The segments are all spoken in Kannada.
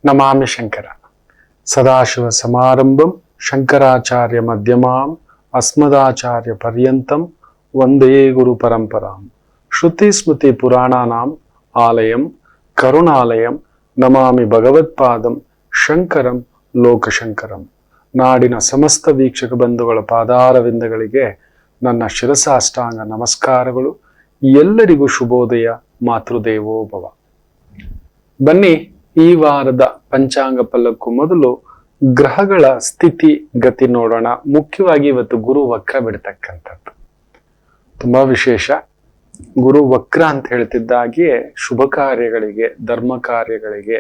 ನಮಾಮಿ ಶಂಕರ ಸದಾಶಿವ ಸಮಾರಂಭಂ ಶಂಕರಾಚಾರ್ಯ ಮಧ್ಯಮಾಂ ಅಸ್ಮದಾಚಾರ್ಯ ಪರ್ಯಂತಂ ವಂದೇ ಗುರು ಪರಂಪರಾಂ ಶ್ರುತಿ ಸ್ಮೃತಿ ಪುರಾಣಾನಾಂ ಆಲಯಂ ಕರುಣಾಲಯಂ ನಮಾಮಿ ಭಗವತ್ಪಾದಂ ಶಂಕರಂ ಲೋಕಶಂಕರಂ. ನಾಡಿನ ಸಮಸ್ತ ವೀಕ್ಷಕ ಬಂಧುಗಳ ಪಾದಾರವಿಂದಗಳಿಗೆ ನನ್ನ ಶಿರಸಾಷ್ಟಾಂಗ ನಮಸ್ಕಾರಗಳು. ಎಲ್ಲರಿಗೂ ಶುಭೋದಯ. ಮಾತೃದೇವೋ ಭವ. ಬನ್ನಿ, ಈ ವಾರದ ಪಂಚಾಂಗ ಫಲಕ್ಕೂ ಮೊದಲು ಗ್ರಹಗಳ ಸ್ಥಿತಿ ಗತಿ ನೋಡೋಣ. ಮುಖ್ಯವಾಗಿ ಇವತ್ತು ಗುರು ವಕ್ರ ಬಿಡ್ತಕ್ಕಂಥದ್ದು ತುಂಬಾ ವಿಶೇಷ. ಗುರು ವಕ್ರ ಅಂತ ಹೇಳ್ತಿದ್ದಾಗಿಯೇ ಶುಭ ಕಾರ್ಯಗಳಿಗೆ, ಧರ್ಮ ಕಾರ್ಯಗಳಿಗೆ,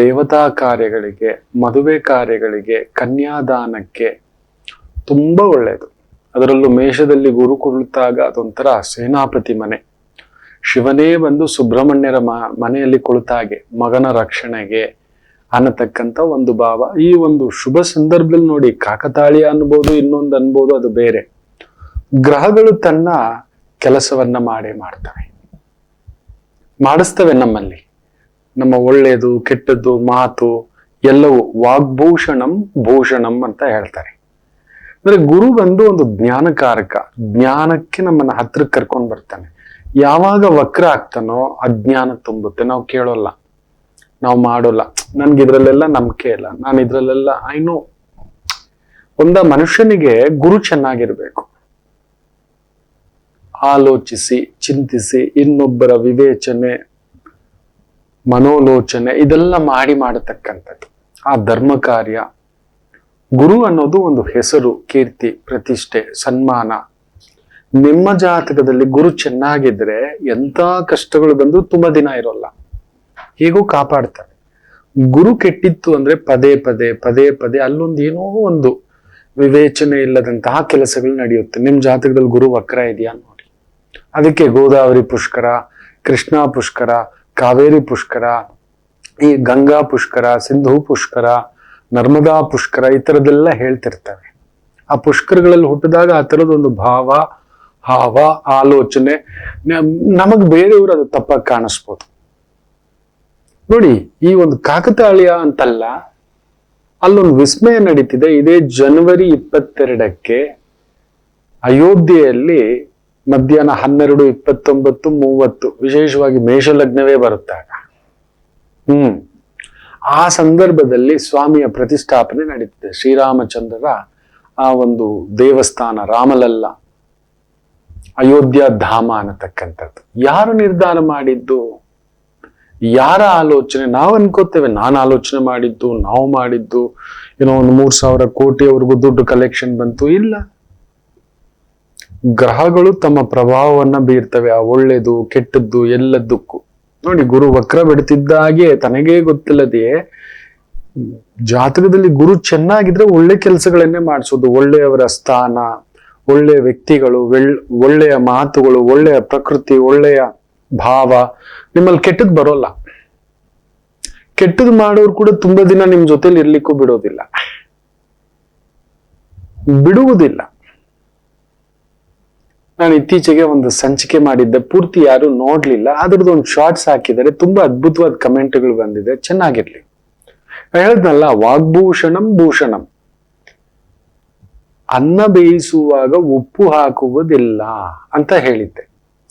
ದೇವತಾ ಕಾರ್ಯಗಳಿಗೆ, ಮದುವೆ ಕಾರ್ಯಗಳಿಗೆ, ಕನ್ಯಾದಾನಕ್ಕೆ ತುಂಬಾ ಒಳ್ಳೆಯದು. ಅದರಲ್ಲೂ ಮೇಷದಲ್ಲಿ ಗುರು ಕುಳಿತಾಗ ಅದೊಂಥರ ಸೇನಾಪತಿ ಮನೆ. ಶಿವನೇ ಬಂದು ಸುಬ್ರಹ್ಮಣ್ಯರ ಮನೆಯಲ್ಲಿ ಕುಳಿತಾಗೆ ಮಗನ ರಕ್ಷಣೆಗೆ ಅನ್ನತಕ್ಕಂಥ ಒಂದು ಭಾವ. ಈ ಒಂದು ಶುಭ ಸಂದರ್ಭದಲ್ಲಿ ನೋಡಿ, ಕಾಕತಾಳೀಯ ಅನ್ಬೋದು, ಇನ್ನೊಂದು ಅನ್ಬೋದು, ಅದು ಬೇರೆ. ಗ್ರಹಗಳು ತನ್ನ ಕೆಲಸವನ್ನ ಮಾಡ್ತವೆ, ಮಾಡಿಸ್ತವೆ ನಮ್ಮಲ್ಲಿ. ನಮ್ಮ ಒಳ್ಳೆಯದು ಕೆಟ್ಟದ್ದು ಮಾತು ಎಲ್ಲವೂ ವಾಗ್ಭೂಷಣಂ ಭೂಷಣಂ ಅಂತ ಹೇಳ್ತಾರೆ. ಅಂದ್ರೆ ಗುರು ಬಂದು ಒಂದು ಜ್ಞಾನಕಾರಕ, ಜ್ಞಾನಕ್ಕೆ ನಮ್ಮನ್ನ ಹತ್ರಕ್ಕೆ ಕರ್ಕೊಂಡು ಬರ್ತಾನೆ. ಯಾವಾಗ ವಕ್ರ ಆಗ್ತಾನೋ ಅಜ್ಞಾನ ತುಂಬುತ್ತೆ. ನಾವು ಕೇಳೋಲ್ಲ, ನಾವು ಮಾಡೋಲ್ಲ, ನನ್ಗೆ ಇದ್ರಲ್ಲೆಲ್ಲ ನಂಬಿಕೆ ಇಲ್ಲ, ನಾನು ಇದ್ರಲ್ಲೆಲ್ಲ ಐನೋ. ಮನುಷ್ಯನಿಗೆ ಗುರು ಚೆನ್ನಾಗಿರ್ಬೇಕು. ಆಲೋಚಿಸಿ ಚಿಂತಿಸಿ ಇನ್ನೊಬ್ಬರ ವಿವೇಚನೆ ಮನೋಲೋಚನೆ ಇದೆಲ್ಲ ಮಾಡತಕ್ಕಂಥದ್ದು ಆ ಧರ್ಮ ಕಾರ್ಯ. ಗುರು ಅನ್ನೋದು ಒಂದು ಹೆಸರು, ಕೀರ್ತಿ, ಪ್ರತಿಷ್ಠೆ, ಸನ್ಮಾನ. ನಿಮ್ಮ ಜಾತಕದಲ್ಲಿ ಗುರು ಚೆನ್ನಾಗಿದ್ರೆ ಎಂತ ಕಷ್ಟಗಳು ಬಂದು ತುಂಬಾ ದಿನ ಇರೋಲ್ಲ, ಹೇಗೂ ಕಾಪಾಡ್ತಾರೆ. ಗುರು ಕೆಟ್ಟಿತ್ತು ಅಂದ್ರೆ ಪದೇ ಪದೇ ಪದೇ ಪದೇ ಅಲ್ಲೊಂದು ಏನೋ ಒಂದು ವಿವೇಚನೆ ಇಲ್ಲದಂತಹ ಕೆಲಸಗಳು ನಡೆಯುತ್ತೆ. ನಿಮ್ ಜಾತಕದಲ್ಲಿ ಗುರು ವಕ್ರ ಇದೆಯಾ ನೋಡಿ. ಅದಕ್ಕೆ ಗೋದಾವರಿ ಪುಷ್ಕರ, ಕೃಷ್ಣಾ ಪುಷ್ಕರ, ಕಾವೇರಿ ಪುಷ್ಕರ, ಈ ಗಂಗಾ ಪುಷ್ಕರ, ಸಿಂಧೂ ಪುಷ್ಕರ, ನರ್ಮದಾ ಪುಷ್ಕರ ಈ ತರದೆಲ್ಲ ಹೇಳ್ತಿರ್ತವೆ. ಆ ಪುಷ್ಕರಗಳಲ್ಲಿ ಹುಟ್ಟಿದಾಗ ಆ ತರದೊಂದು ಭಾವ, ಹಾವ, ಆಲೋಚನೆ ನಮಗ್ ಬೇರೆಯವರು ಅದು ತಪ್ಪಾಗಿ ಕಾಣಿಸ್ಬೋದು ನೋಡಿ. ಈ ಒಂದು ಕಾಕತಾಳೀಯ ಅಂತಲ್ಲ, ಅಲ್ಲೊಂದು ವಿಸ್ಮಯ ನಡೀತಿದೆ. ಇದೇ ಜನವರಿ 22ಕ್ಕೆ ಅಯೋಧ್ಯೆಯಲ್ಲಿ ಮಧ್ಯಾಹ್ನ 12, 29, 30 ವಿಶೇಷವಾಗಿ ಮೇಷಲಗ್ನವೇ ಬರುತ್ತಾಗ ಆ ಸಂದರ್ಭದಲ್ಲಿ ಸ್ವಾಮಿಯ ಪ್ರತಿಷ್ಠಾಪನೆ ನಡೀತಿದೆ. ಶ್ರೀರಾಮಚಂದ್ರರ ಆ ಒಂದು ದೇವಸ್ಥಾನ, ರಾಮಲಲ್ಲ, ಅಯೋಧ್ಯ ಧಾಮ ಅನ್ನತಕ್ಕಂಥದ್ದು. ಯಾರು ನಿರ್ಧಾರ ಮಾಡಿದ್ದು? ಯಾರ ಆಲೋಚನೆ? ನಾವು ಅನ್ಕೋತೇವೆ ನಾನು ಆಲೋಚನೆ ಮಾಡಿದ್ದು, ನಾವು ಮಾಡಿದ್ದು, ಏನೋ ಒಂದು 3,000 ಕೋಟಿವರೆಗೂ ದುಡ್ಡು ಕಲೆಕ್ಷನ್ ಬಂತು. ಇಲ್ಲ, ಗ್ರಹಗಳು ತಮ್ಮ ಪ್ರಭಾವವನ್ನ ಬೀರ್ತವೆ. ಆ ಒಳ್ಳೇದು ಕೆಟ್ಟದ್ದು ಎಲ್ಲದಕ್ಕೂ ನೋಡಿ. ಗುರು ವಕ್ರ ಬಿಡ್ತಿದ್ದಾಗೆ ತನಗೇ ಗೊತ್ತಿಲ್ಲದೆಯೇ ಜಾತಕದಲ್ಲಿ ಗುರು ಚೆನ್ನಾಗಿದ್ರೆ ಒಳ್ಳೆ ಕೆಲಸಗಳನ್ನೇ ಮಾಡಿಸೋದು. ಒಳ್ಳೆಯವರ ಸ್ಥಾನ, ಒಳ್ಳೆಯ ವ್ಯಕ್ತಿಗಳು, ಒಳ್ಳೆಯ ಮಾತುಗಳು, ಒಳ್ಳೆಯ ಪ್ರಕೃತಿ, ಒಳ್ಳೆಯ ಭಾವ. ನಿಮ್ಮಲ್ಲಿ ಕೆಟ್ಟದ್ದು ಬರೋಲ್ಲ. ಕೆಟ್ಟದ್ದು ಮಾಡೋರು ಕೂಡ ತುಂಬಾ ದಿನ ನಿಮ್ ಜೊತೆಲಿ ಇರ್ಲಿಕ್ಕೂ ಬಿಡುವುದಿಲ್ಲ. ನಾನು ಇತ್ತೀಚೆಗೆ ಒಂದು ಸಂಚಿಕೆ ಮಾಡಿದ್ದೆ, ಪೂರ್ತಿ ಯಾರು ನೋಡ್ಲಿಲ್ಲ. ಅದ್ರದ್ದು ಒಂದು ಶಾರ್ಟ್ಸ್ ಹಾಕಿದ್ದಾರೆ, ತುಂಬಾ ಅದ್ಭುತವಾದ ಕಮೆಂಟ್ಗಳು ಬಂದಿದೆ. ಚೆನ್ನಾಗಿರ್ಲಿ. ಹೇಳಿದ್ನಲ್ಲ, ವಾಗ್ಭೂಷಣಂ ಭೂಷಣಂ. ಅನ್ನ ಬೇಯಿಸುವಾಗ ಉಪ್ಪು ಹಾಕುವುದಿಲ್ಲ ಅಂತ ಹೇಳಿದ್ದೆ.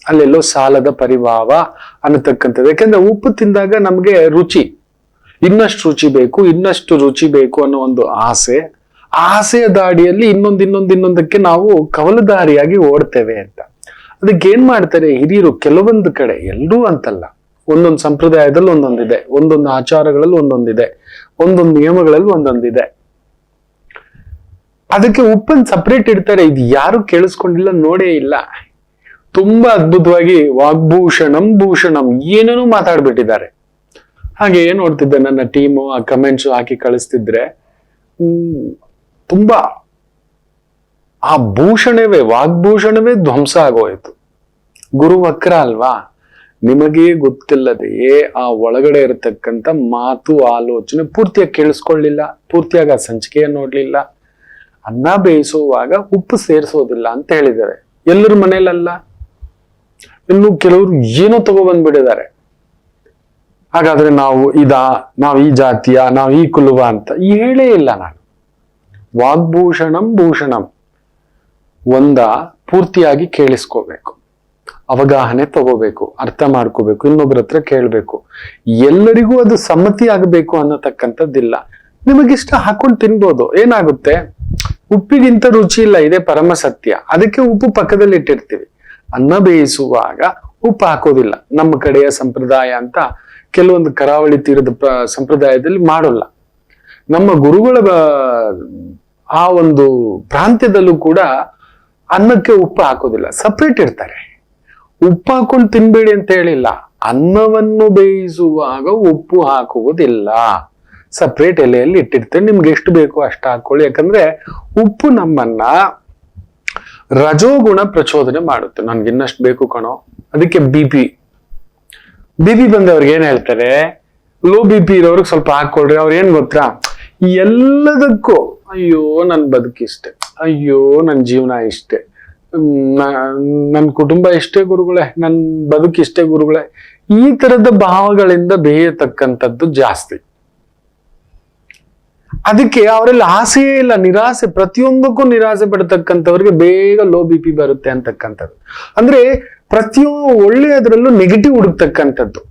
ಅಲ್ಲೆಲ್ಲೋ ಸಾಲದ ಪರಿಭಾವ ಅನ್ನತಕ್ಕಂಥದ್ದು. ಯಾಕಂದ್ರೆ ಉಪ್ಪು ತಿಂದಾಗ ನಮ್ಗೆ ರುಚಿ, ಇನ್ನಷ್ಟು ರುಚಿ ಬೇಕು ಅನ್ನೋ ಒಂದು ಆಸೆಯ ದಾಡಿಯಲ್ಲಿ ಇನ್ನೊಂದಕ್ಕೆ ನಾವು ಕವಲುದಾರಿಯಾಗಿ ಓಡ್ತೇವೆ ಅಂತ. ಅದಕ್ಕೆ ಏನ್ ಮಾಡ್ತಾರೆ ಹಿರಿಯರು ಕೆಲವೊಂದು ಕಡೆ, ಎಲ್ಲರೂ ಅಂತಲ್ಲ, ಒಂದೊಂದು ಸಂಪ್ರದಾಯದಲ್ಲಿ ಒಂದೊಂದಿದೆ, ಒಂದೊಂದು ಆಚಾರಗಳಲ್ಲಿ ಒಂದೊಂದಿದೆ, ಒಂದೊಂದು ನಿಯಮಗಳಲ್ಲಿ ಒಂದೊಂದಿದೆ. ಅದಕ್ಕೆ ಉಪ್ಪನ್ನು ಸಪರೇಟ್ ಇಡ್ತಾರೆ. ಇದು ಯಾರು ಕೇಳಿಸ್ಕೊಂಡಿಲ್ಲ, ನೋಡೇ ಇಲ್ಲ. ತುಂಬಾ ಅದ್ಭುತವಾಗಿ ವಾಗ್ಭೂಷಣಂ ಭೂಷಣಂ ಏನೇನೋ ಮಾತಾಡ್ಬಿಟ್ಟಿದ್ದಾರೆ. ಹಾಗೆ ಏನ್ ನೋಡ್ತಿದ್ದೆ, ನನ್ನ ಟೀಮು ಆ ಕಮೆಂಟ್ಸ್ ಹಾಕಿ ಕಳಿಸ್ತಿದ್ರೆ ತುಂಬಾ ಆ ವಾಗ್ಭೂಷಣವೇ ಧ್ವಂಸ ಆಗೋಯ್ತು. ಗುರು ವಕ್ರ ಅಲ್ವಾ, ನಿಮಗೇ ಗೊತ್ತಿಲ್ಲದೆಯೇ ಆ ಒಳಗಡೆ ಇರತಕ್ಕಂಥ ಮಾತು, ಆಲೋಚನೆ ಪೂರ್ತಿಯಾಗಿ ಕೇಳಿಸ್ಕೊಳ್ಳಿಲ್ಲ, ಪೂರ್ತಿಯಾಗಿ ಆ ಸಂಚಿಕೆಯನ್ನು ನೋಡ್ಲಿಲ್ಲ. ಅನ್ನ ಬೇಯಿಸುವಾಗ ಉಪ್ಪು ಸೇರಿಸೋದಿಲ್ಲ ಅಂತ ಹೇಳಿದ್ದಾರೆ. ಎಲ್ಲರ ಮನೇಲಲ್ಲ, ಇನ್ನು ಕೆಲವರು ಏನೋ ತಗೊಬಂದ್ಬಿಟ್ಟಿದ್ದಾರೆ. ಹಾಗಾದ್ರೆ ನಾವು ಈ ಜಾತಿಯ, ನಾವು ಈ ಕುಲುವ ಅಂತ ಹೇಳೇ ಇಲ್ಲ ನಾನು. ವಾಗ್ಭೂಷಣಂ ಭೂಷಣಂ ಪೂರ್ತಿಯಾಗಿ ಕೇಳಿಸ್ಕೋಬೇಕು, ಅವಗಾಹನೆ ತಗೋಬೇಕು, ಅರ್ಥ ಮಾಡ್ಕೋಬೇಕು, ಇನ್ನೊಬ್ಬರ ಹತ್ರ ಕೇಳ್ಬೇಕು. ಎಲ್ಲರಿಗೂ ಅದು ಸಮ್ಮತಿ ಆಗಬೇಕು ಅನ್ನತಕ್ಕಂಥದ್ದಿಲ್ಲ. ನಿಮಗಿಷ್ಟ ಹಾಕೊಂಡು ತಿನ್ಬೋದು, ಏನಾಗುತ್ತೆ? ಉಪ್ಪಿಗಿಂತ ರುಚಿ ಇಲ್ಲ, ಇದೇ ಪರಮ ಸತ್ಯ. ಅದಕ್ಕೆ ಉಪ್ಪು ಪಕ್ಕದಲ್ಲಿ ಇಟ್ಟಿರ್ತೀವಿ. ಅನ್ನ ಬೇಯಿಸುವಾಗ ಉಪ್ಪು ಹಾಕೋದಿಲ್ಲ. ನಮ್ಮ ಕಡೆಯ ಸಂಪ್ರದಾಯ ಅಂತ ಕೆಲವೊಂದು ಕರಾವಳಿ ತೀರದ ಸಂಪ್ರದಾಯದಲ್ಲಿ ಮಾಡೋಲ್ಲ. ನಮ್ಮ ಗುರುಗಳ ಆ ಒಂದು ಪ್ರಾಂತ್ಯದಲ್ಲೂ ಕೂಡ ಅನ್ನಕ್ಕೆ ಉಪ್ಪು ಹಾಕೋದಿಲ್ಲ, ಸಪ್ರೇಟ್ ಇರ್ತಾರೆ. ಉಪ್ಪು ಹಾಕೊಂಡು ತಿನ್ಬೇಡಿ ಅಂತ ಹೇಳಿಲ್ಲ, ಅನ್ನವನ್ನು ಬೇಯಿಸುವಾಗ ಉಪ್ಪು ಹಾಕುವುದಿಲ್ಲ, ಸಪ್ರೇಟ್ ಎಲೆಯಲ್ಲಿ ಇಟ್ಟಿರ್ತೇವೆ. ನಿಮ್ಗೆ ಎಷ್ಟು ಬೇಕೋ ಅಷ್ಟು ಹಾಕೊಳ್ಳಿ. ಯಾಕಂದ್ರೆ ಉಪ್ಪು ನಮ್ಮನ್ನ ರಜೋಗುಣ ಪ್ರಚೋದನೆ ಮಾಡುತ್ತೆ. ನನ್ಗೆ ಇನ್ನಷ್ಟು ಬೇಕು ಕಣೋ, ಅದಕ್ಕೆ ಬಿ ಪಿ ಬಂದವ್ರಿಗೆ ಏನ್ ಹೇಳ್ತಾರೆ, ಲೋ ಬಿ ಪಿ ಇರೋರ್ಗೆ ಸ್ವಲ್ಪ ಹಾಕೊಳ್ರಿ. ಅವ್ರ ಏನ್ ಗೊತ್ತಾ, ಎಲ್ಲದಕ್ಕೂ ಅಯ್ಯೋ ನನ್ ಬದುಕಿಷ್ಟೆ, ಅಯ್ಯೋ ನನ್ ಜೀವನ ಇಷ್ಟೆ, ನನ್ ಕುಟುಂಬ ಇಷ್ಟೇ ಗುರುಗಳೇ, ನನ್ ಬದುಕಿಷ್ಟೇ ಗುರುಗಳೇ, ಈ ತರದ ಭಾವಗಳಿಂದ ಬೇಯತಕ್ಕಂಥದ್ದು ಜಾಸ್ತಿ. ಅದಕ್ಕೆ ಅವರಲ್ಲಿ ಆಸೆಯೇ ಇಲ್ಲ, ನಿರಾಸೆ, ಪ್ರತಿಯೊಂದಕ್ಕೂ ನಿರಾಸೆ ಪಡ್ತಕ್ಕಂಥವ್ರಿಗೆ ಬೇಗ ಲೋ ಬಿ ಪಿ ಬರುತ್ತೆ ಅಂತಕ್ಕಂಥದ್ದು. ಅಂದ್ರೆ ಒಳ್ಳೆಯದ್ರಲ್ಲೂ ನೆಗೆಟಿವ್ ಹುಡುಕ್ತಕ್ಕಂಥದ್ದು.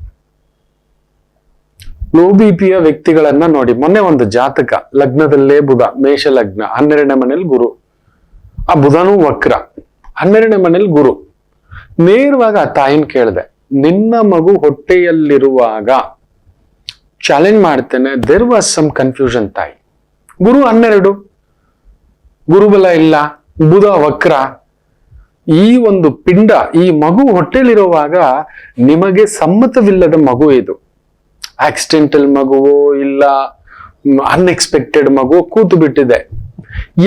ಲೋ ಬಿ ಪಿಯ ವ್ಯಕ್ತಿಗಳನ್ನ ನೋಡಿ, ಮೊನ್ನೆ ಒಂದು ಜಾತಕ, ಲಗ್ನದಲ್ಲೇ ಬುಧ, ಮೇಷ ಲಗ್ನ, 12ನೇ ಮನೇಲಿ ಗುರು, ಆ ಬುಧನೂ ವಕ್ರ, 12ನೇ ಮನೇಲಿ ಗುರು. ನೇರವಾಗಿ ಆ ತಾಯಿನ ಕೇಳಿದೆ, ನಿನ್ನ ಮಗು ಹೊಟ್ಟೆಯಲ್ಲಿರುವಾಗ ಚಾಲೆಂಜ್ ಮಾಡ್ತೇನೆ, ದೇರ್ ವಾಸ್ ಸಮ್ ಕನ್ಫ್ಯೂಷನ್ ತಾಯಿ. ಗುರು 12, ಗುರುಬಲ ಇಲ್ಲ, ಬುಧ ವಕ್ರ, ಈ ಒಂದು ಪಿಂಡ, ಈ ಮಗು ಹೊಟ್ಟೆಲಿರುವಾಗ ನಿಮಗೆ ಸಮ್ಮತವಿಲ್ಲದ ಮಗು ಇದು. ಆಕ್ಸಿಡೆಂಟಲ್ ಮಗುವೋ ಇಲ್ಲ ಅನ್ಎಕ್ಸ್ಪೆಕ್ಟೆಡ್ ಮಗು ಕೂತು ಬಿಟ್ಟಿದೆ,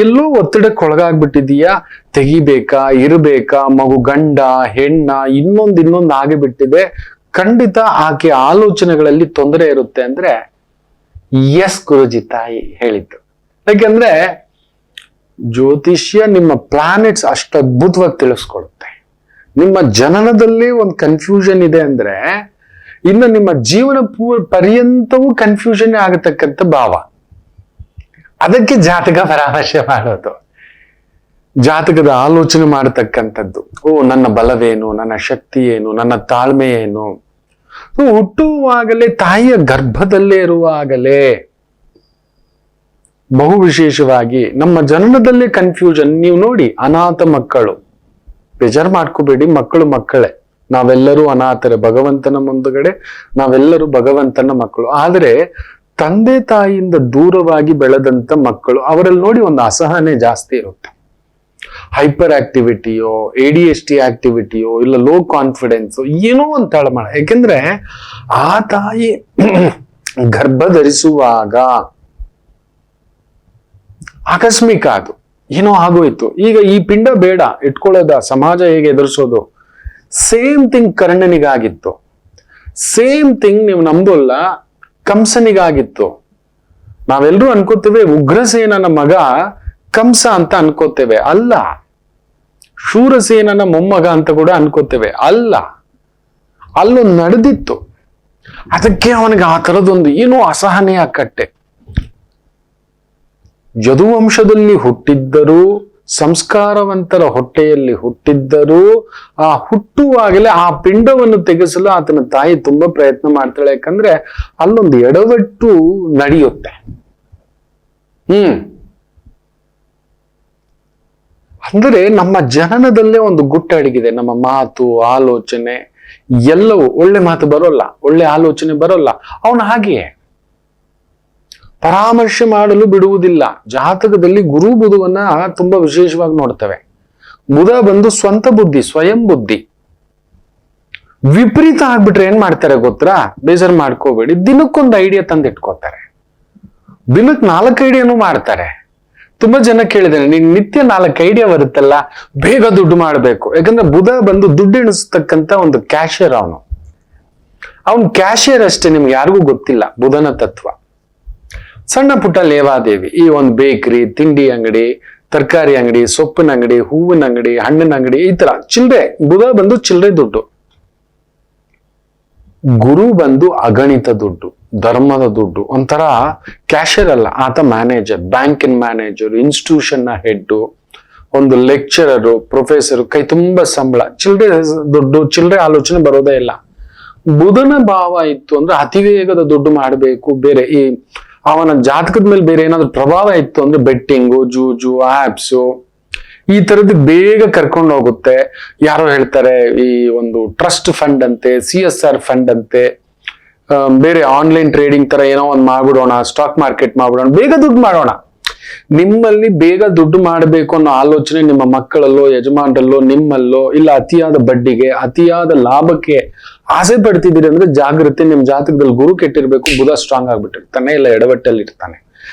ಎಲ್ಲೋ ಒತ್ತಡಕ್ಕೊಳಗಾಗ್ಬಿಟ್ಟಿದೀಯಾ, ತೆಗಿಬೇಕಾ ಇರಬೇಕಾ, ಮಗು ಗಂಡ ಹೆಣ್ಣ ಇನ್ನೊಂದು ಆಗಿಬಿಟ್ಟಿದೆ. ಖಂಡಿತ ಆಕೆ ಆಲೋಚನೆಗಳಲ್ಲಿ ತೊಂದರೆ ಇರುತ್ತೆ ಅಂದ್ರೆ ಎಸ್ ಗುರುಜಿ ತಾಯಿ ಹೇಳಿದ್ದು. ಯಾಕೆಂದ್ರೆ ಜ್ಯೋತಿಷ್ಯ ನಿಮ್ಮ ಪ್ಲಾನೆಟ್ಸ್ ಅಷ್ಟು ಅದ್ಭುತವಾಗಿ ತಿಳಿಸ್ಕೊಡುತ್ತೆ. ನಿಮ್ಮ ಜನನದಲ್ಲಿ ಒಂದು ಕನ್ಫ್ಯೂಷನ್ ಇದೆ ಅಂದ್ರೆ ಇನ್ನು ನಿಮ್ಮ ಜೀವನ ಪರ್ಯಂತವೂ ಕನ್ಫ್ಯೂಷನ್ ಆಗತಕ್ಕಂಥ ಭಾವ. ಅದಕ್ಕೆ ಜಾತಕ ಪರಾಮರ್ಶೆ ಮಾಡೋದು, ಜಾತಕದ ಆಲೋಚನೆ ಮಾಡತಕ್ಕಂಥದ್ದು. ನನ್ನ ಬಲವೇನು, ನನ್ನ ಶಕ್ತಿ ಏನು, ನನ್ನ ತಾಳ್ಮೆ ಏನು. ಹುಟ್ಟುವಾಗಲೇ ತಾಯಿಯ ಗರ್ಭದಲ್ಲೇ ಇರುವಾಗಲೇ, ಬಹು ವಿಶೇಷವಾಗಿ ನಮ್ಮ ಜನನದಲ್ಲೇ ಕನ್ಫ್ಯೂಷನ್. ನೀವು ನೋಡಿ, ಅನಾಥ ಮಕ್ಕಳು, ಬೇಜಾರು ಮಾಡ್ಕೋಬೇಡಿ, ಮಕ್ಕಳೇ, ನಾವೆಲ್ಲರೂ ಅನಾಥರೇ, ಭಗವಂತನ ಮುಂದುಗಡೆ ನಾವೆಲ್ಲರೂ ಭಗವಂತನ ಮಕ್ಕಳು. ಆದ್ರೆ ತಂದೆ ತಾಯಿಯಿಂದ ದೂರವಾಗಿ ಬೆಳೆದಂತ ಮಕ್ಕಳು, ಅವರಲ್ಲಿ ನೋಡಿ ಒಂದು ಅಸಹನೆ ಜಾಸ್ತಿ ಇರುತ್ತೆ. ಹೈಪರ್ ಆಕ್ಟಿವಿಟಿಯೋ, ADHD ಆಕ್ಟಿವಿಟಿಯೋ, ಇಲ್ಲ ಲೋ ಕಾನ್ಫಿಡೆನ್ಸ್, ಏನೋ ಒಂದು ತಳಮಳ. ಯಾಕೆಂದ್ರೆ ಆ ತಾಯಿ ಗರ್ಭ ಧರಿಸುವಾಗ ಆಕಸ್ಮಿಕ, ಅದು ಏನೋ ಆಗೋಯ್ತು. ಈಗ ಈ ಪಿಂಡ ಬೇಡ ಇಟ್ಕೊಳ್ಳೋದ, ಸಮಾಜ ಹೇಗೆ ಎದುರಿಸೋದು? ಸೇಮ್ ಥಿಂಗ್ ಕರ್ಣನಿಗಾಗಿತ್ತು, ಸೇಮ್ ಥಿಂಗ್ ನೀವು ನಂಬೋಲ್ಲ ಕಂಸನಿಗಾಗಿತ್ತು. ನಾವೆಲ್ಲರೂ ಅನ್ಕೋತೇವೆ ಉಗ್ರಸೇನನ ಮಗ ಕಂಸ ಅಂತ ಅನ್ಕೋತೇವೆ, ಅಲ್ಲ. ಶೂರಸೇನನ ಮೊಮ್ಮಗ ಅಂತ ಕೂಡ ಅನ್ಕೋತೇವೆ, ಅಲ್ಲ. ಅಲ್ಲೊಂದು ನಡೆದಿತ್ತು. ಅದಕ್ಕೆ ಅವನಿಗೆ ಆ ತರದೊಂದು ಏನೋ ಅಸಹನೆಯ ಕಟ್ಟೆ. ಯದುವಂಶದಲ್ಲಿ ಹುಟ್ಟಿದ್ದರೂ, ಸಂಸ್ಕಾರವಂತರ ಹೊಟ್ಟೆಯಲ್ಲಿ ಹುಟ್ಟಿದ್ದರೂ, ಆ ಹುಟ್ಟುವಾಗಲೇ ಆ ಪಿಂಡವನ್ನು ತೆಗೆಸಲು ಆತನ ತಾಯಿ ತುಂಬಾ ಪ್ರಯತ್ನ ಮಾಡ್ತಾಳೆ. ಯಾಕಂದ್ರೆ ಅಲ್ಲೊಂದು ಎಡವಟ್ಟು ನಡೆಯುತ್ತೆ. ಅಂದ್ರೆ ನಮ್ಮ ಜನನದಲ್ಲೇ ಒಂದು ಗುಟ್ಟು ಅಡಗಿದೆ. ನಮ್ಮ ಮಾತು, ಆಲೋಚನೆ ಎಲ್ಲವೂ, ಒಳ್ಳೆ ಮಾತು ಬರೋಲ್ಲ, ಒಳ್ಳೆ ಆಲೋಚನೆ ಬರೋಲ್ಲ. ಅವನು ಹಾಗೆಯೇ ಪರಾಮರ್ಶೆ ಮಾಡಲು ಬಿಡುವುದಿಲ್ಲ. ಜಾತಕದಲ್ಲಿ ಗುರು ಬುಧವನ್ನ ತುಂಬಾ ವಿಶೇಷವಾಗಿ ನೋಡ್ತೇವೆ. ಬುಧ ಬಂದು ಸ್ವಂತ ಬುದ್ಧಿ, ಸ್ವಯಂ ಬುದ್ಧಿ. ವಿಪರೀತ ಆಗ್ಬಿಟ್ರೆ ಏನ್ ಮಾಡ್ತಾರೆ ಗೊತ್ತಾ? ಬೇಜಾರು ಮಾಡ್ಕೋಬೇಡಿ, ದಿನಕ್ಕೊಂದು ಐಡಿಯಾ ತಂದಿಟ್ಕೋತಾರೆ. ದಿನಕ್ಕೆ 4 ಐಡಿಯಾನು ಮಾಡ್ತಾರೆ. ತುಂಬಾ ಜನ ಕೇಳಿದ್ದೇನೆ, ನೀನ್ ನಿತ್ಯ 4 ಐಡಿಯಾ ಬರುತ್ತಲ್ಲ, ಬೇಗ ದುಡ್ಡು ಮಾಡ್ಬೇಕು. ಯಾಕಂದ್ರೆ ಬುಧ ಬಂದು ದುಡ್ಡು ಎಣಿಸ್ತಕ್ಕಂತ ಒಂದು ಕ್ಯಾಶಿಯರ್. ಅವನು ಕ್ಯಾಶಿಯರ್ ಅಷ್ಟೇ, ನಿಮ್ಗೆ ಯಾರಿಗೂ ಗೊತ್ತಿಲ್ಲ ಬುಧನ ತತ್ವ. ಸಣ್ಣ ಪುಟ್ಟ ಲೇವಾದೇವಿ, ಈ ಒಂದು ಬೇಕರಿ, ತಿಂಡಿ ಅಂಗಡಿ, ತರಕಾರಿ ಅಂಗಡಿ, ಸೊಪ್ಪಿನ ಅಂಗಡಿ, ಹೂವಿನ ಅಂಗಡಿ, ಹಣ್ಣಿನ ಅಂಗಡಿ, ಈ ತರ ಚಿಲ್ಲರೆ. ಬುಧ ಬಂದು ಚಿಲ್ಲರೆ ದುಡ್ಡು. ಗುರು ಬಂದು ಅಗಣಿತ ದುಡ್ಡು, ಧರ್ಮದ ದುಡ್ಡು, ಒಂಥರ ಕ್ಯಾಶಿಯರ್ ಅಲ್ಲ, ಆತ ಮ್ಯಾನೇಜರ್, ಬ್ಯಾಂಕಿನ ಮ್ಯಾನೇಜರ್, ಇನ್ಸ್ಟಿಟ್ಯೂಷನ್ ನ ಹೆಡ್, ಒಂದು ಲೆಕ್ಚರರು, ಪ್ರೊಫೆಸರ್, ಕೈ ತುಂಬಾ ಸಂಬಳ, ಚಿಲ್ಲರೆ ದುಡ್ಡು, ಚಿಲ್ಲರೆ ಆಲೋಚನೆ ಬರೋದೇ ಇಲ್ಲ. ಬುಧನ ಭಾವ ಇತ್ತು ಅಂದ್ರೆ ಅತಿವೇಗದ ದುಡ್ಡು ಮಾಡಬೇಕು. ಬೇರೆ ಈ ಅವನ ಜಾತಕದ ಮೇಲೆ ಬೇರೆ ಏನಾದ್ರು ಪ್ರಭಾವ ಇತ್ತು ಅಂದ್ರೆ ಬೆಟ್ಟಿಂಗು, ಜೂಜು, ಆಪ್ಸು, ಈ ತರದ್ದು ಬೇಗ ಕರ್ಕೊಂಡು ಹೋಗುತ್ತೆ. ಯಾರೋ ಹೇಳ್ತಾರೆ ಈ ಒಂದು ಟ್ರಸ್ಟ್ ಫಂಡ್ ಅಂತೆ, CSR ಫಂಡ್ ಅಂತೆ, ಬೇರೆ ಆನ್ಲೈನ್ ಟ್ರೇಡಿಂಗ್ ತರ ಏನೋ ಒಂದು ಮಾಡ್ಬಿಡೋಣ, ಸ್ಟಾಕ್ ಮಾರ್ಕೆಟ್ ಮಾಡ್ಬಿಡೋಣ, ಬೇಗ ದುಡ್ಡು ಮಾಡೋಣ. ನಿಮ್ಮಲ್ಲಿ ಬೇಗ ದುಡ್ಡು ಮಾಡಬೇಕು ಅನ್ನೋ ಆಲೋಚನೆ ನಿಮ್ಮ ಮಕ್ಕಳಲ್ಲೋ, ಯಜಮಾನರಲ್ಲೋ, ನಿಮ್ಮಲ್ಲೋ ಇಲ್ಲ ಅತಿಯಾದ ಬಡ್ಡಿಗೆ, ಅತಿಯಾದ ಲಾಭಕ್ಕೆ ಆಸೆ ಪಡ್ತಿದ್ದೀರಿ ಅಂದ್ರೆ ಜಾಗೃತಿ. ನಿಮ್ ಜಾತಕದಲ್ಲಿ ಗುರು ಕೆಟ್ಟಿರ್ಬೇಕು, ಬುಧ ಸ್ಟ್ರಾಂಗ್ ಆಗ್ಬಿಟ್ಟಿರ್ತಾನೆ, ಇಲ್ಲ ಎಡವಟ್ಟಲ್ಲಿ ಇರ್ತಾನೆ,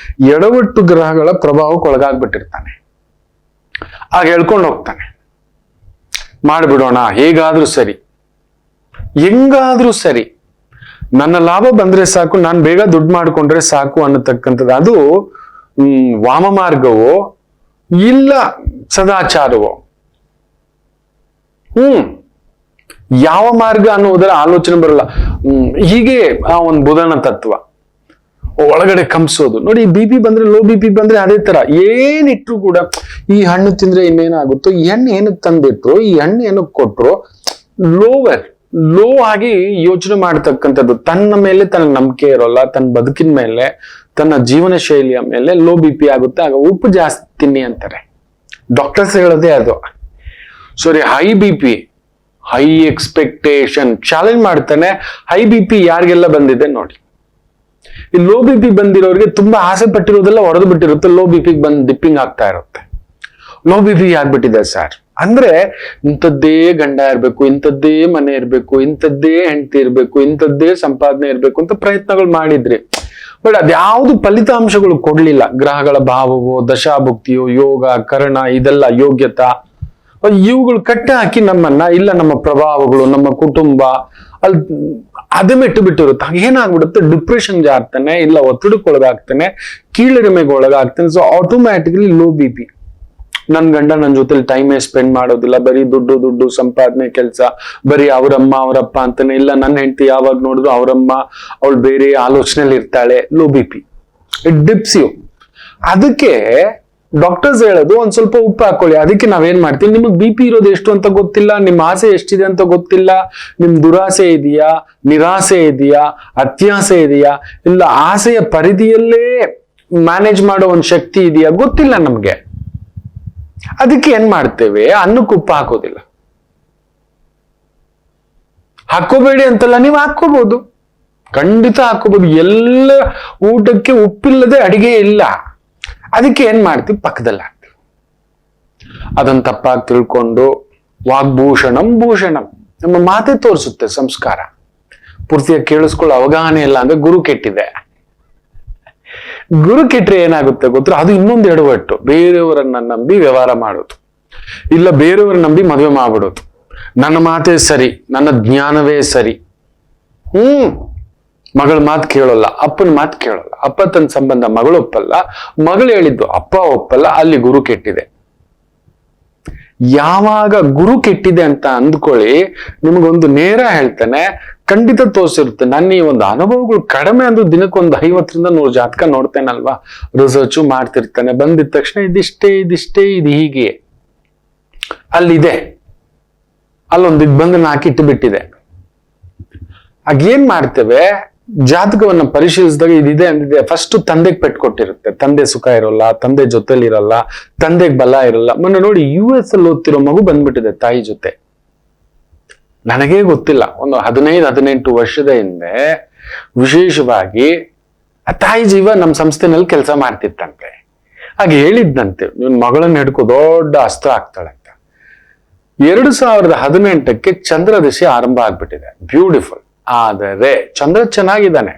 ಎಡವಟ್ಟು ಗ್ರಹಗಳ ಪ್ರಭಾವಕ್ಕೆ ಒಳಗಾಗ್ಬಿಟ್ಟಿರ್ತಾನೆ. ಆಗ ಹೇಳ್ಕೊಂಡು ಹೋಗ್ತಾನೆ, ಮಾಡ್ಬಿಡೋಣ, ಹೇಗಾದ್ರೂ ಸರಿ, ಹೆಂಗಾದ್ರೂ ಸರಿ, ನನ್ನ ಲಾಭ ಬಂದ್ರೆ ಸಾಕು, ನಾನು ಬೇಗ ದುಡ್ಡು ಮಾಡ್ಕೊಂಡ್ರೆ ಸಾಕು ಅನ್ನತಕ್ಕಂಥದ್ದು. ಅದು ವಾಮ ಮಾರ್ಗವೋ ಇಲ್ಲ ಸದಾಚಾರವೋ, ಯಾವ ಮಾರ್ಗ ಅನ್ನುವುದರ ಆಲೋಚನೆ ಬರಲ್ಲ. ಹೀಗೆ ಆ ಒಂದು ಬುಧನ ತತ್ವ ಒಳಗಡೆ ಕಂಪಿಸೋದು ನೋಡಿ. BP ಬಂದ್ರೆ, ಲೋ BP ಬಂದ್ರೆ ಅದೇ ತರ. ಏನಿಟ್ರು ಕೂಡ ಈ ಹಣ್ಣು ತಿಂದ್ರೆ ಇನ್ನೇನಾಗುತ್ತೋ, ಈ ಹಣ್ಣು ಏನಕ್ಕೆ ತಂದಿಟ್ರು, ಈ ಹಣ್ಣು ಏನಕ್ಕೆ ಕೊಟ್ರು, ಲೋ ಆಗಿ ಯೋಚನೆ ಮಾಡ್ತಕ್ಕಂಥದ್ದು. ತನ್ನ ಮೇಲೆ ತನ್ನ ನಂಬಿಕೆ ಇರೋಲ್ಲ, ತನ್ನ ಬದುಕಿನ ಮೇಲೆ, ತನ್ನ ಜೀವನ ಶೈಲಿಯ ಮೇಲೆ ಲೋ BP ಆಗುತ್ತೆ. ಆಗ ಉಪ್ಪು ಜಾಸ್ತಿ ತಿನ್ನಿ ಅಂತಾರೆ ಡಾಕ್ಟರ್ಸ್, ಹೇಳೋದೇ ಅದು. Sorry, high BP, high expectation, challenge ಮಾಡ್ತಾನೆ. ಹೈ BP ಯಾರಿಗೆಲ್ಲ ಬಂದಿದೆ ನೋಡಿ. ಈ ಲೋ BP ಬಂದಿರೋರಿಗೆ ತುಂಬಾ ಆಸೆ ಪಟ್ಟಿರೋದೆಲ್ಲ ಹೊಡೆದು ಬಿಟ್ಟಿರುತ್ತೆ, ಲೋ BP ಬಂದು ಡಿಪ್ಪಿಂಗ್ ಆಗ್ತಾ ಇರುತ್ತೆ. ಲೋ BP ಆಗ್ಬಿಟ್ಟಿದೆ ಸರ್ ಅಂದ್ರೆ ಇಂಥದ್ದೇ ಗಂಡ ಇರ್ಬೇಕು, ಇಂಥದ್ದೇ ಮನೆ ಇರ್ಬೇಕು, ಇಂಥದ್ದೇ ಹೆಂಡತಿ ಇರ್ಬೇಕು, ಇಂಥದ್ದೇ ಸಂಪಾದನೆ ಇರ್ಬೇಕು ಅಂತ ಪ್ರಯತ್ನಗಳು ಮಾಡಿದ್ರಿ. ಬಟ್ ಅದ್ಯಾವುದು ಫಲಿತಾಂಶಗಳು ಕೊಡ್ಲಿಲ್ಲ. ಗ್ರಹಗಳ ಭಾವವೋ, ದಶಾಭುಕ್ತಿಯೋ, ಯೋಗ, ಕರ್ಣ, ಇದೆಲ್ಲ ಯೋಗ್ಯತಾ, ಇವುಗಳು ಕಟ್ಟ ಹಾಕಿ ನಮ್ಮನ್ನ, ಇಲ್ಲ ನಮ್ಮ ಪ್ರಭಾವಗಳು, ನಮ್ಮ ಕುಟುಂಬ ಅಲ್ಲಿ ಅದೇ ಮೆಟ್ಟು ಬಿಟ್ಟಿರುತ್ತೆ. ಏನಾಗ್ಬಿಡುತ್ತೆ, ಡಿಪ್ರೆಷನ್ ಜಾರ್ತಾನೆ, ಇಲ್ಲ ಒತ್ತಡಕ್ಕೆ ಒಳಗಾಗ್ತಾನೆ, ಕೀಳರಿಮೆಗೆ ಒಳಗಾಗ್ತಾನೆ. So automatically low BP. ನನ್ ಗಂಡ ನನ್ನ ಜೊತೆಲಿ ಟೈಮೇ ಸ್ಪೆಂಡ್ ಮಾಡೋದಿಲ್ಲ, ಬರೀ ದುಡ್ಡು ದುಡ್ಡು, ಸಂಪಾದನೆ, ಕೆಲಸ, ಬರೀ ಅವರಮ್ಮ ಅವರಪ್ಪ ಅಂತಾನೆ. ಇಲ್ಲ ನನ್ನ ಹೆಂಡತಿ ಯಾವಾಗ ನೋಡಿದ್ರು ಅವರಮ್ಮ, ಅವಳು ಬೇರೆ ಆಲೋಚನೆಯಲ್ಲಿ ಇರ್ತಾಳೆ. Low BP it dips you. ಅದಕ್ಕೆ ಡಾಕ್ಟರ್ಸ್ ಹೇಳೋದು ಒಂದ್ ಸ್ವಲ್ಪ ಉಪ್ಪು ಹಾಕೊಳ್ಳಿ. ಅದಕ್ಕೆ ನಾವೇನ್ ಮಾಡ್ತೀವಿ, ನಿಮಗ್ BP ಇರೋದು ಎಷ್ಟು ಅಂತ ಗೊತ್ತಿಲ್ಲ, ನಿಮ್ಮ ಆಸೆ ಎಷ್ಟಿದೆ ಅಂತ ಗೊತ್ತಿಲ್ಲ, ನಿಮ್ ದುರಾಸೆ ಇದೆಯಾ, ನಿರಾಸೆ ಇದೆಯಾ, ಅತ್ಯಾಸೆ ಇದೆಯಾ, ಇಲ್ಲ ಆಸೆಯ ಪರಿಧಿಯಲ್ಲೇ ಮ್ಯಾನೇಜ್ ಮಾಡೋ ಒಂದ್ ಶಕ್ತಿ ಇದೆಯಾ, ಗೊತ್ತಿಲ್ಲ ನಮ್ಗೆ. ಅದಕ್ಕೆ ಏನ್ ಮಾಡ್ತೇವೆ, ಅನ್ನಕ್ಕೆ ಉಪ್ಪು ಹಾಕೋದಿಲ್ಲ. ಹಾಕೋಬೇಡಿ ಅಂತಲ್ಲ, ನೀವು ಹಾಕೋಬಹುದು, ಖಂಡಿತ ಹಾಕೋಬಹುದು. ಎಲ್ಲ ಊಟಕ್ಕೆ ಉಪ್ಪಿಲ್ಲದೆ ಅಡಿಗೆ ಇಲ್ಲ. ಅದಕ್ಕೆ ಏನ್ ಮಾಡ್ತೀವಿ, ಪಕ್ಕದಲ್ಲಿ ಹಾಕ್ತೀವಿ. ಅದನ್ನ ತಪ್ಪಾಗಿ ತಿಳ್ಕೊಂಡು ವಾಗ್ಭೂಷಣಂ ಭೂಷಣಂ, ನಮ್ಮ ಮಾತೆ ತೋರಿಸುತ್ತೆ ಸಂಸ್ಕಾರ. ಪೂರ್ತಿಯಾಗಿ ಕೇಳಿಸ್ಕೊಳ್ಳೋ ಅವಗಾಹನೆ ಇಲ್ಲ ಅಂದ್ರೆ ಗುರು ಕೆಟ್ಟಿದೆ. ಗುರು ಕೆಟ್ಟರೆ ಏನಾಗುತ್ತೆ ಗೊತ್ತಾ, ಅದು ಇನ್ನೊಂದು ಎಡವಟ್ಟು. ಬೇರೆಯವರನ್ನ ನಂಬಿ ವ್ಯವಹಾರ ಮಾಡೋದು, ಇಲ್ಲ ಬೇರೆಯವ್ರನ್ನ ನಂಬಿ ಮದುವೆ ಮಾಡ್ಬಿಡೋದು. ನನ್ನ ಮಾತೇ ಸರಿ, ನನ್ನ ಜ್ಞಾನವೇ ಸರಿ. ಮಗಳ ಮಾತು ಕೇಳೋಲ್ಲ, ಅಪ್ಪನ ಮಾತು ಕೇಳೋಲ್ಲ. ಅಪ್ಪ ತನ್ನ ಸಂಬಂಧ ಮಗಳು ಒಪ್ಪಲ್ಲ, ಮಗಳು ಹೇಳಿದ್ದು ಅಪ್ಪ ಒಪ್ಪಲ್ಲ. ಅಲ್ಲಿ ಗುರು ಕೆಟ್ಟಿದೆ. ಯಾವಾಗ ಗುರು ಕೆಟ್ಟಿದೆ ಅಂತ ಅಂದ್ಕೊಳ್ಳಿ, ನಿಮಗೊಂದು ನೇರ ಹೇಳ್ತಾನೆ, ಖಂಡಿತ ತೋರಿಸಿರುತ್ತೆ. ನನ್ನ ಈ ಒಂದು ಅನುಭವಗಳು ಕಡಿಮೆ ಅಂದ್ರೂ ದಿನಕ್ಕೊಂದು 50ರಿಂದ 100 ಜಾತಕ ನೋಡ್ತೇನಲ್ವಾ, ರಿಸರ್ಚು ಮಾಡ್ತಿರ್ತಾನೆ. ಬಂದಿದ ತಕ್ಷಣ ಇದಿಷ್ಟೇ ಇದು ಹೀಗೆ, ಅಲ್ಲಿದೆ, ಅಲ್ಲೊಂದು ಬಂದು ನಾಕಿಟ್ಟು ಬಿಟ್ಟಿದೆ. ಆಗೇನ್ ಮಾಡ್ತೇವೆ, ಜಾತಕವನ್ನ ಪರಿಶೀಲಿಸಿದಾಗ ಇದಿದೆ ಅಂದಿದೆ. ಫಸ್ಟ್ ತಂದೆಗೆ ಪೆಟ್ಕೊಟ್ಟಿರುತ್ತೆ, ತಂದೆ ಸುಖ ಇರೋಲ್ಲ, ತಂದೆ ಜೊತೆಲಿ ಇರಲ್ಲ, ತಂದೆಗೆ ಬಲ ಇರಲ್ಲ. ಮೊನ್ನೆ ನೋಡಿ US ಅಲ್ಲಿ ಓದ್ತಿರೋ ಮಗು ಬಂದ್ಬಿಟ್ಟಿದೆ ತಾಯಿ ಜೊತೆ. ನನಗೇ ಗೊತ್ತಿಲ್ಲ, ಒಂದು 15-18 ವರ್ಷದ ಹಿಂದೆ ವಿಶೇಷವಾಗಿ ಆ ತಾಯಿ ಜೀವ ನಮ್ಮ ಸಂಸ್ಥೆನಲ್ಲಿ ಕೆಲಸ ಮಾಡ್ತಿತ್ತಂತೆ. ಹಾಗೆ ಹೇಳಿದ್ದಂತೆ, ನಿನ್ ಮಗಳನ್ನ ಹಿಡ್ಕೊ, ದೊಡ್ಡ ಅಸ್ತ್ರ ಆಗ್ತಾಳಂತ. 2018ಕ್ಕೆ ಚಂದ್ರ ದಶೆ ಆರಂಭ ಆಗ್ಬಿಟ್ಟಿದೆ, ಬ್ಯೂಟಿಫುಲ್. ಆದರೆ ಚಂದ್ರ ಚೆನ್ನಾಗಿದ್ದಾನೆ,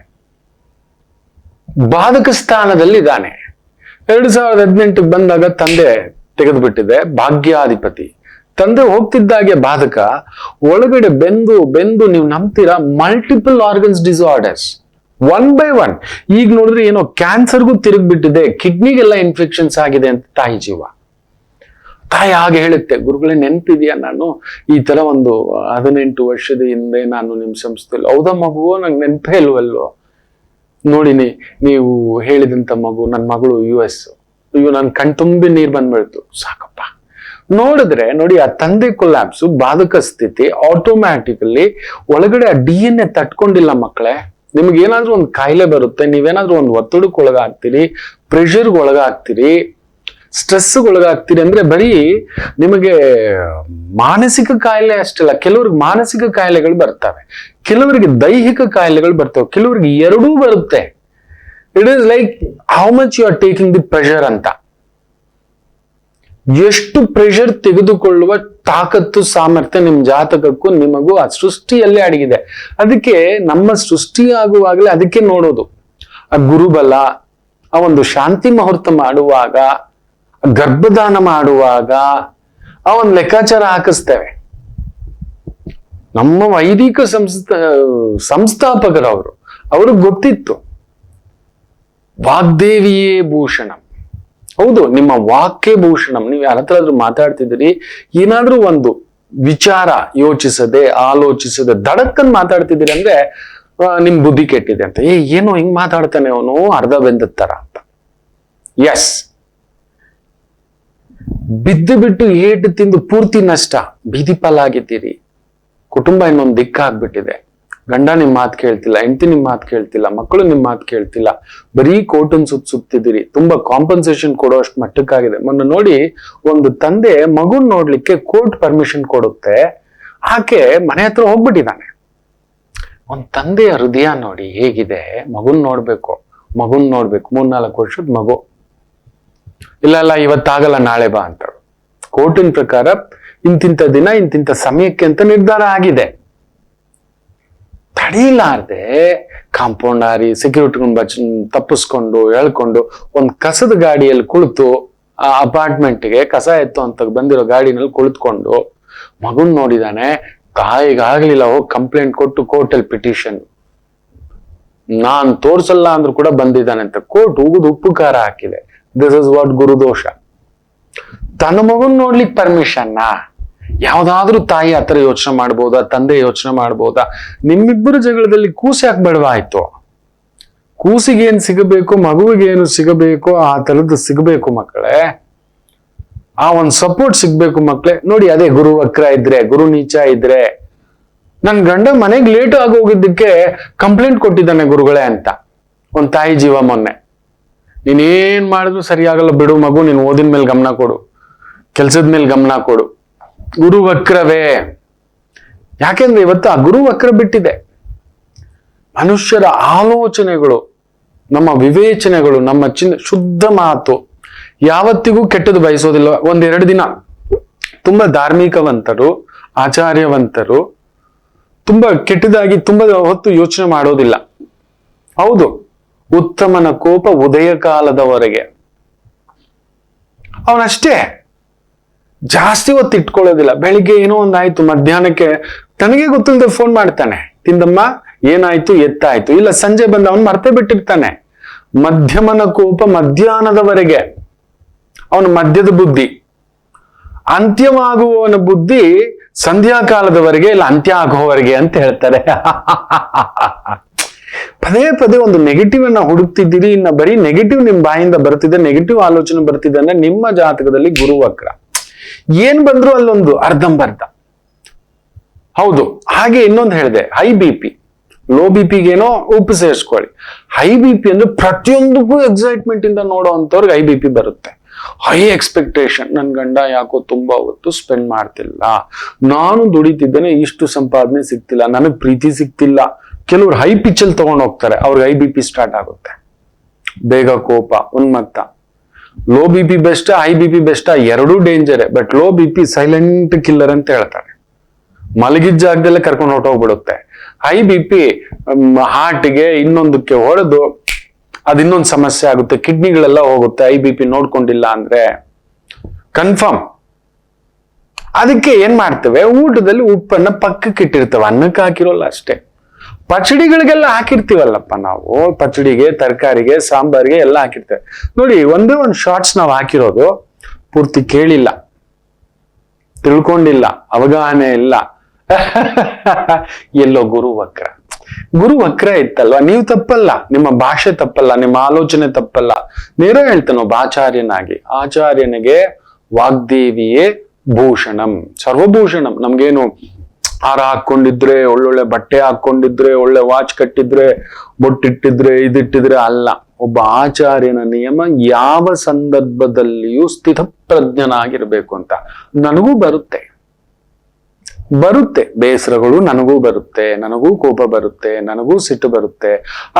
ಬಾಧಕ ಸ್ಥಾನದಲ್ಲಿ ಇದ್ದಾನೆ. 2018 ಬಂದಾಗ ತಂದೆ ತೆಗೆದುಬಿಟ್ಟಿದೆ, ಭಾಗ್ಯಾಧಿಪತಿ. ತಂದೆ ಹೋಗ್ತಿದ್ದಾಗೆ ಬಾಧಕ, ಒಳಗಡೆ ಬೆಂದು ನೀವು ನಂಬ್ತೀರಾ, ಮಲ್ಟಿಪಲ್ ಆರ್ಗನ್ಸ್ ಡಿಸಾರ್ಡರ್ಸ್ 1 by 1. ಈಗ ನೋಡಿದ್ರೆ ಏನೋ ಕ್ಯಾನ್ಸರ್ಗೂ ತಿರುಗ್ಬಿಟ್ಟಿದೆ, ಕಿಡ್ನಿಗೆಲ್ಲ ಇನ್ಫೆಕ್ಷನ್ಸ್ ಆಗಿದೆ ಅಂತ ತಾಯಿ ಜೀವ. ತಾಯಿ ಹಾಗೆ ಹೇಳುತ್ತೆ, ಗುರುಗಳೇ ನೆನಪಿದೆಯಾ, ನಾನು ಈ ತರ ಒಂದು 18 ವರ್ಷದ ಹಿಂದೆ ನಾನು ನಿಮ್ ಸಂಸ್ಥೆಯಲ್ಲಿ. ಹೌದಾ ಮಗು, ನಂಗೆ ನೆನಪೇ ಇಲ್ವಲ್ಲೋ. ನೋಡಿನಿ ನೀವು ಹೇಳಿದಂತ ಮಗು, ನನ್ನ ಮಗಳು US. ಅಯ್ಯೋ ನನ್ ಕಣ್ತುಂಬಿ ನೀರ್ ಬಂದ್ಬಿಡ್ತು. ಸಾಕಪ್ಪ. ನೋಡಿದ್ರೆ ನೋಡಿ, ಆ ತಂದೆ ಕೊಲ್ಯಾಪ್ಸು, ಬಾಧಕ ಸ್ಥಿತಿ, ಆಟೋಮ್ಯಾಟಿಕಲಿ ಒಳಗಡೆ ಆ DNA ತಟ್ಕೊಂಡಿಲ್ಲ ಮಕ್ಕಳೇ. ನಿಮ್ಗೆ ಏನಾದ್ರೂ ಒಂದು ಕಾಯಿಲೆ ಬರುತ್ತೆ, ನೀವೇನಾದ್ರೂ ಒಂದು ಒತ್ತಡಕ್ಕೆ ಒಳಗಾಗ್ತೀರಿ, ಪ್ರೆಷರ್ಗೆ ಒಳಗಾಗ್ತೀರಿ, ಸ್ಟ್ರೆಸ್ಗೆ ಒಳಗಾಗ್ತೀರಿ ಅಂದ್ರೆ ಬರೀ ನಿಮಗೆ ಮಾನಸಿಕ ಕಾಯಿಲೆ ಅಷ್ಟಲ್ಲ, ಕೆಲವ್ರಿಗೆ ಮಾನಸಿಕ ಕಾಯಿಲೆಗಳು ಬರ್ತವೆ, ಕೆಲವರಿಗೆ ದೈಹಿಕ ಕಾಯಿಲೆಗಳು ಬರ್ತವೆ, ಕೆಲವರಿಗೆ ಎರಡೂ ಬರುತ್ತೆ. It is like how much you are taking the pressure ಅಂತ. ಎಷ್ಟು ಪ್ರೆಷರ್ ತೆಗೆದುಕೊಳ್ಳುವ ತಾಕತ್ತು, ಸಾಮರ್ಥ್ಯ ನಿಮ್ ಜಾತಕಕ್ಕೂ ನಿಮಗೂ ಆ ಸೃಷ್ಟಿಯಲ್ಲೇ ಅಡಗಿದೆ. ಅದಕ್ಕೆ ನಮ್ಮ ಸೃಷ್ಟಿಯಾಗುವಾಗಲೇ ಅದಕ್ಕೆ ನೋಡೋದು. ಆ ಗುರುಬಲ, ಆ ಒಂದು ಶಾಂತಿ ಮುಹೂರ್ತ ಮಾಡುವಾಗ, ಗರ್ಭದಾನ ಮಾಡುವಾಗ ಆ ಒಂದು ಲೆಕ್ಕಾಚಾರ ಹಾಕಿಸ್ತೇವೆ. ನಮ್ಮ ವೈದಿಕ ಸಂಸ್ಥಾಪಕರವರು, ಅವ್ರಿಗೆ ಗೊತ್ತಿತ್ತು ವಾಗ್ದೇವಿಯೇ ಭೂಷಣಂ. ಹೌದು, ನಿಮ್ಮ ವಾಕ್ಯ ಭೂಷಣಂ. ನೀವು ಯಾರ ಹತ್ರ ಆದ್ರೂ ಮಾತಾಡ್ತಿದ್ದೀರಿ, ಏನಾದ್ರೂ ಒಂದು ವಿಚಾರ ಯೋಚಿಸದೆ ಆಲೋಚಿಸದೆ ದಡಕ್ಕನ್ ಮಾತಾಡ್ತಿದ್ದೀರಿ ಅಂದ್ರೆ ನಿಮ್ ಬುದ್ಧಿ ಕೆಟ್ಟಿದೆ ಅಂತ. ಏನೋ ಹಿಂಗ್ ಮಾತಾಡ್ತಾನೆ ಅವನು, ಅರ್ಧ ಬೆಂದತ್ತರ ಅಂತ. ಎಸ್, ಬಿದ್ದು ಬಿಟ್ಟು ಏಟು ತಿಂದು ಪೂರ್ತಿ ನಷ್ಟ, ಬೀದಿ ಪಾಲಾಗಿದ್ದೀರಿ. ಕುಟುಂಬ ಇನ್ನೊಂದು ದಿಕ್ಕಾಗ್ಬಿಟ್ಟಿದೆ. ಗಂಡ ನಿಮ್ ಮಾತು ಕೇಳ್ತಿಲ್ಲ, ಹೆಂಡತಿ ನಿಮ್ ಮಾತು ಕೇಳ್ತಿಲ್ಲ, ಮಕ್ಕಳು ನಿಮ್ ಮಾತು ಕೇಳ್ತಿಲ್ಲ, ಬರೀ ಕೋರ್ಟನ್ ಸುತ್ತಿದ್ದೀರಿ. ತುಂಬಾ ಕಾಂಪನ್ಸೇಷನ್ ಕೊಡೋ ಅಷ್ಟು ಮಟ್ಟಕ್ಕಾಗಿದೆ. ಮೊನ್ನೆ ನೋಡಿ, ಒಂದು ತಂದೆ ಮಗುನ್ ನೋಡ್ಲಿಕ್ಕೆ ಕೋರ್ಟ್ ಪರ್ಮಿಷನ್ ಕೊಡುತ್ತೆ, ಆಕೆ ಮನೆ ಹತ್ರ ಹೋಗ್ಬಿಟ್ಟಿದ್ದಾನೆ. ಒಂದ್ ತಂದೆಯ ಹೃದಯ ನೋಡಿ ಹೇಗಿದೆ. ಮಗುನ್ ನೋಡ್ಬೇಕು 3-4 ವರ್ಷದ ಮಗು. ಇಲ್ಲ ಇವತ್ತಾಗಲ್ಲ, ನಾಳೆ ಬಾ ಅಂತ. ಕೋರ್ಟಿನ ಪ್ರಕಾರ ಇಂತಿಂತ ದಿನ ಇಂತಿಂತ ಸಮಯಕ್ಕೆ ಅಂತ ನಿರ್ಧಾರ ಆಗಿದೆ. ತಡೀಲಾರ್ದೆ ಕಾಂಪೌಂಡ್ ಹಾರಿ, ಸೆಕ್ಯೂರಿಟಿ ತಪ್ಪಿಸ್ಕೊಂಡು ಹೇಳ್ಕೊಂಡು ಒಂದ್ ಕಸದ ಗಾಡಿಯಲ್ಲಿ ಕುಳಿತು ಆ ಅಪಾರ್ಟ್ಮೆಂಟ್ಗೆ ಕಸ ಎತ್ತು ಅಂತ ಬಂದಿರೋ ಗಾಡಿನಲ್ಲಿ ಕುಳಿತುಕೊಂಡು ಮಗುನ್ ನೋಡಿದಾನೆ. ತಾಯಿಗಾಗ್ಲಿಲ್ಲ, ಹೋಗಿ ಕಂಪ್ಲೇಂಟ್ ಕೊಟ್ಟು ಕೋರ್ಟಲ್ಲಿ ಪಿಟಿಷನ್, ನಾನ್ ತೋರ್ಸಲ್ಲ ಅಂದ್ರೂ ಕೂಡ ಬಂದಿದ್ದಾನೆ ಅಂತ ಕೋರ್ಟ್ ಉಗಿದು ಉಪ್ಪು ಖಾರ ಹಾಕಿದೆ. ದಿಸ್ ಇಸ್ ವಾಟ್ ಗುರುದೋಷ. ತನ್ನ ಮಗುನ್ ನೋಡ್ಲಿಕ್ಕೆ ಪರ್ಮಿಷನ್ನ? ಯಾವ್ದಾದ್ರೂ ತಾಯಿ ಆತರ ಯೋಚನೆ ಮಾಡ್ಬೋದಾ, ತಂದೆ ಯೋಚನೆ ಮಾಡ್ಬೋದಾ? ನಿಮ್ಮಿಬ್ಬರು ಜಗಳದಲ್ಲಿ ಕೂಸು ಯಾಕೆ ಬೇಡವಾಯ್ತು? ಕೂಸಿಗೆ ಏನ್ ಸಿಗಬೇಕು, ಮಗುವಿಗೆ ಏನು ಸಿಗಬೇಕು, ಆ ತರದ್ದು ಸಿಗಬೇಕು ಮಕ್ಕಳೇ. ಆ ಒಂದ್ ಸಪೋರ್ಟ್ ಸಿಗ್ಬೇಕು ಮಕ್ಳೇ. ನೋಡಿ, ಅದೇ ಗುರು ವಕ್ರ ಇದ್ರೆ, ಗುರು ನೀಚ ಇದ್ರೆ. ನನ್ ಗಂಡ ಮನೆಗ್ ಲೇಟ್ ಆಗಿ ಹೋಗಿದ್ದಕ್ಕೆ ಕಂಪ್ಲೇಂಟ್ ಕೊಟ್ಟಿದ್ದಾನೆ ಗುರುಗಳೇ ಅಂತ ಒಂದ್ ತಾಯಿ ಜೀವ ಮೊನ್ನೆ. ನೀನೇನ್ ಮಾಡಿದ್ರು ಸರಿಯಾಗಲ್ಲ ಬಿಡು ಮಗು, ನೀನ್ ಓದಿನ ಮೇಲೆ ಗಮನ ಕೊಡು, ಕೆಲ್ಸದ ಮೇಲೆ ಗಮನ ಕೊಡು. ಗುರು ವಕ್ರವೇ. ಯಾಕೆಂದ್ರೆ ಇವತ್ತು ಆ ಗುರು ವಕ್ರ ಬಿಟ್ಟಿದೆ. ಮನುಷ್ಯರ ಆಲೋಚನೆಗಳು, ನಮ್ಮ ವಿವೇಚನೆಗಳು, ನಮ್ಮ ಶುದ್ಧ ಮಾತು ಯಾವತ್ತಿಗೂ ಕೆಟ್ಟದ್ದು ಬಯಸೋದಿಲ್ಲ. 1-2 ದಿನ ತುಂಬಾ ಧಾರ್ಮಿಕವಂತರು, ಆಚಾರ್ಯವಂತರು ತುಂಬಾ ಕೆಟ್ಟದಾಗಿ ತುಂಬಾ ಹೊತ್ತು ಯೋಚನೆ ಮಾಡೋದಿಲ್ಲ. ಹೌದು, ಉತ್ತಮನ ಕೋಪ ಉದಯ ಕಾಲದವರೆಗೆ. ಅವನಷ್ಟೇ, ಜಾಸ್ತಿ ಹೊತ್ತು ಇಟ್ಕೊಳ್ಳೋದಿಲ್ಲ. ಬೆಳಿಗ್ಗೆ ಏನೋ ಒಂದಾಯ್ತು, ಮಧ್ಯಾಹ್ನಕ್ಕೆ ತನಗೆ ಗೊತ್ತಿಲ್ಲದೆ ಫೋನ್ ಮಾಡ್ತಾನೆ, ತಿಂದಮ್ಮ ಏನಾಯ್ತು, ಎತ್ತಾಯ್ತು. ಇಲ್ಲ ಸಂಜೆ ಬಂದ ಅವನು ಮರ್ತೇ ಬಿಟ್ಟಿರ್ತಾನೆ. ಮಧ್ಯಮನ ಕೋಪ ಮಧ್ಯಾಹ್ನದವರೆಗೆ, ಅವನ ಮಧ್ಯದ ಬುದ್ಧಿ. ಅಂತ್ಯವಾಗುವವನ ಬುದ್ಧಿ ಸಂಧ್ಯಾಕಾಲದವರೆಗೆ, ಇಲ್ಲ ಅಂತ್ಯ ಆಗುವವರೆಗೆ ಅಂತ ಹೇಳ್ತಾರೆ. ಪದೇ ಪದೇ ಒಂದು ನೆಗೆಟಿವ್ ಅನ್ನ ಹುಡುಕ್ತಿದ್ದೀರಿ. ಇನ್ನ ಬರೀ ನೆಗೆಟಿವ್ ನಿಮ್ ಬಾಯಿಂದ ಬರ್ತಿದೆ, ನೆಗೆಟಿವ್ ಆಲೋಚನೆ ಬರ್ತಿದೆ ಅಂದ್ರೆ ನಿಮ್ಮ ಜಾತಕದಲ್ಲಿ ಗುರು ವಕ್ರ. ಏನ್ ಬಂದ್ರು ಅಲ್ಲೊಂದು ಅರ್ಧಂಬರ್ಧ. ಹೌದು, ಹಾಗೆ ಇನ್ನೊಂದು ಹೇಳಿದೆ, ಹೈ BP. ಲೋ BPಗೇನೋ ಉಪ್ಪು ಸೇರಿಸ್ಕೊಳ್ಳಿ. ಹೈ BP ಅಂದ್ರೆ ಪ್ರತಿಯೊಂದಕ್ಕೂ ಎಕ್ಸೈಟ್ಮೆಂಟ್ ಇಂದ ನೋಡೋ ಅಂತವ್ರಿಗೆ ಹೈ BP ಬರುತ್ತೆ. High expectation. ನನ್ ಗಂಡ ಯಾಕೋ ತುಂಬಾ ಹೊತ್ತು ಸ್ಪೆಂಡ್ ಮಾಡ್ತಿಲ್ಲ, ನಾನು ದುಡಿತಿದ್ದೇನೆ, ಇಷ್ಟು ಸಂಪಾದನೆ ಸಿಗ್ತಿಲ್ಲ, ನನಗ್ ಪ್ರೀತಿ ಸಿಗ್ತಿಲ್ಲ. ಕೆಲವ್ರು ಹೈ ಪಿಚ್ಚಲ್ಲಿ ತಗೊಂಡು ಹೋಗ್ತಾರೆ, ಅವ್ರಿಗೆ ಹೈ BP ಸ್ಟಾರ್ಟ್ ಆಗುತ್ತೆ. ಬೇಗ ಕೋಪ, ಉನ್ಮತ್ತ. Low BP best, high BP best, ಎರಡೂ ಡೇಂಜರೇ. But low BP silent killer ಅಂತ ಹೇಳ್ತಾರೆ. ಮಲಗಿದ ಜಾಗದಲ್ಲೇ ಕರ್ಕೊಂಡು ಹೊರಟೋಗ್ಬಿಡುತ್ತೆ. ಹೈ BP ಹಾರ್ಟ್ಗೆ ಇನ್ನೊಂದಕ್ಕೆ ಹೊಡೆದು ಅದ್ ಇನ್ನೊಂದು ಸಮಸ್ಯೆ ಆಗುತ್ತೆ, ಕಿಡ್ನಿಗಳೆಲ್ಲ ಹೋಗುತ್ತೆ. ಹೈ BP ನೋಡ್ಕೊಂಡಿಲ್ಲ ಅಂದ್ರೆ ಕನ್ಫರ್ಮ್. ಅದಕ್ಕೆ ಏನ್ ಮಾಡ್ತೇವೆ, ಊಟದಲ್ಲಿ ಉಪ್ಪನ್ನ ಪಕ್ಕಕ್ಕೆ ಇಟ್ಟಿರ್ತೇವೆ, ಅನ್ನಕ್ಕೆ ಹಾಕಿರೋಲ್ಲ ಅಷ್ಟೇ. ಪಚಡಿಗಳಿಗೆಲ್ಲ ಹಾಕಿರ್ತೀವಲ್ಲಪ್ಪ ನಾವು, ಪಚಡಿಗೆ, ತರಕಾರಿಗೆ, ಸಾಂಬಾರಿಗೆ ಎಲ್ಲ ಹಾಕಿರ್ತೇವೆ. ನೋಡಿ, ಒಂದೇ ಒಂದು ಶಾರ್ಟ್ಸ್ ನಾವು ಹಾಕಿರೋದು ಪೂರ್ತಿ ಕೇಳಿಲ್ಲ. ತಿಳ್ಕೊಂಡಿಲ್ಲ, ಅವಗಾಹನೆ ಇಲ್ಲ. ಎಲ್ಲೋ ಗುರು ವಕ್ರ. ಗುರು ವಕ್ರ ಇತ್ತಲ್ವಾ? ನೀವು ತಪ್ಪಲ್ಲ, ನಿಮ್ಮ ಭಾಷೆ ತಪ್ಪಲ್ಲ, ನಿಮ್ಮ ಆಲೋಚನೆ ತಪ್ಪಲ್ಲ. ನೇರ ಹೇಳ್ತಾನೆ ಒಬ್ಬ ಆಚಾರ್ಯನಾಗಿ, ಆಚಾರ್ಯನಿಗೆ ವಾಗ್ದೇವಿಯೇ ಭೂಷಣಂ, ಸರ್ವಭೂಷಣಂ. ನಮ್ಗೇನು ಹಾರ ಹಾಕೊಂಡಿದ್ರೆ, ಒಳ್ಳೊಳ್ಳೆ ಬಟ್ಟೆ ಹಾಕೊಂಡಿದ್ರೆ, ಒಳ್ಳೆ ವಾಚ್ ಕಟ್ಟಿದ್ರೆ, ಬೊಟ್ಟಿಟ್ಟಿದ್ರೆ, ಇದಿಟ್ಟಿದ್ರೆ ಅಲ್ಲ. ಒಬ್ಬ ಆಚಾರ್ಯನ ನಿಯಮ ಯಾವ ಸಂದರ್ಭದಲ್ಲಿಯೂ ಸ್ಥಿತಪ್ರಜ್ಞನಾಗಿರ್ಬೇಕು ಅಂತ. ನನಗೂ ಬರುತ್ತೆ ಬೇಸರಗಳು, ನನಗೂ ಬರುತ್ತೆ, ನನಗೂ ಕೋಪ ಬರುತ್ತೆ, ನನಗೂ ಸಿಟ್ಟು ಬರುತ್ತೆ.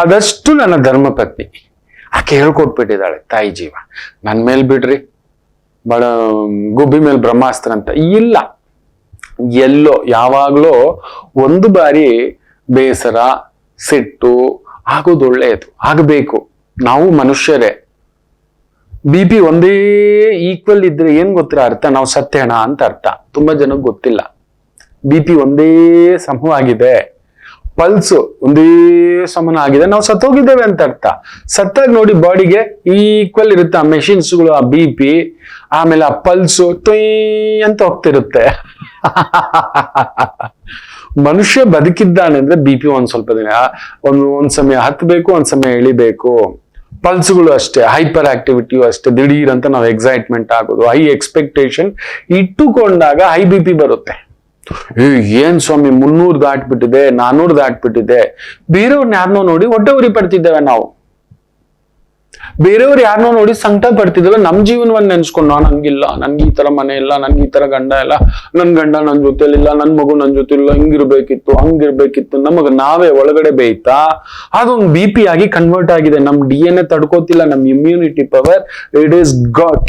ಆದಷ್ಟು ನನ್ನ ಧರ್ಮ ಪತ್ನಿ ಆಕೆ ಹೇಳ್ಕೊಟ್ಬಿಟ್ಟಿದ್ದಾಳೆ, ತಾಯಿ ಜೀವ. ನನ್ ಮೇಲ್ ಬಿಡ್ರಿ, ಗುಬ್ಬಿ ಮೇಲೆ ಬ್ರಹ್ಮಾಸ್ತ್ರ ಅಂತ ಇಲ್ಲ. ಎಲ್ಲೋ ಯಾವಾಗ್ಲೋ ಒಂದು ಬಾರಿ ಬೇಸರ, ಸಿಟ್ಟು ಆಗೋದು ಒಳ್ಳೆಯದು, ಆಗಬೇಕು. ನಾವು ಮನುಷ್ಯರೇ. BP ಒಂದೇ ಈಕ್ವಲ್ ಇದ್ರೆ ಏನ್ ಗೊತ್ತಿರ ಅರ್ಥ? ನಾವು ಸತ್ಯಣ ಅಂತ ಅರ್ಥ. ತುಂಬಾ ಜನಕ್ಕೆ ಗೊತ್ತಿಲ್ಲ. BP ಒಂದೇ ಸಮವಾಗಿದೆ, ಪಲ್ಸ್ ಒಂದೇ ಸಮನ ಆಗಿದೆ, ನಾವು ಸತ್ತೋಗಿದ್ದೇವೆ ಅಂತ ಅರ್ಥ. ಸತ್ತಾಗ ನೋಡಿ ಬಾಡಿಗೆ ಈಕ್ವಲ್ ಇರುತ್ತೆ ಆ ಮೆಷಿನ್ಸ್ಗಳು, ಆ BP, ಆಮೇಲೆ ಆ ಪಲ್ಸು ತೊಯ್ ಅಂತ ಹೋಗ್ತಿರುತ್ತೆ. ಮನುಷ್ಯ ಬದುಕಿದ್ದಾನೆ ಅಂದ್ರೆ BP ಒಂದ್ ಸ್ವಲ್ಪ ದಿನ ಒಂದ್ ಸಮಯ ಹತ್ಬೇಕು, ಒಂದ್ ಸಮಯ ಇಳಿಬೇಕು. ಪಲ್ಸ್ಗಳು ಅಷ್ಟೇ, ಹೈಪರ್ ಆಕ್ಟಿವಿಟಿಯು ಅಷ್ಟೇ. ದಿಢೀರ್ ಅಂತ ನಾವು ಎಕ್ಸೈಟ್ಮೆಂಟ್ ಆಗೋದು, ಹೈ ಎಕ್ಸ್ಪೆಕ್ಟೇಷನ್ ಇಟ್ಟುಕೊಂಡಾಗ ಹೈ BP ಬರುತ್ತೆ. ಏನ್ ಸ್ವಾಮಿ 300 ದಾಟ್ಬಿಟ್ಟಿದೆ, 400 ದಾಟ್ಬಿಟ್ಟಿದೆ. ಬೇರೆಯವ್ರನ್ನ ಯಾರನ್ನೋ ನೋಡಿ ಹೊಟ್ಟೆ ಉರಿ ಪಡ್ತಿದ್ದೇವೆ ನಾವು. ಬೇರೆಯವ್ರು ಯಾರನ್ನೋ ನೋಡಿ ಸಂಕಟ ಪಡ್ತಿದ್ದೇವೆ. ನಮ್ ಜೀವನವನ್ನ ನೆನ್ಸ್ಕೊಂಡು, ನಾನು ಹಂಗಿಲ್ಲ, ನನ್ಗೆ ಈ ತರ ಮನೆ ಇಲ್ಲ, ನನ್ಗೆ ಈ ತರ ಗಂಡ ಇಲ್ಲ, ನನ್ ಗಂಡ ನನ್ ಜೊತೆಲಿಲ್ಲ, ನನ್ ಮಗು ನನ್ ಜೊತೆ ಇಲ್ಲ, ಹಿಂಗಿರ್ಬೇಕಿತ್ತು, ಹಂಗಿರ್ಬೇಕಿತ್ತು. ನಮಗ ನಾವೇ ಒಳಗಡೆ ಬೇಯ್ತಾ ಅದೊಂದು BP ಆಗಿ ಕನ್ವರ್ಟ್ ಆಗಿದೆ. ನಮ್ DNA ತಡ್ಕೋತಿಲ್ಲ, ನಮ್ immunity power it is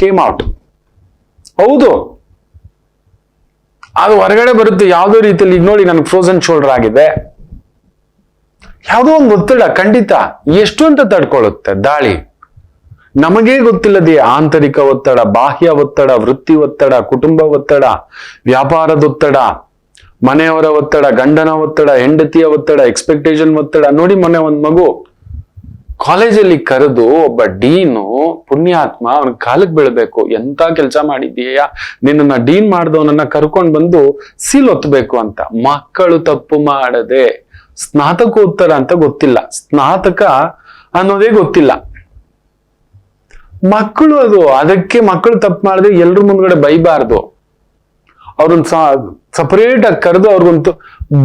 came out. ಹೌದು, ಅದು ಹೊರಗಡೆ ಬರುತ್ತೆ ಯಾವ್ದೋ ರೀತಿಯಲ್ಲಿ. ಈಗ ನೋಡಿ, ನನ್ಗೆ ಫ್ರೋಸನ್ ಶೋಲ್ಡರ್ ಆಗಿದೆ, ಯಾವುದೋ ಒಂದು ಒತ್ತಡ. ಖಂಡಿತ ಎಷ್ಟು ಅಂತ ತಡ್ಕೊಳ್ಳುತ್ತೆ ದಾಳಿ, ನಮಗೇ ಗೊತ್ತಿಲ್ಲದೆ. ಆಂತರಿಕ ಒತ್ತಡ, ಬಾಹ್ಯ ಒತ್ತಡ, ವೃತ್ತಿ ಒತ್ತಡ, ಕುಟುಂಬ ಒತ್ತಡ, ವ್ಯಾಪಾರದ ಒತ್ತಡ, ಮನೆಯವರ ಒತ್ತಡ, ಗಂಡನ ಒತ್ತಡ, ಹೆಂಡತಿಯ ಒತ್ತಡ, ಎಕ್ಸ್ಪೆಕ್ಟೇಷನ್ ಒತ್ತಡ. ನೋಡಿ, ಮೊನ್ನೆ ಒಂದ್ ಮಗು ಕಾಲೇಜಲ್ಲಿ ಕರೆದು ಒಬ್ಬ ಡೀನು ಪುಣ್ಯಾತ್ಮ ಅವನ ಕಾಲಕ್ಕೆ ಬೀಳ್ಬೇಕು, ಎಂತ ಕೆಲಸ ಮಾಡಿದೀಯ, ನಿನ್ನ ಡೀನ್ ಮಾಡ್ದವನನ್ನ ಕರ್ಕೊಂಡ್ ಬಂದು ಸೀಲ್ ಒತ್ತಬೇಕು ಅಂತ. ಮಕ್ಕಳು ತಪ್ಪು ಮಾಡದೆ, ಸ್ನಾತಕೋತ್ತರ ಅಂತ ಗೊತ್ತಿಲ್ಲ, ಸ್ನಾತಕ ಅನ್ನೋದೇ ಗೊತ್ತಿಲ್ಲ. ಮಕ್ಕಳು ಅದಕ್ಕೆ ಮಕ್ಕಳು ತಪ್ಪು ಮಾಡಿದ್ರೆ ಎಲ್ರ ಮುಂದ್ಗಡೆ ಬೈಬಾರ್ದು. ಅವ್ರನ್ನ ಸಪರೇಟ್ ಆಗಿ ಕರೆದು ಅವ್ರಿಗಂತೂ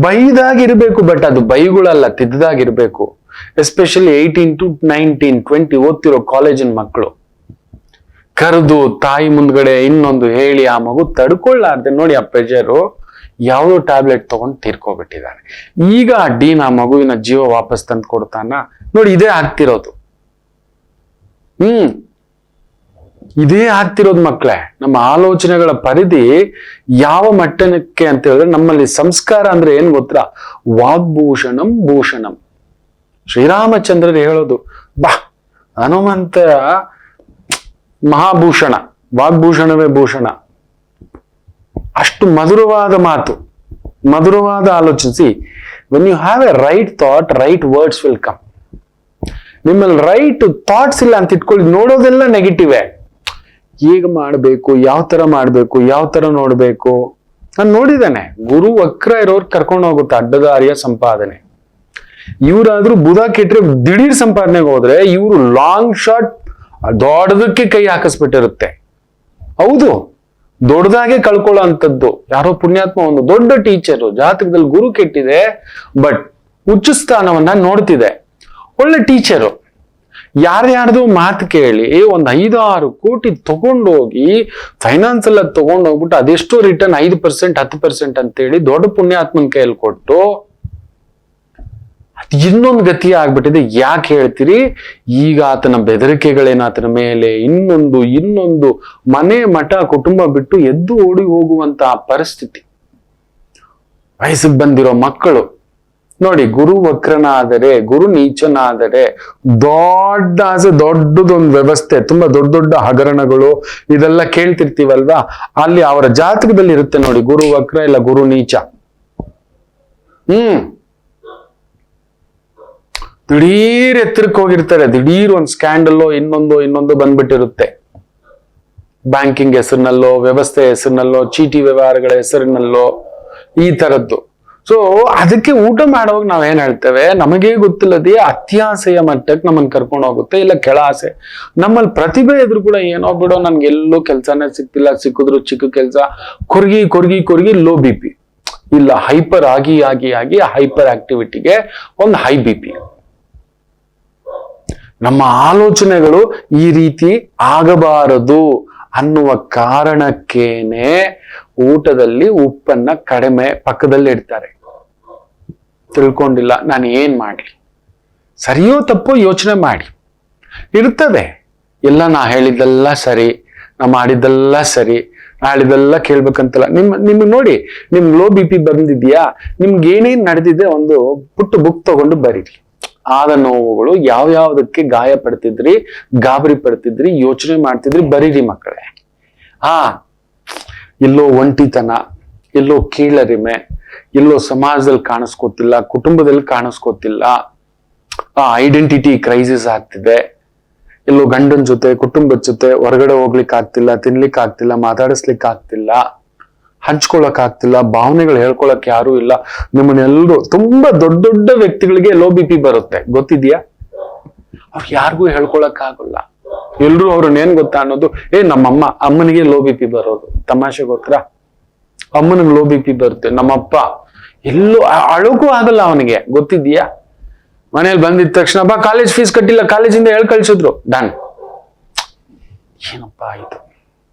ಬೈದಾಗಿರ್ಬೇಕು. ಬಟ್ ಅದು ಬೈಗಳಲ್ಲ, ತಿದ್ದದಾಗಿರ್ಬೇಕು. ಎಸ್ಪೆಷಲಿ 18 to 19, 20 ಓದ್ತಿರೋ ಕಾಲೇಜಿನ ಮಕ್ಕಳು ಕರೆದು ತಾಯಿ ಮುಂದ್ಗಡೆ ಇನ್ನೊಂದು ಹೇಳಿ ಆ ಮಗು ತಡ್ಕೊಳ್ಳಾರ್ದೆ ನೋಡಿ ಆ ಪ್ರೆಷರು ಯಾವುದೋ ಟ್ಯಾಬ್ಲೆಟ್ ತಗೊಂಡು ತೀರ್ಕೊಬಿಟ್ಟಿದ್ದಾರೆ. ಈಗ ಆ ಡೀನ್ ಆ ಮಗುವಿನ ಜೀವ ವಾಪಸ್ ತಂದು ಕೊಡ್ತಾನ ನೋಡಿ. ಇದೇ ಆಗ್ತಿರೋದು. ಇದೇ ಆಗ್ತಿರೋದು ಮಕ್ಕಳೇ. ನಮ್ಮ ಆಲೋಚನೆಗಳ ಪರಿಧಿ ಯಾವ ಮಟ್ಟಕ್ಕೆ ಅಂತ ಹೇಳಿದ್ರೆ, ನಮ್ಮಲ್ಲಿ ಸಂಸ್ಕಾರ ಅಂದ್ರೆ ಏನ್ ಗೊತ್ತಾ? ವಾಗ್ಭೂಷಣಂ ಭೂಷಣಂ. ಶ್ರೀರಾಮಚಂದ್ರರು ಹೇಳೋದು, ಬಾ ಹನುಮಂತ ಮಹಾಭೂಷಣ, ವಾಗ್ಭೂಷಣವೇ ಭೂಷಣ. ಅಷ್ಟು ಮಧುರವಾದ ಮಾತು, ಮಧುರವಾದ ಆಲೋಚಿಸಿ. When you have a right thought, right words will come. ನಿಮ್ಮಲ್ಲಿ ರೈಟ್ ಥಾಟ್ಸ್ ಇಲ್ಲ ಅಂತ ಇಟ್ಕೊಳ್ಳಿ, ನೋಡೋದೆಲ್ಲ ನೆಗೆಟಿವೇ. ಹೇಗೆ ಮಾಡಬೇಕು, ಯಾವ ತರ ಮಾಡ್ಬೇಕು, ಯಾವ ತರ ನೋಡ್ಬೇಕು. ನಾನು ನೋಡಿದ್ದೇನೆ, ಗುರು ವಕ್ರ ಇರೋರು ಕರ್ಕೊಂಡು ಹೋಗುತ್ತೆ ಅಡ್ಡದಾರಿಯ ಸಂಪಾದನೆ. ಇವರಾದ್ರೂ ಬುಧ ಕೆಟ್ರೆ ದಿಢೀರ್ ಸಂಪಾದನೆಗೆ ಹೋದ್ರೆ, ಇವರು ಲಾಂಗ್ ಶಾಟ್ ದೊಡ್ಡದಕ್ಕೆ ಕೈ ಹಾಕಿಸ್ಬಿಟ್ಟಿರುತ್ತೆ. ಹೌದು, ದೊಡ್ಡದಾಗೆ ಕಳ್ಕೊಳ್ಳೋ ಅಂತದ್ದು. ಯಾರೋ ಪುಣ್ಯಾತ್ಮ ಒಂದು ದೊಡ್ಡ ಟೀಚರು, ಜಾತಕದಲ್ಲಿ ಗುರು ಕೆಟ್ಟಿದೆ, ಬಟ್ ಉಚ್ಚ ಸ್ಥಾನವನ್ನ ನೋಡ್ತಿದೆ, ಒಳ್ಳೆ ಟೀಚರು. ಯಾರ್ಯಾರ್ದು ಮಾತು ಕೇಳಿ ಒಂದ್ 5-6 ಕೋಟಿ ತಗೊಂಡೋಗಿ ಫೈನಾನ್ಸ್ ಎಲ್ಲ ತಗೊಂಡೋಗ್ಬಿಟ್ಟು ಅದೆಷ್ಟೋ ರಿಟರ್ನ್ 5%, 10% ಅಂತೇಳಿ ದೊಡ್ಡ ಪುಣ್ಯಾತ್ಮನ ಕೈಯಲ್ಲಿ ಕೊಟ್ಟು ಇನ್ನೊಂದು ಗತಿ ಆಗ್ಬಿಟ್ಟಿದೆ. ಯಾಕೆ ಹೇಳ್ತೀರಿ? ಈಗ ಆತನ ಬೆದರಿಕೆಗಳೇನ ಆತನ ಮೇಲೆ, ಇನ್ನೊಂದು ಮನೆ ಮಠ ಕುಟುಂಬ ಬಿಟ್ಟು ಎದ್ದು ಓಡಿ ಹೋಗುವಂತ ಪರಿಸ್ಥಿತಿ. ವಯಸ್ಸಿಗೆ ಬಂದಿರೋ ಮಕ್ಕಳು ನೋಡಿ, ಗುರು ವಕ್ರನಾದರೆ, ಗುರು ನೀಚನಾದರೆ ದೊಡ್ಡದೊಂದು ವ್ಯವಸ್ಥೆ, ತುಂಬಾ ದೊಡ್ಡ ಹಗರಣಗಳು ಇದೆಲ್ಲ ಕೇಳ್ತಿರ್ತೀವಲ್ವಾ, ಅಲ್ಲಿ ಅವರ ಜಾತಕದಲ್ಲಿ ಇರುತ್ತೆ ನೋಡಿ, ಗುರು ವಕ್ರ ಇಲ್ಲ ಗುರು ನೀಚ. ದಿಢೀರ್ ಎತ್ತರಕ್ಕೆ ಹೋಗಿರ್ತಾರೆ, ದಿಢೀರ್ ಒಂದ್ ಸ್ಕ್ಯಾಂಡಲ್ಲೋ ಇನ್ನೊಂದು ಬಂದ್ಬಿಟ್ಟಿರುತ್ತೆ. ಬ್ಯಾಂಕಿಂಗ್ ಹೆಸರಿನಲ್ಲೋ, ವ್ಯವಸ್ಥೆ ಹೆಸರಿನಲ್ಲೋ, ಚೀಟಿ ವ್ಯವಹಾರಗಳ ಹೆಸರಿನಲ್ಲೋ, ಈ ತರದ್ದು. ಸೊ ಅದಕ್ಕೆ ಊಟ ಮಾಡುವಾಗ ನಾವೇನ್ ಹೇಳ್ತೇವೆ, ನಮಗೇ ಗೊತ್ತಿಲ್ಲದೆ ಅತ್ಯಾಸೆಯ ಮಟ್ಟಕ್ಕೆ ನಮ್ಮನ್ನ ಕರ್ಕೊಂಡು ಹೋಗುತ್ತೆ, ಇಲ್ಲ ಕೆಳ ಆಸೆ. ನಮ್ಮಲ್ಲಿ ಪ್ರತಿಭೆ ಇದ್ರು ಕೂಡ ಏನೋ ಬಿಡೋ ನನ್ಗೆ ಎಲ್ಲೂ ಕೆಲ್ಸನೇ ಸಿಕ್ತಿಲ್ಲ, ಸಿಕ್ಕಿದ್ರು ಚಿಕ್ಕ ಕೆಲ್ಸ, ಕೊರ್ಗಿ ಕೊರ್ಗಿ ಕೊರ್ಗಿ ಲೋ ಬಿ ಪಿ, ಇಲ್ಲ ಹೈಪರ್ ಆಗಿ ಆಗಿ ಆಗಿ ಹೈಪರ್ ಆಕ್ಟಿವಿಟಿಗೆ ಒಂದು ಹೈ ಬಿ ಪಿ. ನಮ್ಮ ಆಲೋಚನೆಗಳು ಈ ರೀತಿ ಆಗಬಾರದು ಅನ್ನುವ ಕಾರಣಕ್ಕೇನೆ ಊಟದಲ್ಲಿ ಉಪ್ಪನ್ನ ಕಡಿಮೆ ಪಕ್ಕದಲ್ಲಿ ಇಡ್ತಾರೆ. ತಿಳ್ಕೊಂಡಿಲ್ಲ ನಾನು ಏನ್ ಮಾಡ್ಲಿ, ಸರಿಯೋ ತಪ್ಪೋ ಯೋಚನೆ ಮಾಡಿ. ಇರ್ತದೆ ಎಲ್ಲ ನಾ ಹೇಳಿದ್ದೆಲ್ಲ ಸರಿ, ನಾ ಮಾಡಿದ್ದೆಲ್ಲ ಸರಿ, ನಾ ಹೇಳಿದೆಲ್ಲ ಕೇಳ್ಬೇಕಂತಲ್ಲ. ನಿಮ್ಗೆ ನೋಡಿ, ನಿಮ್ ಲೋ ಬಿ ಪಿ ಬಂದಿದ್ಯಾ, ನಿಮ್ಗೆ ಏನೇನ್ ನಡೆದಿದೆ ಒಂದು ಪುಟ್ಟ ಬುಕ್ ತಗೊಂಡು ಬರೀರಿ. ಆದ ನೋವುಗಳು ಯಾವ್ಯಾವ್ದಕ್ಕೆ ಗಾಯ ಪಡ್ತಿದ್ರಿ, ಗಾಬರಿ ಪಡ್ತಿದ್ರಿ, ಯೋಚನೆ ಮಾಡ್ತಿದ್ರಿ, ಬರೀರಿ ಮಕ್ಕಳೇ. ಎಲ್ಲೋ ಒಂಟಿತನ, ಎಲ್ಲೋ ಕೀಳರಿಮೆ, ಎಲ್ಲೋ ಸಮಾಜದಲ್ಲಿ ಕಾಣಿಸ್ಕೋತಿಲ್ಲ, ಕುಟುಂಬದಲ್ಲಿ ಕಾಣಿಸ್ಕೋತಿಲ್ಲ, ಐಡೆಂಟಿಟಿ ಕ್ರೈಸಿಸ್ ಆಗ್ತಿದೆ, ಎಲ್ಲೋ ಗಂಡನ ಜೊತೆ, ಕುಟುಂಬದ ಜೊತೆ ಹೊರಗಡೆ ಹೋಗ್ಲಿಕ್ಕೆ ಆಗ್ತಿಲ್ಲ, ತಿನ್ಲಿಕ್ಕೆ ಆಗ್ತಿಲ್ಲ, ಮಾತಾಡಿಸ್ಲಿಕ್ಕೆ ಆಗ್ತಿಲ್ಲ, ಹಂಚ್ಕೊಳಕ್ ಆಗ್ತಿಲ್ಲ, ಭಾವನೆಗಳು ಹೇಳ್ಕೊಳಕ್ ಯಾರು ಇಲ್ಲ. ನಿಮ್ಮನ್ನೆಲ್ಲರೂ ತುಂಬಾ ದೊಡ್ಡ ದೊಡ್ಡ ವ್ಯಕ್ತಿಗಳಿಗೆ ಲೋ ಬಿ ಪಿ ಬರುತ್ತೆ, ಗೊತ್ತಿದ್ಯಾ? ಅವ್ರಿಗೆ ಯಾರಿಗೂ ಹೇಳ್ಕೊಳಕ್ ಆಗಲ್ಲ. ಎಲ್ರು ಅವ್ರನ್ನೇನ್ ಗೊತ್ತಾ ಅನ್ನೋದು, ನಮ್ಮಮ್ಮ, ಅಮ್ಮನಿಗೆ ಲೋ ಬಿ ಪಿ ಬರೋದು ತಮಾಷೆ ಗೊತ್ತಾ, ಅಮ್ಮನಿಗೆ ಲೋ ಬಿ ಪಿ ಬರುತ್ತೆ. ನಮ್ಮಪ್ಪ ಎಲ್ಲೂ ಅಳೋಕ್ಕೂ ಆಗಲ್ಲ ಅವನಿಗೆ, ಗೊತ್ತಿದ್ಯಾ? ಮನೇಲಿ ಬಂದಿದ ತಕ್ಷಣ ಬಾ ಕಾಲೇಜ್ ಫೀಸ್ ಕಟ್ಟಿಲ್ಲ, ಕಾಲೇಜಿಂದ ಹೇಳ್ ಕಳ್ಸಿದ್ರು, ಡನ್. ಏನಪ್ಪಾ ಆಯ್ತು,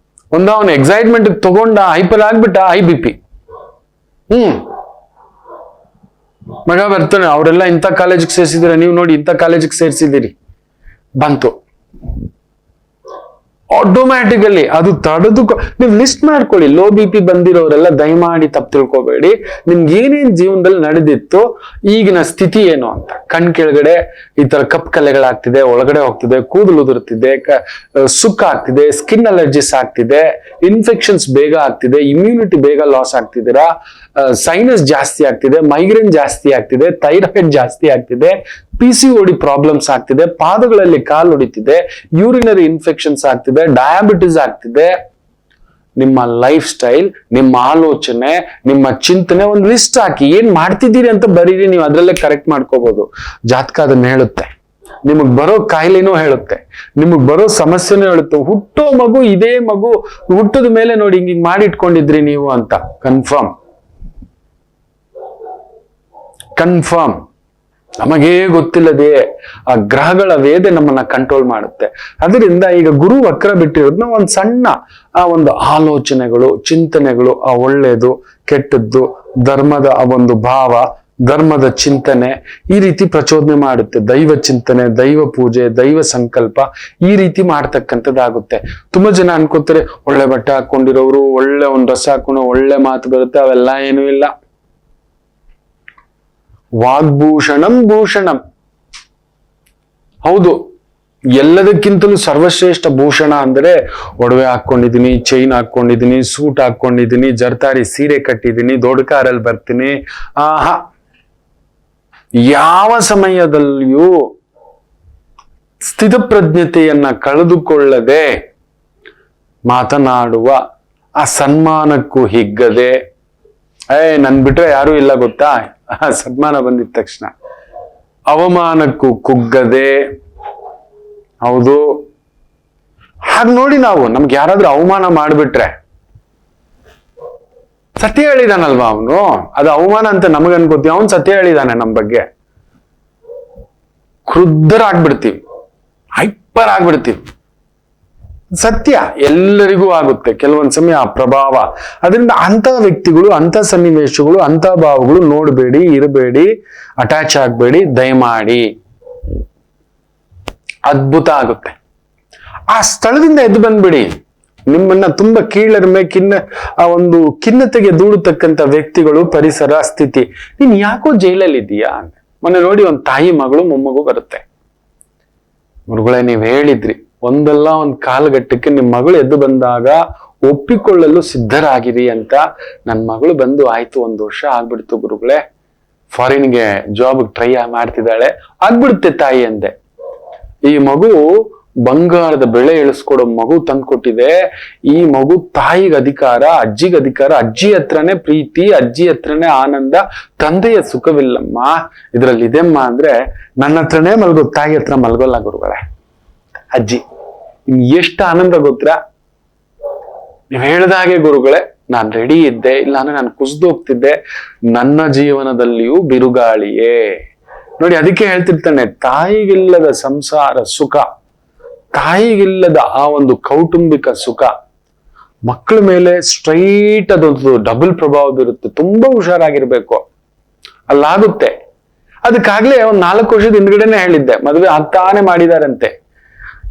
ಅವನ ಎಕ್ಸೈಟ್ಮೆಂಟ್ ತಗೊಂಡ ಹೈಪರ್ ಆಗ್ಬಿಟ್ಟ, ಹೈ ಬಿ ಪಿ. ಮಗ ಬರ್ತಾನೆ, ಅವರೆಲ್ಲ ಇಂಥ ಕಾಲೇಜಿಗೆ ಸೇರಿಸಿದಿರ, ನೀವು ನೋಡಿ ಇಂಥ ಕಾಲೇಜಿಗೆ ಸೇರಿಸಿದಿರಿ, ಬಂತು ಆಟೋಮ್ಯಾಟಿಕಲಿ. ಅದು ತಡೆದು ನೀವು ಲಿಸ್ಟ್ ಮಾಡ್ಕೊಳ್ಳಿ. ಲೋ ಬಿ ಪಿ ಬಂದಿರೋರೆಲ್ಲ ದಯಮಾಡಿ ತಪ್ಪು ತಿಳ್ಕೊಬೇಡಿ. ನಿಮ್ಗೆ ಏನೇನ್ ಜೀವನದಲ್ಲಿ ನಡೆದಿತ್ತು, ಈಗಿನ ಸ್ಥಿತಿ ಏನು ಅಂತ. ಕಣ್ ಕೆಳಗಡೆ ಈ ತರ ಕಪ್ ಕಲೆಗಳಾಗ್ತಿದೆ, ಒಳಗಡೆ ಹೋಗ್ತಿದೆ, ಕೂದಲು ಉದುರ್ತಿದೆ, ಸುಕ್ಕ ಆಗ್ತಿದೆ, ಸ್ಕಿನ್ ಅಲರ್ಜಿಸ್ ಆಗ್ತಿದೆ, ಇನ್ಫೆಕ್ಷನ್ಸ್ ಬೇಗ ಆಗ್ತಿದೆ, ಇಮ್ಯುನಿಟಿ ಬೇಗ ಲಾಸ್ ಆಗ್ತಿದ್ದೀರಾ, ಸೈನಸ್ ಜಾಸ್ತಿ ಆಗ್ತಿದೆ, ಮೈಗ್ರೇನ್ ಜಾಸ್ತಿ ಆಗ್ತಿದೆ, ಥೈರಾಯ್ಡ್ ಜಾಸ್ತಿ ಆಗ್ತಿದೆ, PCOD ಪ್ರಾಬ್ಲಮ್ಸ್ ಆಗ್ತಿದೆ, ಪಾದಗಳಲ್ಲಿ ಕಾಲು ಹೊಡಿತಿದೆ, ಯೂರಿನರಿ ಇನ್ಫೆಕ್ಷನ್ಸ್ ಆಗ್ತಿದೆ, ಡಯಾಬಿಟಿಸ್ ಆಗ್ತಿದೆ. ನಿಮ್ಮ ಲೈಫ್ ಸ್ಟೈಲ್, ನಿಮ್ಮ ಆಲೋಚನೆ, ನಿಮ್ಮ ಚಿಂತನೆ ಒಂದು ಲಿಸ್ಟ್ ಹಾಕಿ, ಏನ್ ಮಾಡ್ತಿದ್ದೀರಿ ಅಂತ ಬರೀರಿ. ನೀವು ಅದ್ರಲ್ಲೇ ಕರೆಕ್ಟ್ ಮಾಡ್ಕೋಬಹುದು. ಜಾತಕ ಅದನ್ನ ಹೇಳುತ್ತೆ, ನಿಮಗ್ ಬರೋ ಕಾಯಿಲೆನೂ ಹೇಳುತ್ತೆ, ನಿಮಗ್ ಬರೋ ಸಮಸ್ಯೆನೂ ಹೇಳುತ್ತೆ. ಹುಟ್ಟೋ ಮಗು, ಇದೇ ಮಗು ಹುಟ್ಟದ ಮೇಲೆ ನೋಡಿ ಹಿಂಗ್ ಮಾಡಿಟ್ಕೊಂಡಿದ್ರಿ ನೀವು ಅಂತ ಕನ್ಫರ್ಮ್. ನಮಗೇ ಗೊತ್ತಿಲ್ಲದೆ ಆ ಗ್ರಹಗಳ ವೇದೆ ನಮ್ಮನ್ನ ಕಂಟ್ರೋಲ್ ಮಾಡುತ್ತೆ. ಅದರಿಂದ ಈಗ ಗುರು ವಕ್ರ ಬಿಟ್ಟಿರೋದ್ನ ಒಂದ್ ಸಣ್ಣ ಆ ಒಂದು ಆಲೋಚನೆಗಳು, ಚಿಂತನೆಗಳು, ಆ ಒಳ್ಳೇದು ಕೆಟ್ಟದ್ದು, ಧರ್ಮದ ಆ ಒಂದು ಭಾವ, ಧರ್ಮದ ಚಿಂತನೆ, ಈ ರೀತಿ ಪ್ರಚೋದನೆ ಮಾಡುತ್ತೆ. ದೈವ ಚಿಂತನೆ, ದೈವ ಪೂಜೆ, ದೈವ ಸಂಕಲ್ಪ, ಈ ರೀತಿ ಮಾಡ್ತಕ್ಕಂಥದ್ದಾಗುತ್ತೆ. ತುಂಬಾ ಜನ ಅನ್ಕೋತಾರೆ, ಒಳ್ಳೆ ಬಟ್ಟೆ ಹಾಕೊಂಡಿರೋರು, ಒಳ್ಳೆ ಒಂದು ಡ್ರೆಸ್ ಹಾಕೊಂಡು ಒಳ್ಳೆ ಮಾತು ಬರುತ್ತೆ, ಅವೆಲ್ಲ ಏನೂ ಇಲ್ಲ. ವಾಗ್ಭೂಷಣಂ ಭೂಷಣಂ, ಹೌದು, ಎಲ್ಲದಕ್ಕಿಂತಲೂ ಸರ್ವಶ್ರೇಷ್ಠ ಭೂಷಣ ಅಂದ್ರೆ ಒಡವೆ ಹಾಕೊಂಡಿದೀನಿ, ಚೈನ್ ಹಾಕೊಂಡಿದೀನಿ, ಸೂಟ್ ಹಾಕೊಂಡಿದೀನಿ, ಜರ್ತಾರಿ ಸೀರೆ ಕಟ್ಟಿದೀನಿ, ದೊಡ್ಡ ಕಾರಲ್ಲಿ ಬರ್ತೀನಿ. ಯಾವ ಸಮಯದಲ್ಲಿಯೂ ಸ್ಥಿತಪ್ರಜ್ಞತೆಯನ್ನ ಕಳೆದುಕೊಳ್ಳದೆ ಮಾತನಾಡುವ, ಆ ಸನ್ಮಾನಕ್ಕೂ ಹಿಗ್ಗದೆ, ನನ್ ಬಿಟ್ರೆ ಯಾರು ಇಲ್ಲ ಗೊತ್ತಾ, ಸನ್ಮಾನ ಬಂದಿದ ತಕ್ಷಣ ಅವಮಾನಕ್ಕೂ ಕುಗ್ಗದೆ, ಹೌದು, ಹಾಗೆ ನೋಡಿ ನಾವು ನಮ್ಗೆ ಯಾರಾದ್ರೂ ಅವಮಾನ ಮಾಡ್ಬಿಟ್ರೆ, ಸತ್ಯ ಹೇಳಿದಾನಲ್ವಾ ಅವನು, ಅದು ಅವಮಾನ ಅಂತ ನಮಗ ಅನ್ಕೋತೀವಿ, ಅವನ್ ಸತ್ಯ ಹೇಳಿದಾನೆ ನಮ್ ಬಗ್ಗೆ, ಕ್ರುದ್ಧರಾಗ್ಬಿಡ್ತೀವಿ, ಹೈಪರ್ ಆಗ್ಬಿಡ್ತೀವಿ. ಸತ್ಯ ಎಲ್ಲರಿಗೂ ಆಗುತ್ತೆ ಕೆಲವೊಂದ್ ಸಮಯ ಆ ಪ್ರಭಾವ. ಅದರಿಂದ ಅಂತ ವ್ಯಕ್ತಿಗಳು, ಅಂತ ಸನ್ನಿವೇಶಗಳು, ಅಂತ ಭಾವಗಳು ನೋಡ್ಬೇಡಿ, ಇರಬೇಡಿ, ಅಟ್ಯಾಚ್ ಆಗ್ಬೇಡಿ, ದಯಮಾಡಿ. ಅದ್ಭುತ ಆಗುತ್ತೆ. ಆ ಸ್ಥಳದಿಂದ ಎದ್ದು ಬಂದ್ಬಿಡಿ. ನಿಮ್ಮನ್ನ ತುಂಬಾ ಕೀಳರಿಮೆ, ಆ ಒಂದು ಖಿನ್ನತೆಗೆ ದೂಡತಕ್ಕಂಥ ವ್ಯಕ್ತಿಗಳು, ಪರಿಸರ, ಸ್ಥಿತಿ, ನೀನ್ ಯಾಕೋ ಜೈಲಲ್ಲಿ ಇದೀಯಾ? ಮೊನ್ನೆ ನೋಡಿ, ಒಂದ್ ತಾಯಿ ಮಗಳು ಮೊಮ್ಮಗು ಬರುತ್ತೆ. ಗುರುಗಳೇ, ನೀವ್ ಹೇಳಿದ್ರಿ ಒಂದಲ್ಲ ಒಂದ್ ಕಾಲಘಟ್ಟಕ್ಕೆ ನಿಮ್ ಮಗಳು ಎದ್ದು ಬಂದಾಗ ಒಪ್ಪಿಕೊಳ್ಳಲು ಸಿದ್ಧರಾಗಿರಿ ಅಂತ. ನನ್ ಮಗಳು ಬಂದು ಆಯ್ತು, 1 ವರ್ಷ ಆಗ್ಬಿಡ್ತು ಗುರುಗಳೇ, ಫಾರಿನ್ಗೆ ಜಾಬ್ ಟ್ರೈ ಮಾಡ್ತಿದ್ದಾಳೆ, ಆಗ್ಬಿಡುತ್ತೆ ತಾಯಿ ಅಂದೆ. ಈ ಮಗು ಬಂಗಾರದ ಬೆಳೆ ಇಳಿಸ್ಕೊಡೋ ಮಗು ತಂದ್ಕೊಟ್ಟಿದೆ. ಈ ಮಗು ತಾಯಿಗೆ ಅಧಿಕಾರ, ಅಜ್ಜಿಗೆ ಅಧಿಕಾರ, ಅಜ್ಜಿ ಹತ್ರನೇ ಪ್ರೀತಿ, ಅಜ್ಜಿ ಹತ್ರನೇ ಆನಂದ, ತಂದೆಯ ಸುಖವಿಲ್ಲಮ್ಮ. ಇದ್ರಲ್ಲಿ ಇದೆಮ್ಮ ಅಂದ್ರೆ ನನ್ನ ಹತ್ರನೇ ಮಲ್ಗೋ, ತಾಯಿ ಹತ್ರ ಮಲ್ಗೋಲ್ಲ ಗುರುಗಳೇ. ಅಜ್ಜಿ ಇನ್ ಎಷ್ಟು ಆನಂದ ಗೊತ್ತಾ? ನೀವ್ ಹೇಳ್ದಾಗೆ ಗುರುಗಳೇ, ನಾನ್ ರೆಡಿ ಇದ್ದೆ, ಇಲ್ಲಾಂದ್ರೆ ನಾನು ಕುಸ್ದು ಹೋಗ್ತಿದ್ದೆ. ನನ್ನ ಜೀವನದಲ್ಲಿಯೂ ಬಿರುಗಾಳಿಯೇ. ನೋಡಿ, ಅದಕ್ಕೆ ಹೇಳ್ತಿರ್ತಾನೆ, ತಾಯಿಗಿಲ್ಲದ ಸಂಸಾರ ಸುಖ, ತಾಯಿಗಿಲ್ಲದ ಆ ಒಂದು ಕೌಟುಂಬಿಕ ಸುಖ ಮಕ್ಕಳ ಮೇಲೆ ಸ್ಟ್ರೈಟ್ ಅದೊಂದು ಡಬಲ್ ಪ್ರಭಾವ ಬೀರುತ್ತೆ. ತುಂಬಾ ಹುಷಾರಾಗಿರ್ಬೇಕು, ಅಲ್ಲಾಗುತ್ತೆ. ಅದಕ್ಕಾಗ್ಲೇ ಒಂದ್ 4 ವರ್ಷದ ಹಿಂದ್ಗಡೆನೆ ಹೇಳಿದ್ದೆ, ಮದುವೆ ಆಗ್ತಾನೆ ಮಾಡಿದಾರಂತೆ.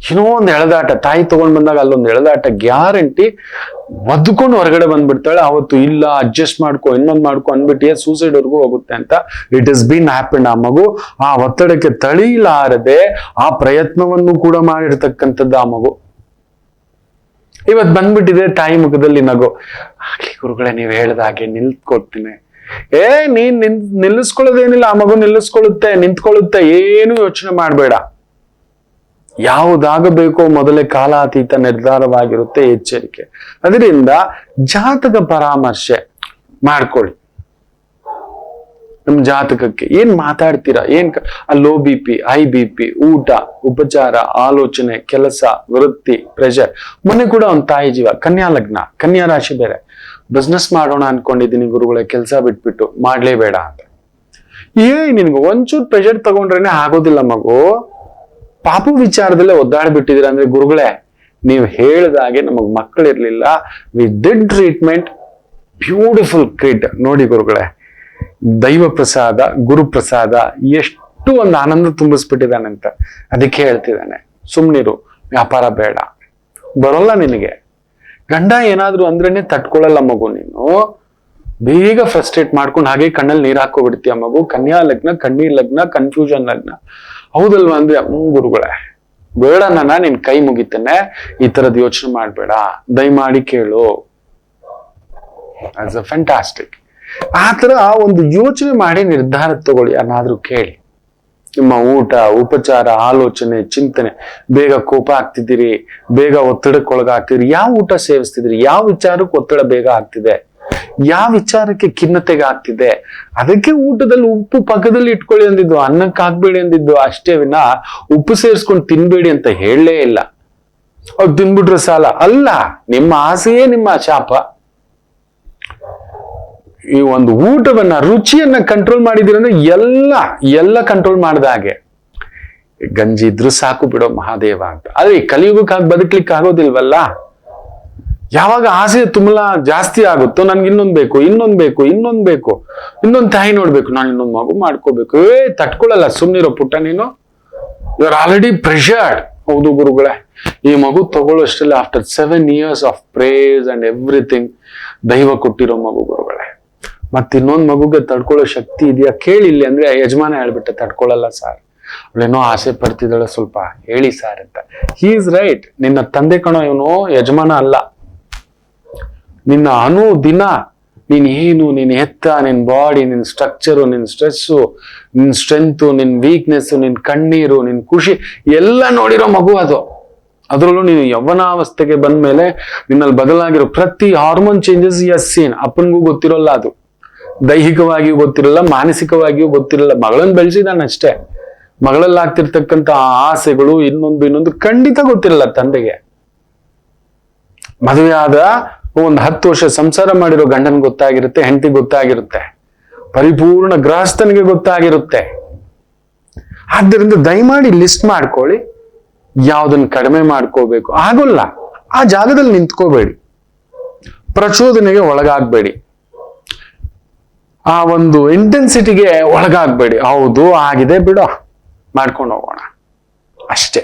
ಏನೋ ಒಂದು ಎಳೆದಾಟ, ತಾಯಿ ತಗೊಂಡ್ ಬಂದಾಗ ಅಲ್ಲೊಂದು ಎಳೆದಾಟ ಗ್ಯಾರಂಟಿ. ಒದ್ಕೊಂಡು ಹೊರಗಡೆ ಬಂದ್ಬಿಡ್ತಾಳೆ. ಅವತ್ತು ಇಲ್ಲ, ಅಡ್ಜಸ್ಟ್ ಮಾಡ್ಕೊ, ಇನ್ನೊಂದ್ ಮಾಡ್ಕೊ ಅಂದ್ಬಿಟ್ಟಿಯೇ ಸೂಸೈಡ್ ವರ್ಗೂ ಹೋಗುತ್ತೆ ಅಂತ. It is been happen. ಆ ಮಗು ಆ ಒತ್ತಡಕ್ಕೆ ತಳೀಲಾರದೆ ಆ ಪ್ರಯತ್ನವನ್ನು ಕೂಡ ಮಾಡಿರ್ತಕ್ಕಂಥದ್ದು ಆ ಮಗು. ಇವತ್ ಬಂದ್ಬಿಟ್ಟಿದೆ ತಾಯಿ ಮುಖದಲ್ಲಿ ನಗು. ಆಗ್ಲಿ ಗುರುಗಳೇ, ನೀವ್ ಹೇಳ್ದ ಹಾಗೆ ನಿಲ್ಕೊಡ್ತೀನಿ. ನೀನ್ ನಿಲ್ಲಿಸ್ಕೊಳ್ಳೋದೇನಿಲ್ಲ, ಆ ಮಗು ನಿಲ್ಲಿಸ್ಕೊಳ್ಳುತ್ತೆ, ನಿಂತ್ಕೊಳ್ಳುತ್ತೆ. ಏನು ಯೋಚನೆ ಮಾಡ್ಬೇಡ. ಯಾವುದಾಗಬೇಕೋ ಮೊದಲೇ ಕಾಲಾತೀತ ನಿರ್ಧಾರವಾಗಿರುತ್ತೆ ಎಚ್ಚರಿಕೆ. ಅದರಿಂದ ಜಾತಕ ಪರಾಮರ್ಶೆ ಮಾಡ್ಕೊಳ್ಳಿ. ನಮ್ ಜಾತಕಕ್ಕೆ ಏನ್ ಮಾತಾಡ್ತೀರಾ, ಲೋ BP, ಹೈ BP, ಊಟ, ಉಪಚಾರ, ಆಲೋಚನೆ, ಕೆಲಸ, ವೃತ್ತಿ, ಪ್ರೆಷರ್. ಮೊನ್ನೆ ಕೂಡ ಒಂದ್ ತಾಯಿ ಜೀವ, ಕನ್ಯಾ ಲಗ್ನ, ಕನ್ಯಾ ರಾಶಿ ಬೇರೆ. ಬಿಸ್ನೆಸ್ ಮಾಡೋಣ ಅನ್ಕೊಂಡಿದ್ದೀನಿ ಗುರುಗಳೇ, ಕೆಲಸ ಬಿಟ್ಬಿಟ್ಟು ಮಾಡ್ಲೇಬೇಡ ಅಂತ. ನಿನ್ಗೆ ಒಂಚೂರು ಪ್ರೆಷರ್ ತಗೊಂಡ್ರೇನೆ ಆಗೋದಿಲ್ಲ ಮಗು. ಪಾಪು ವಿಚಾರದಲ್ಲೇ ಒದ್ದಾಡ್ಬಿಟ್ಟಿದ್ದೀರ ಅಂದ್ರೆ ಗುರುಗಳೇ, ನೀವು ಹೇಳ್ದಾಗೆ ನಮಗ್ ಮಕ್ಕಳಿರ್ಲಿಲ್ಲ. ವಿ ಡಿಡ್ ಟ್ರೀಟ್ಮೆಂಟ್, ಬ್ಯೂಟಿಫುಲ್ ಕ್ರಿಟ್. ನೋಡಿ ಗುರುಗಳೇ, ದೈವ ಪ್ರಸಾದ, ಗುರು ಪ್ರಸಾದ ಎಷ್ಟು ಒಂದು ಆನಂದ ತುಂಬಿಸ್ಬಿಟ್ಟಿದ್ದಾನಂತ. ಅದಕ್ಕೆ ಹೇಳ್ತಿದ್ದಾನೆ, ಸುಮ್ನಿರು, ವ್ಯಾಪಾರ ಬೇಡ, ಬರೋಲ್ಲ ನಿನಗೆ. ಗಂಡ ಏನಾದ್ರು ಅಂದ್ರೇನೆ ತಟ್ಕೊಳ್ಳಲ್ಲ ಮಗು. ನೀನು ಬೇಗ ಫ್ರಸ್ಟ್ರೇಟ್ ಮಾಡ್ಕೊಂಡು ಹಾಗೆ ಕಣ್ಣಲ್ಲಿ ನೀರ್ ಹಾಕೋಬಿಡ್ತೀಯ ಮಗು. ಕನ್ಯಾ ಲಗ್ನ, ಕಣ್ಣೀರ್ ಲಗ್ನ, ಕನ್ಫ್ಯೂಷನ್ ಲಗ್ನ, ಹೌದಲ್ವಾ? ಅಂದ್ರೆ ಗುರುಗಳೇ ಬೇಡ, ನಿನ್ ಕೈ ಮುಗಿತೇನೆ, ಈ ತರದ್ ಯೋಚನೆ ಮಾಡ್ಬೇಡ, ದಯಮಾಡಿ ಕೇಳು. ಫ್ಯಾಂಟಾಸ್ಟಿಕ್. ಆ ತರ ಒಂದು ಯೋಚನೆ ಮಾಡಿ ನಿರ್ಧಾರ ತಗೊಳ್ಳಿ. ಯಾರಾದ್ರೂ ಕೇಳಿ. ನಿಮ್ಮ ಊಟ, ಉಪಚಾರ, ಆಲೋಚನೆ, ಚಿಂತನೆ, ಬೇಗ ಕೋಪ ಆಗ್ತಿದ್ದೀರಿ, ಬೇಗ ಒತ್ತಡಕ್ಕೊಳಗಾಗ್ತಿದ್ರಿ, ಯಾವ ಊಟ ಸೇವಿಸ್ತಿದ್ರಿ, ಯಾವ ವಿಚಾರಕ್ಕೆ ಒತ್ತಡ ಬೇಗ ಆಗ್ತಿದೆ, ಯಾವ ವಿಚಾರಕ್ಕೆ ಖಿನ್ನತೆಗೆ ಆಗ್ತಿದೆ, ಅದಕ್ಕೆ ಊಟದಲ್ಲಿ ಉಪ್ಪು ಪಕ್ಕದಲ್ಲಿ ಇಟ್ಕೊಳ್ಳಿ ಅಂದಿದ್ದು, ಅನ್ನಕ್ಕೆ ಹಾಕ್ಬೇಡಿ ಅಂದಿದ್ದು ಅಷ್ಟೇ ವಿನ ಉಪ್ಪು ಸೇರಿಸ್ಕೊಂಡು ತಿನ್ಬೇಡಿ ಅಂತ ಹೇಳಲೇ ಇಲ್ಲ. ಅವ್ರು ತಿನ್ಬಿಟ್ರೆ ಸಾಲ ಅಲ್ಲ, ನಿಮ್ಮ ಆಸೆಯೇ ನಿಮ್ಮ ಶಾಪ. ಈ ಒಂದು ಊಟವನ್ನ, ರುಚಿಯನ್ನ ಕಂಟ್ರೋಲ್ ಮಾಡಿದಿರಂದ್ರೆ ಎಲ್ಲ ಕಂಟ್ರೋಲ್ ಮಾಡ್ದ ಹಾಗೆ. ಗಂಜಿ ಇದ್ರು ಸಾಕು ಬಿಡೋ ಮಹಾದೇವ ಅಂತ. ಆದ್ರೆ ಈ ಕಲಿಯುಗಕ್ಕೆ ಬದುಕ್ಲಿಕ್ಕೆ ಆಗೋದಿಲ್ವಲ್ಲ. ಯಾವಾಗ ಆಸೆ ತುಂಬಾ ಜಾಸ್ತಿ ಆಗುತ್ತೋ, ನನ್ಗೆ ಇನ್ನೊಂದ್ ಬೇಕು, ಇನ್ನೊಂದ್ ತಾಯಿ ನೋಡ್ಬೇಕು, ನಾನು ಇನ್ನೊಂದ್ ಮಗು ಮಾಡ್ಕೋಬೇಕು, ತಟ್ಕೊಳ್ಳಲ್ಲ. ಸುಮ್ನಿರೋ ಪುಟ್ಟ, ನೀನು ಯು ಆರ್ ಆಲ್ರೆಡಿ ಪ್ರೆಷರ್ಡ್. ಹೌದು ಗುರುಗಳೇ, ಈ ಮಗು ತಗೊಳ್ಳೋಷ್ಟರಲ್ಲಿ after 7 years of prayers and everything ದೈವ ಕೊಟ್ಟಿರೋ ಮಗು ಗುರುಗಳೇ. ಮತ್ ಇನ್ನೊಂದ್ ಮಗುಗೆ ತಡ್ಕೊಳ್ಳೋ ಶಕ್ತಿ ಇದೆಯಾ ಕೇಳಿಲ್ಲ ಅಂದ್ರೆ ಯಜಮಾನ ಹೇಳ್ಬಿಟ್ಟೆ, ತಡ್ಕೊಳ್ಳಲ್ಲ ಸಾರ್, ಅವಳೇನೋ ಆಸೆ ಪಡ್ತಿದ್ದಾಳೆ, ಸ್ವಲ್ಪ ಹೇಳಿ ಸಾರ್ ಅಂತ. He is right. ನಿನ್ನ ತಂದೆ ಕಣೋ ಇವನು, ಯಜಮಾನ ಅಲ್ಲ. ನಿನ್ನ ದಿನ ನೀನ್ ಎತ್ತ, ನಿನ್ ಬಾಡಿ, ನಿನ್ ಸ್ಟ್ರಕ್ಚರು, ನಿನ್ ಸ್ಟ್ರೆಸ್ಸು, ನಿನ್ ಸ್ಟ್ರೆಂತ್, ನಿನ್ ವೀಕ್ನೆಸ್, ನಿನ್ ಕಣ್ಣೀರು, ನಿನ್ ಖುಷಿ ಎಲ್ಲ ನೋಡಿರೋ ಮಗು ಅದು. ಅದ್ರಲ್ಲೂ ನೀನು ಯೌವನಾವಸ್ಥೆಗೆ ಬಂದ್ಮೇಲೆ ನಿನ್ನಲ್ಲಿ ಬದಲಾಗಿರೋ ಪ್ರತಿ ಹಾರ್ಮೋನ್ ಚೇಂಜಸ್ ಸೀನ್. ಅಪ್ಪನಿಗೂ ಗೊತ್ತಿರೋಲ್ಲ ಅದು, ದೈಹಿಕವಾಗಿಯೂ ಗೊತ್ತಿರಲ್ಲ, ಮಾನಸಿಕವಾಗಿಯೂ ಗೊತ್ತಿರಲ್ಲ. ಮಗಳನ್ನ ಬೆಳೆಸಿದಾನಷ್ಟೇ. ಮಗಳಲ್ಲಿ ಆಗ್ತಿರ್ತಕ್ಕಂಥ ಆಸೆಗಳು ಇನ್ನೊಂದು ಖಂಡಿತ ಗೊತ್ತಿರಲ್ಲ ತಂದೆಗೆ. ಮದುವೆ ಆದ 10 ವರ್ಷ ಸಂಸಾರ ಮಾಡಿರೋ ಗಂಡನ್ ಗೊತ್ತಾಗಿರುತ್ತೆ, ಹೆಂಡತಿ ಗೊತ್ತಾಗಿರುತ್ತೆ, ಪರಿಪೂರ್ಣ ಗೃಹಸ್ಥನಿಗೆ ಗೊತ್ತಾಗಿರುತ್ತೆ. ಆದ್ದರಿಂದ ದಯಮಾಡಿ ಲಿಸ್ಟ್ ಮಾಡ್ಕೊಳ್ಳಿ, ಯಾವ್ದನ್ನ ಕಡಿಮೆ ಮಾಡ್ಕೋಬೇಕು. ಆಗೋಲ್ಲ, ಆ ಜಾಗದಲ್ಲಿ ನಿಂತ್ಕೋಬೇಡಿ, ಪ್ರಚೋದನೆಗೆ ಒಳಗಾಗ್ಬೇಡಿ, ಆ ಒಂದು ಇಂಟೆನ್ಸಿಟಿಗೆ ಒಳಗಾಗ್ಬೇಡಿ. ಹೌದು ಆಗಿದೆ ಬಿಡೋ, ಮಾಡ್ಕೊಂಡು ಹೋಗೋಣ ಅಷ್ಟೇ.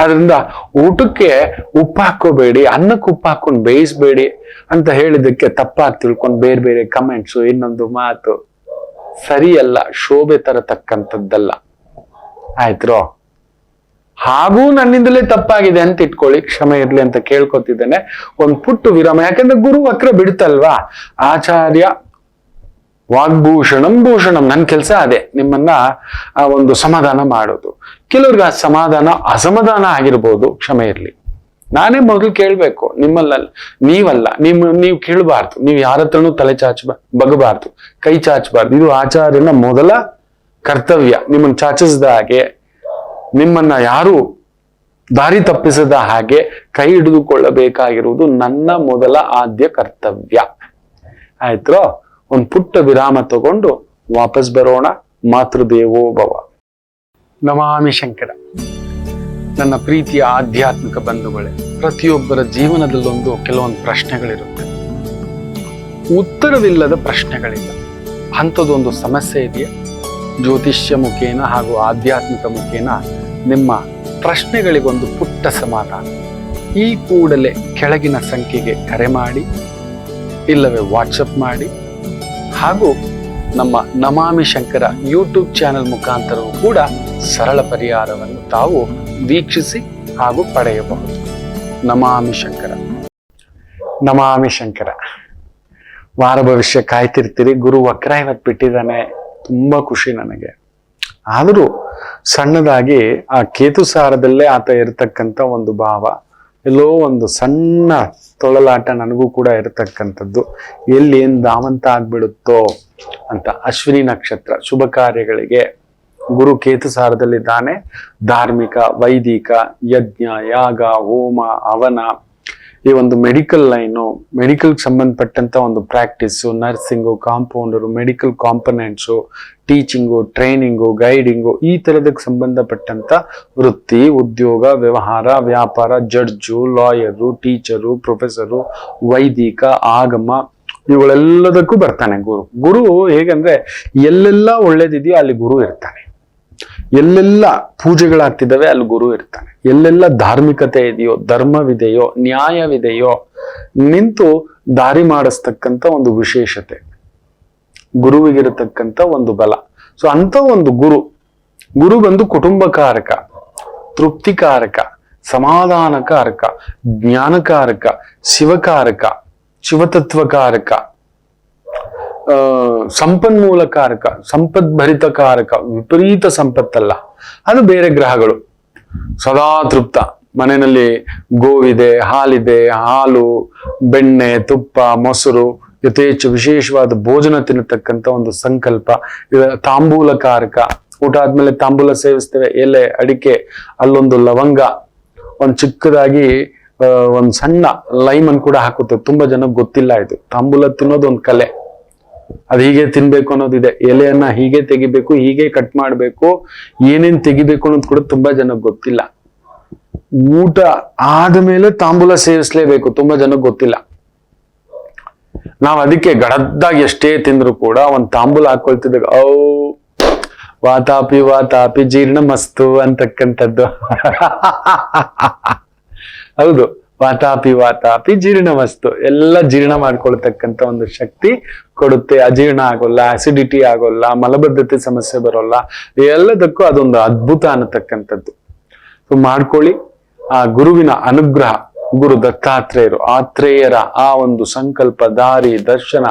ಅದರಿಂದ ಊಟಕ್ಕೆ ಉಪ್ಪು ಹಾಕೋಬೇಡಿ, ಅನ್ನಕ್ಕೆ ಉಪ್ಪು ಹಾಕೊಂಡು ಬೇಯಿಸ್ಬೇಡಿ ಅಂತ ಹೇಳಿದಕ್ಕೆ ತಪ್ಪಾಗಿ ತಿಳ್ಕೊಂಡು ಬೇರೆ ಬೇರೆ ಕಮೆಂಟ್ಸು, ಇನ್ನೊಂದು ಮಾತು ಸರಿಯಲ್ಲ, ಶೋಭೆ ತರತಕ್ಕಂಥದ್ದಲ್ಲ. ಆಯ್ತ್ರೋ? ಹಾಗೂ ನನ್ನಿಂದಲೇ ತಪ್ಪಾಗಿದೆ ಅಂತ ಇಟ್ಕೊಳ್ಳಿ, ಕ್ಷಮೆ ಇರ್ಲಿ ಅಂತ ಕೇಳ್ಕೊತಿದ್ದೇನೆ. ಒಂದು ಪುಟ್ಟು ವಿರಾಮ. ಯಾಕಂದ್ರೆ ಗುರು ವಕ್ರ ಬಿಡ್ತಲ್ವಾ. ಆಚಾರ್ಯ ವಾಗ್ಭೂಷಣಂ ಭೂಷಣಂ. ನನ್ನ ಕೆಲಸ ಅದೇ, ನಿಮ್ಮನ್ನ ಒಂದು ಸಮಾಧಾನ ಮಾಡೋದು. ಕೆಲವ್ರಿಗೆ ಆ ಸಮಾಧಾನ ಅಸಮಾಧಾನ ಆಗಿರ್ಬೋದು, ಕ್ಷಮೆ ಇರ್ಲಿ. ನಾನೇ ಮೊದಲು ಕೇಳ್ಬೇಕು, ನಿಮ್ಮಲ್ಲ, ನೀವಲ್ಲ. ನೀವು ಕೇಳಬಾರ್ದು, ನೀವು ಯಾರ ಹತ್ರನೂ ತಲೆ ಬಗಬಾರ್ದು, ಕೈ ಚಾಚಬಾರ್ದು. ಇದು ಆಚಾರ್ಯನ ಮೊದಲ ಕರ್ತವ್ಯ. ನಿಮ್ಮನ್ನು ಚಾಚಿಸದ ಹಾಗೆ, ನಿಮ್ಮನ್ನ ಯಾರು ದಾರಿ ತಪ್ಪಿಸದ ಹಾಗೆ ಕೈ ಹಿಡಿದುಕೊಳ್ಳಬೇಕಾಗಿರುವುದು ನನ್ನ ಮೊದಲ ಆದ್ಯ ಕರ್ತವ್ಯ. ಆಯ್ತು, ಒಂದು ಪುಟ್ಟ ವಿರಾಮ ತಗೊಂಡು ವಾಪಸ್ ಬರೋಣ. ಮಾತೃದೇವೋ ಭವ. ನಮಾಮಿ ಶಂಕರ. ನನ್ನ ಪ್ರೀತಿಯ ಆಧ್ಯಾತ್ಮಿಕ ಬಂಧುಗಳೇ, ಪ್ರತಿಯೊಬ್ಬರ ಜೀವನದಲ್ಲೊಂದು ಕೆಲವೊಂದು ಪ್ರಶ್ನೆಗಳಿರುತ್ತೆ, ಉತ್ತರವಿಲ್ಲದ ಪ್ರಶ್ನೆಗಳಿಲ್ಲ. ಅಂಥದ್ದೊಂದು ಸಮಸ್ಯೆ ಇದೆಯಾ? ಜ್ಯೋತಿಷ್ಯ ಮುಖೇನ ಹಾಗೂ ಆಧ್ಯಾತ್ಮಿಕ ಮುಖೇನ ನಿಮ್ಮ ಪ್ರಶ್ನೆಗಳಿಗೊಂದು ಪುಟ್ಟ ಸಮಾಧಾನ. ಈ ಕೂಡಲೇ ಕೆಳಗಿನ ಸಂಖ್ಯೆಗೆ ಕರೆ ಮಾಡಿ, ಇಲ್ಲವೇ ವಾಟ್ಸಪ್ ಮಾಡಿ, ಹಾಗೂ ನಮ್ಮ ನಮಾಮಿ ಶಂಕರ ಯೂಟ್ಯೂಬ್ ಚಾನೆಲ್ ಮುಖಾಂತರವೂ ಕೂಡ ಸರಳ ಪರಿಹಾರವನ್ನು ತಾವು ವೀಕ್ಷಿಸಿ ಹಾಗೂ ಪಡೆಯಬಹುದು. ನಮಾಮಿ ಶಂಕರ. ನಮಾಮಿ ಶಂಕರ. ವಾರ ಭವಿಷ್ಯ ಕಾಯ್ತಿರ್ತೀರಿ. ಗುರು ವಕ್ರ ಇವತ್ತು ಬಿಟ್ಟಿದ್ದಾನೆ, ತುಂಬಾ ಖುಷಿ ನನಗೆ. ಆದರೂ ಸಣ್ಣದಾಗಿ ಆ ಕೇತುಸಾರದಲ್ಲೇ ಆತ ಇರತಕ್ಕಂಥ ಒಂದು ಭಾವ, ಎಲ್ಲೋ ಒಂದು ಸಣ್ಣ ತೊಳಲಾಟ ನನಗೂ ಕೂಡ ಇರತಕ್ಕಂಥದ್ದು. ಎಲ್ಲಿ ಏನ್ ದಾವಂತ ಆಗ್ಬಿಡುತ್ತೋ ಅಂತ. ಅಶ್ವಿನಿ ನಕ್ಷತ್ರ ಶುಭ ಕಾರ್ಯಗಳಿಗೆ ಗುರು ಕೇತುಸಾರದಲ್ಲಿದ್ದಾನೆ. ಧಾರ್ಮಿಕ, ವೈದಿಕ, ಯಜ್ಞ, ಯಾಗ, ಹೋಮ, ಹವನ, ಈ ಒಂದು ಮೆಡಿಕಲ್ ಲೈನು, ಮೆಡಿಕಲ್ ಸಂಬಂಧಪಟ್ಟಂತ ಒಂದು practice, nursing, compounder, medical components, teaching, training, guiding, ಈ ತರದಕ್ಕೆ ಸಂಬಂಧಪಟ್ಟಂತ ವೃತ್ತಿ, ಉದ್ಯೋಗ, ವ್ಯವಹಾರ, ವ್ಯಾಪಾರ, ಜಡ್ಜು, ಲಾಯರು, ಟೀಚರು, ಪ್ರೊಫೆಸರು, ವೈದಿಕ, ಆಗಮ, ಇವುಗಳೆಲ್ಲದಕ್ಕೂ ಬರ್ತಾನೆ ಗುರು. ಗುರು ಹೇಗಂದ್ರೆ ಎಲ್ಲೆಲ್ಲ ಒಳ್ಳೇದಿದೆಯೋ ಅಲ್ಲಿ ಗುರು ಇರ್ತಾನೆ. ಎಲ್ಲೆಲ್ಲ ಪೂಜೆಗಳಾಗ್ತಿದ್ದಾವೆ ಅಲ್ಲಿ ಗುರು ಇರ್ತಾನೆ. ಎಲ್ಲೆಲ್ಲ ಧಾರ್ಮಿಕತೆ ಇದೆಯೋ, ಧರ್ಮವಿದೆಯೋ, ನ್ಯಾಯವಿದೆಯೋ ನಿಂತು ದಾರಿ ಮಾಡಿಸ್ತಕ್ಕಂಥ ಒಂದು ವಿಶೇಷತೆ ಗುರುವಿಗಿರತಕ್ಕಂಥ ಒಂದು ಬಲ. ಸೊ ಅಂತ ಒಂದು ಗುರು ಬಂದು ಕುಟುಂಬಕಾರಕ, ತೃಪ್ತಿಕಾರಕ, ಸಮಾಧಾನಕಾರಕ, ಜ್ಞಾನಕಾರಕ, ಶಿವಕಾರಕ, ಶಿವತತ್ವಕಾರಕ, ಸಂಪನ್ಮೂಲಕಾರಕ, ಸಂಪದ್ಭರಿತಕಾರಕ. ವಿಪರೀತ ಸಂಪತ್ತಲ್ಲ, ಅದು ಬೇರೆ ಗ್ರಹಗಳು. ಸದಾ ತೃಪ್ತ, ಮನೆಯಲ್ಲಿ ಗೋವಿದೆ, ಹಾಲಿದೆ, ಹಾಲು, ಬೆಣ್ಣೆ, ತುಪ್ಪ, ಮೊಸರು, ಯಥೇಚ್ಛ ವಿಶೇಷವಾದ ಭೋಜನ ತಿನ್ನತಕ್ಕಂಥ ಒಂದು ಸಂಕಲ್ಪ. ತಾಂಬೂಲಕಾರಕ, ಊಟ ಆದ್ಮೇಲೆ ತಾಂಬೂಲ ಸೇವಿಸ್ತೇವೆ, ಎಲೆ, ಅಡಿಕೆ, ಅಲ್ಲೊಂದು ಲವಂಗ, ಒಂದು ಚಿಕ್ಕದಾಗಿ ಒಂದು ಸಣ್ಣ ಲೈಮನ್ ಕೂಡ ಹಾಕುತ್ತೆ. ತುಂಬಾ ಜನಕ್ಕೆ ಗೊತ್ತಿಲ್ಲ ಇದು. ತಾಂಬೂಲ ತಿನ್ನೋದು ಒಂದು ಕಲೆ, ಅದು ಹೀಗೆ ತಿನ್ಬೇಕು ಅನ್ನೋದಿದೆ. ಎಲೆಯನ್ನ ಹೀಗೆ ತೆಗಿಬೇಕು, ಹೀಗೆ ಕಟ್ ಮಾಡ್ಬೇಕು, ಏನೇನ್ ತೆಗಿಬೇಕು ಅನ್ನೋದು ಕೂಡ ತುಂಬಾ ಜನಕ್ಕೆ ಗೊತ್ತಿಲ್ಲ. ಊಟ ಆದ್ಮೇಲೆ ತಾಂಬೂಲ ಸೇವಿಸ್ಲೇಬೇಕು, ತುಂಬಾ ಜನಕ್ಕೆ ಗೊತ್ತಿಲ್ಲ. ನಾವ್ ಅದಕ್ಕೆ ಗಡದ್ದಾಗಿ ಎಷ್ಟೇ ತಿಂದ್ರು ಕೂಡ ಒಂದ್ ತಾಂಬೂಲ ಹಾಕೊಳ್ತಿದ್ದಾಗ ವಾತಾಪಿ ವಾತಾಪಿ ಜೀರ್ಣ ಮಸ್ತು ಅಂತಕ್ಕಂಥದ್ದು. ಹೌದು, ವಾತಾಪಿ ವಾತಾಪಿ ಜೀರ್ಣ ವಸ್ತು, ಎಲ್ಲ ಜೀರ್ಣ ಮಾಡ್ಕೊಳ್ತಕ್ಕಂಥ ಒಂದು ಶಕ್ತಿ ಕೊಡುತ್ತೆ. ಅಜೀರ್ಣ ಆಗೋಲ್ಲ, ಅಸಿಡಿಟಿ ಆಗೋಲ್ಲ, ಮಲಬದ್ಧತೆ ಸಮಸ್ಯೆ ಬರೋಲ್ಲ. ಎಲ್ಲದಕ್ಕೂ ಅದೊಂದು ಅದ್ಭುತ ಅನ್ನತಕ್ಕಂಥದ್ದು. ಮಾಡ್ಕೊಳ್ಳಿ. ಆ ಗುರುವಿನ ಅನುಗ್ರಹ, ಗುರು ದತ್ತಾತ್ರೇಯರು, ಆತ್ರೇಯರ ಆ ಒಂದು ಸಂಕಲ್ಪ, ದಾರಿ, ದರ್ಶನ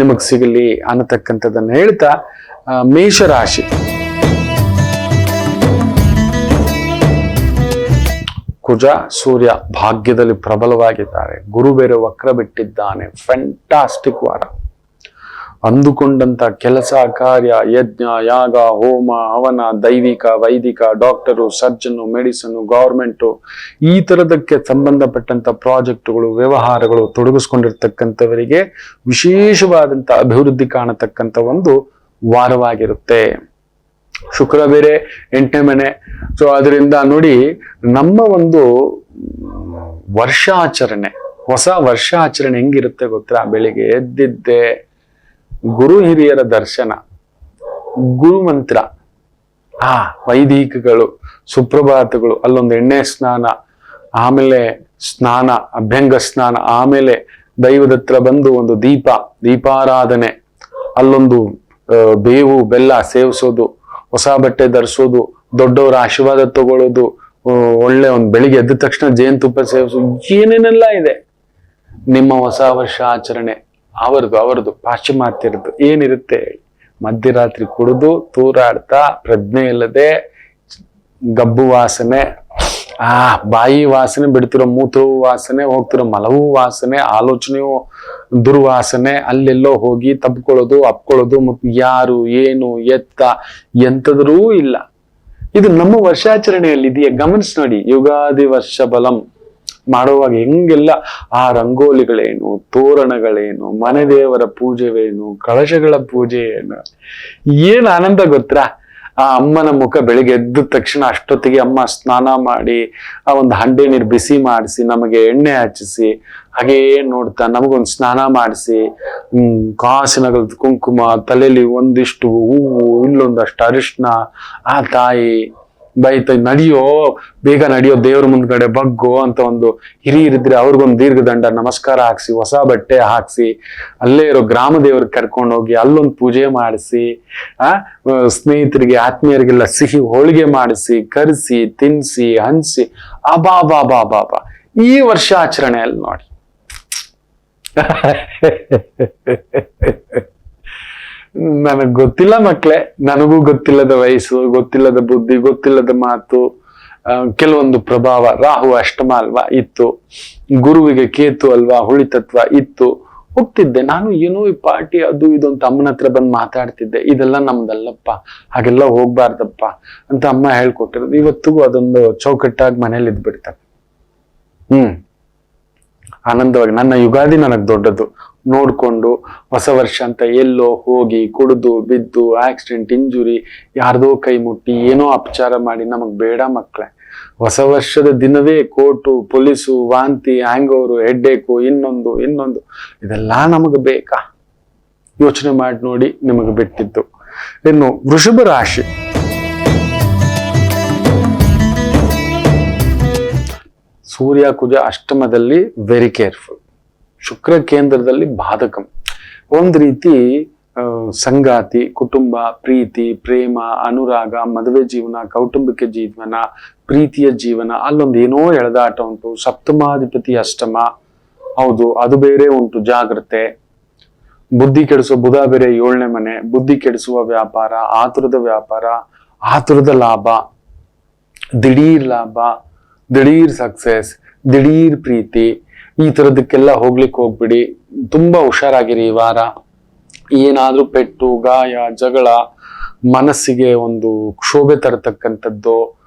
ನಿಮಗ್ ಸಿಗಲಿ ಅನ್ನತಕ್ಕಂಥದ್ದನ್ನ ಹೇಳ್ತಾ, ಮೇಷರಾಶಿ. ಕುಜ ಸೂರ್ಯ ಭಾಗ್ಯದಲ್ಲಿ ಪ್ರಬಲವಾಗಿದ್ದಾರೆ. ಗುರು ಬೇರೆ ವಕ್ರ ಬಿಟ್ಟಿದ್ದಾನೆ. ಫ್ಯಾಂಟಾಸ್ಟಿಕ್ ವಾರ. ಅಂದುಕೊಂಡಂತ ಕೆಲಸ ಕಾರ್ಯ, ಯಜ್ಞ, ಯಾಗ, ಹೋಮ, ಹವನ, ದೈವಿಕ, ವೈದಿಕ, ಡಾಕ್ಟರು, ಸರ್ಜನ್ನು, ಮೆಡಿಸನ್, ಗೌರ್ಮೆಂಟು, ಈ ತರದಕ್ಕೆ ಸಂಬಂಧಪಟ್ಟಂತ ಪ್ರಾಜೆಕ್ಟ್ಗಳು, ವ್ಯವಹಾರಗಳು ತೊಡಗಿಸ್ಕೊಂಡಿರ್ತಕ್ಕಂಥವರಿಗೆ ವಿಶೇಷವಾದಂತ ಅಭಿವೃದ್ಧಿ ಕಾಣತಕ್ಕಂಥ ಒಂದು ವಾರವಾಗಿರುತ್ತೆ. ಶುಕ್ರ ಬೇರೆ 8ನೇ ಮನೆ. ಸೊ ಅದರಿಂದ ನೋಡಿ, ನಮ್ಮ ಒಂದು ವರ್ಷಾಚರಣೆ, ಹೊಸ ವರ್ಷಾಚರಣೆ ಹೆಂಗಿರುತ್ತೆ ಗೊತ್ತಾ? ಬೆಳಿಗ್ಗೆ ಎದ್ದಿದ್ದೆ, ಗುರು ಹಿರಿಯರ ದರ್ಶನ, ಗುರು ಮಂತ್ರ, ವೈದಿಕಗಳು, ಸುಪ್ರಭಾತಗಳು, ಅಲ್ಲೊಂದು ಎಣ್ಣೆ ಸ್ನಾನ, ಆಮೇಲೆ ಸ್ನಾನ, ಅಭ್ಯಂಗ ಸ್ನಾನ, ಆಮೇಲೆ ದೈವದತ್ರ ಬಂದು ಒಂದು ದೀಪಾರಾಧನೆ, ಅಲ್ಲೊಂದು ಬೇವು ಬೆಲ್ಲ ಸೇವಿಸೋದು, ಹೊಸ ಬಟ್ಟೆ ಧರಿಸೋದು, ದೊಡ್ಡವರ ಆಶೀರ್ವಾದ ತಗೊಳ್ಳೋದು, ಒಳ್ಳೆ ಒಂದು ಬೆಳಿಗ್ಗೆ ಎದ್ದ ತಕ್ಷಣ ಜೇನುತುಪ್ಪ ಸೇವಿಸೋದು, ಏನೇನೆಲ್ಲ ಇದೆ. ನಿಮ್ಮ ಹೊಸ ವರ್ಷ ಆಚರಣೆ ಅವರದು ಪಾಶ್ಚಿಮಾತ್ಯರದ್ದು ಏನಿರುತ್ತೆ? ಮಧ್ಯರಾತ್ರಿ ಕುಡಿದು ತೂರಾಡ್ತಾ ಪ್ರಜ್ಞೆ ಇಲ್ಲದೆ ಗಬ್ಬು ವಾಸನೆ, ಬಾಯಿ ವಾಸನೆ, ಬಿಡ್ತಿರೋ ಮೂತ್ರವು ವಾಸನೆ, ಹೋಗ್ತಿರೋ ಮಲವೂ ವಾಸನೆ, ಆಲೋಚನೆಯು ದುರ್ವಾಸನೆ, ಅಲ್ಲೆಲ್ಲೋ ಹೋಗಿ ತಬ್ಕೊಳ್ಳೋದು ಅಪ್ಕೊಳ್ಳೋದು, ಮತ್ತು ಯಾರು ಏನು ಎತ್ತ ಎಂತದ್ರೂ ಇಲ್ಲ. ಇದು ನಮ್ಮ ವರ್ಷಾಚರಣೆಯಲ್ಲಿ ಇದೆಯಾ ಗಮನಿಸಿ ನೋಡಿ. ಯುಗಾದಿ ವರ್ಷ ಬಲಂ ಮಾಡುವಾಗ ಹೆಂಗೆಲ್ಲ ಆ ರಂಗೋಲಿಗಳೇನು, ತೋರಣಗಳೇನು, ಮನೆ ದೇವರ ಪೂಜೆವೇನು, ಕಳಶಗಳ ಪೂಜೆ ಏನು ಆನಂದ ಗೊತ್ತಾ. ಆ ಅಮ್ಮನ ಮುಖ ಬೆಳಿಗ್ಗೆ ಎದ್ದ ತಕ್ಷಣ ಅಷ್ಟೊತ್ತಿಗೆ ಅಮ್ಮ ಸ್ನಾನ ಮಾಡಿ ಆ ಒಂದು ಹಂಡೆ ನೀರು ಬಿಸಿ ಮಾಡಿಸಿ ನಮಗೆ ಎಣ್ಣೆ ಹಚ್ಚಿಸಿ ಹಾಗೇ ನೋಡ್ತಾ ನಮಗೊಂದು ಸ್ನಾನ ಮಾಡಿಸಿ, ಕಾಸಿನಗಲ್ ಕುಂಕುಮ, ತಲೆಯಲ್ಲಿ ಒಂದಿಷ್ಟು ಹೂವು, ಇಲ್ಲೊಂದಷ್ಟು ಅರಿಶಿನ, ಆ ತಾಯಿ ಬೈತ ನಡಿಯೋ ಬೇಗ ನಡಿಯೋ ದೇವ್ರ ಮುಂದ್ಗಡೆ ಬಗ್ಗೋ ಅಂತ ಒಂದು ಹಿರಿಯರಿದ್ರೆ ಅವ್ರಿಗೊಂದು ದೀರ್ಘದಂಡ ನಮಸ್ಕಾರ ಹಾಕ್ಸಿ, ಹೊಸ ಬಟ್ಟೆ ಹಾಕ್ಸಿ, ಅಲ್ಲೇ ಇರೋ ಗ್ರಾಮ ದೇವ್ರಿಗೆ ಕರ್ಕೊಂಡು ಹೋಗಿ ಅಲ್ಲೊಂದು ಪೂಜೆ ಮಾಡಿಸಿ, ಸ್ನೇಹಿತರಿಗೆ ಆತ್ಮೀಯರಿಗೆಲ್ಲ ಸಿಹಿ ಹೋಳಿಗೆ ಮಾಡಿಸಿ, ಕರೆಸಿ, ತಿನ್ಸಿ, ಹಂಚಿ, ಅಬಾ ಈ ವರ್ಷಾಚರಣೆಯಲ್ಲಿ ನೋಡಿ. ನನಗ್ ಗೊತ್ತಿಲ್ಲ ಮಕ್ಳೇ, ನನಗೂ ಗೊತ್ತಿಲ್ಲದ ವಯಸ್ಸು, ಗೊತ್ತಿಲ್ಲದ ಬುದ್ಧಿ, ಗೊತ್ತಿಲ್ಲದ ಮಾತು, ಕೆಲವೊಂದು ಪ್ರಭಾವ. ರಾಹು ಅಷ್ಟಮ ಅಲ್ವಾ ಇತ್ತು, ಗುರುವಿಗೆ ಕೇತು ಅಲ್ವಾ ಹುಳಿತತ್ವ ಇತ್ತು. ಹೋಗ್ತಿದ್ದೆ ನಾನು, ಏನೋ ಈ ಪಾರ್ಟಿ ಅದು ಇದು ಅಂತ ಅಮ್ಮನ ಹತ್ರ ಬಂದು ಮಾತಾಡ್ತಿದ್ದೆ. ಇದೆಲ್ಲ ನಮ್ದಲ್ಲಪ್ಪ, ಹಾಗೆಲ್ಲ ಹೋಗ್ಬಾರ್ದಪ್ಪ ಅಂತ ಅಮ್ಮ ಹೇಳ್ಕೊಟ್ಟಿರೋದು. ಇವತ್ತಿಗೂ ಅದೊಂದು ಚೌಕಟ್ಟಾಗಿ ಮನೇಲಿ ಇದ್ಬಿಡ್ತಾರೆ. ಆನಂದವಾಗಿ ನನ್ನ ಯುಗಾದಿ ನನಗ್ ದೊಡ್ಡದು. ನೋಡ್ಕೊಂಡು ಹೊಸ ವರ್ಷ ಅಂತ ಎಲ್ಲೋ ಹೋಗಿ ಕುಡಿದು ಬಿದ್ದು ಆಕ್ಸಿಡೆಂಟ್, ಇಂಜುರಿ, ಯಾರ್ದೋ ಕೈ ಮುಟ್ಟಿ ಏನೋ ಅಪಚಾರ ಮಾಡಿ ನಮಗ್ ಬೇಡ ಮಕ್ಳೇ. ಹೊಸ ವರ್ಷದ ದಿನವೇ ಕೋರ್ಟು, ಪೊಲೀಸು, ವಾಂತಿ, ಹ್ಯಾಂಗೋರು, ಹೆಡ್ಡೇಕು, ಇನ್ನೊಂದು ಇದೆಲ್ಲ ನಮಗ್ ಬೇಕಾ? ಯೋಚನೆ ಮಾಡಿ ನೋಡಿ. ನಿಮಗೆ ಬಿಟ್ಟಿದ್ದು. ಇನ್ನು ವೃಷಭ ರಾಶಿ. ಸೂರ್ಯ ಕುಜ ಅಷ್ಟಮದಲ್ಲಿ ವೆರಿ ಕೇರ್ಫುಲ್. ಶುಕ್ರ ಕೇಂದ್ರದಲ್ಲಿ ಬಾಧಕಂ. ಒಂದ್ ರೀತಿ ಸಂಗಾತಿ, ಕುಟುಂಬ, ಪ್ರೀತಿ, ಪ್ರೇಮ, ಅನುರಾಗ, ಮದುವೆ ಜೀವನ, ಕೌಟುಂಬಿಕ ಜೀವನ, ಪ್ರೀತಿಯ ಜೀವನ, ಅಲ್ಲೊಂದು ಏನೋ ಎಳೆದಾಟ ಉಂಟು. ಸಪ್ತಮಾಧಿಪತಿ ಅಷ್ಟಮ, ಹೌದು ಅದು ಬೇರೆ ಉಂಟು. ಜಾಗ್ರತೆ. ಬುದ್ಧಿ ಕೆಡಿಸುವ ಬುಧ ಬೇರೆ 7ನೇ ಮನೆ. ಬುದ್ಧಿ ಕೆಡಿಸುವ ವ್ಯಾಪಾರ, ಆತುರದ ವ್ಯಾಪಾರ, ಆತುರದ ಲಾಭ, ದಿಢೀರ್ ಲಾಭ, ದಿಢೀರ್ ಸಕ್ಸೆಸ್, ದಿಢೀರ್ ಪ್ರೀತಿ, ಈ ತರದಕ್ಕೆಲ್ಲ ಹೋಗ್ಲಿಕ್ಕೆ ಹೋಗ್ಬಿಡಿ. ತುಂಬಾ ಹುಷಾರಾಗಿರಿ ಈ ವಾರ. ಏನಾದ್ರೂ ಪೆಟ್ಟು, ಗಾಯ, ಜಗಳ, ಮನಸ್ಸಿಗೆ ಒಂದು ಕ್ಷೋಭೆ ತರತಕ್ಕಂಥದ್ದು,